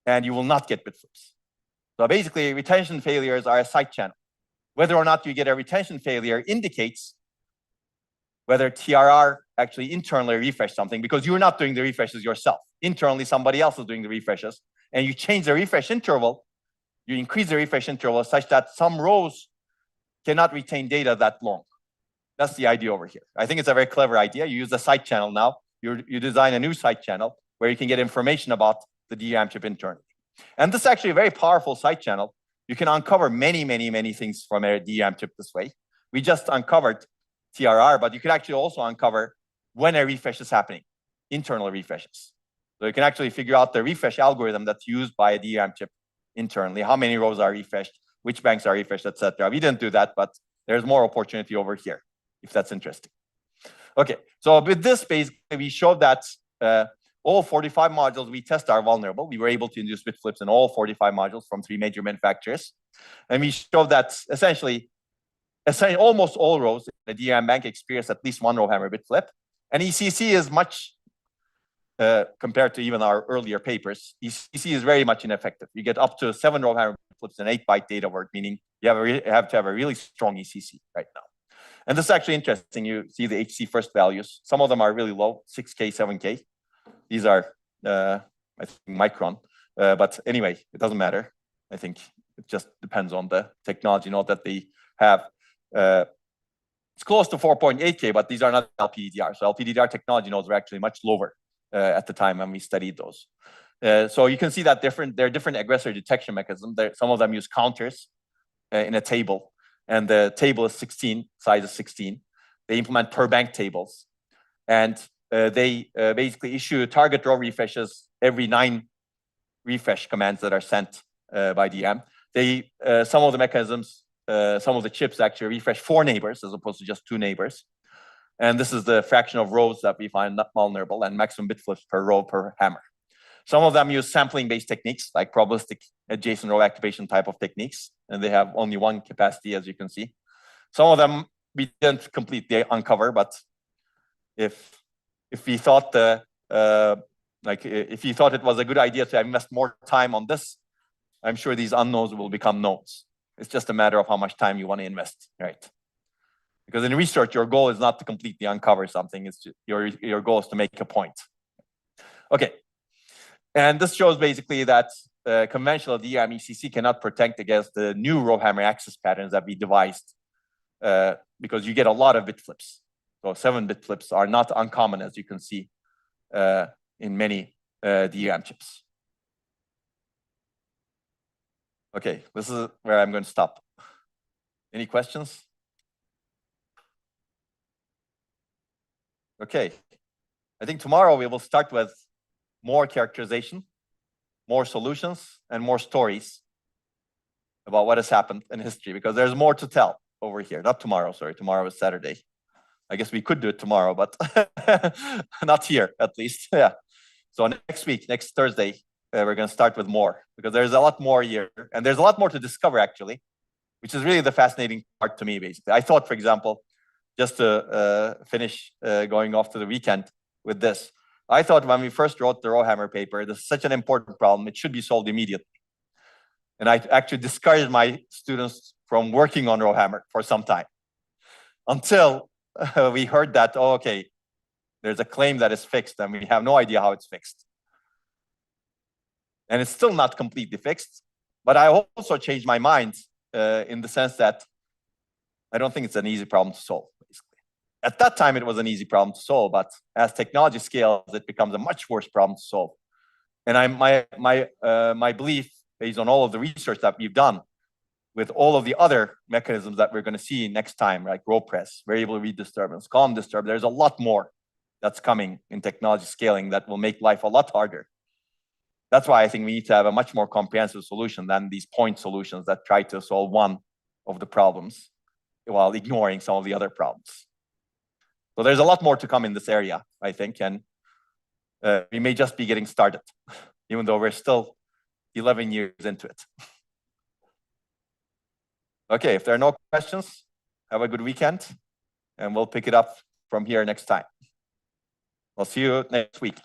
and you will not get bit flips. So basically, retention failures are a side channel. Whether or not you get a retention failure indicates whether TRR actually internally refresh something, because you're not doing the refreshes yourself. Internally, somebody else is doing the refreshes, and you change the refresh interval, you increase the refresh interval such that some rows cannot retain data that long. That's the idea over here. I think it's a very clever idea. You use the side channel now. You design a new side channel where you can get information about the DRAM chip internally. And this is actually a very powerful side channel. You can uncover many, many, many things from a DRAM chip this way. We just uncovered TRR, but you can actually also uncover when a refresh is happening, internal refreshes. So you can actually figure out the refresh algorithm that's used by a DRAM chip internally, how many rows are refreshed, which banks are refreshed, etc. We didn't do that, but there's more opportunity over here, if that's interesting. Okay, so with this, basically, we showed that all 45 modules we test are vulnerable. We were able to induce bit flips in all 45 modules from 3 major manufacturers. And we showed that essentially almost all rows in the DRAM bank experience at least one RowHammer bit flip. And ECC is much, compared to even our earlier papers, ECC is very much ineffective. You get up to 7 RowHammer bit flips and 8-byte data word, meaning you have to have a really strong ECC right now. And this is actually interesting. You see the HC first values. Some of them are really low, 6K, 7K. These are, I think, micron. But anyway, it doesn't matter. I think it just depends on the technology node that they have. It's close to 4.8K, but these are not LPDDR. So LPDDR technology nodes are actually much lower at the time when we studied those. So you can see that there are different aggressor detection mechanisms. Some of them use counters in a table. And the table is 16, size is 16. They implement per bank tables. And they basically issue target row refreshes every 9 refresh commands that are sent by DM. Some of the mechanisms, some of the chips actually refresh 4 neighbors as opposed to just 2 neighbors. And this is the fraction of rows that we find not vulnerable and maximum bit flips per row per hammer. Some of them use sampling-based techniques like probabilistic adjacent row activation type of techniques, and they have only one capacity, as you can see. Some of them we didn't completely uncover, but if we thought if you thought it was a good idea to invest more time on this, I'm sure these unknowns will become knowns. It's just a matter of how much time you want to invest, right? Because in research, your goal is not to completely uncover something. It's just, your goal is to make a point. Okay, and this shows basically that conventional DRAM ECC cannot protect against the new RowHammer access patterns that we devised, because you get a lot of bit flips. So 7-bit flips are not uncommon, as you can see in many DRAM chips. Okay, this is where I'm going to stop. Any questions? Okay, I think tomorrow we will start with more characterization, more solutions, and more stories about what has happened in history, because there's more to tell over here. Not tomorrow, sorry, tomorrow is Saturday. I guess we could do it tomorrow, but not here, at least. Yeah. So next week, next Thursday, we're going to start with more, because there's a lot more here, and there's a lot more to discover, actually, which is really the fascinating part to me, basically. I thought, for example, just to finish going off to the weekend with this, I thought when we first wrote the RowHammer paper, this is such an important problem, it should be solved immediately. And I actually discouraged my students from working on RowHammer for some time, until we heard that, oh, okay, there's a claim that is fixed, and we have no idea how it's fixed. And it's still not completely fixed, but I also changed my mind in the sense that I don't think it's an easy problem to solve, basically. At that time, it was an easy problem to solve, but as technology scales, it becomes a much worse problem to solve. And my belief, based on all of the research that we've done, with all of the other mechanisms that we're going to see next time, like row press, variable read disturbance, column disturbance, there's a lot more that's coming in technology scaling that will make life a lot harder. That's why I think we need to have a much more comprehensive solution than these point solutions that try to solve one of the problems while ignoring some of the other problems. So there's a lot more to come in this area, I think, and we may just be getting started, even though we're still 11 years into it. Okay, if there are no questions, have a good weekend, and we'll pick it up from here next time. I'll see you next week.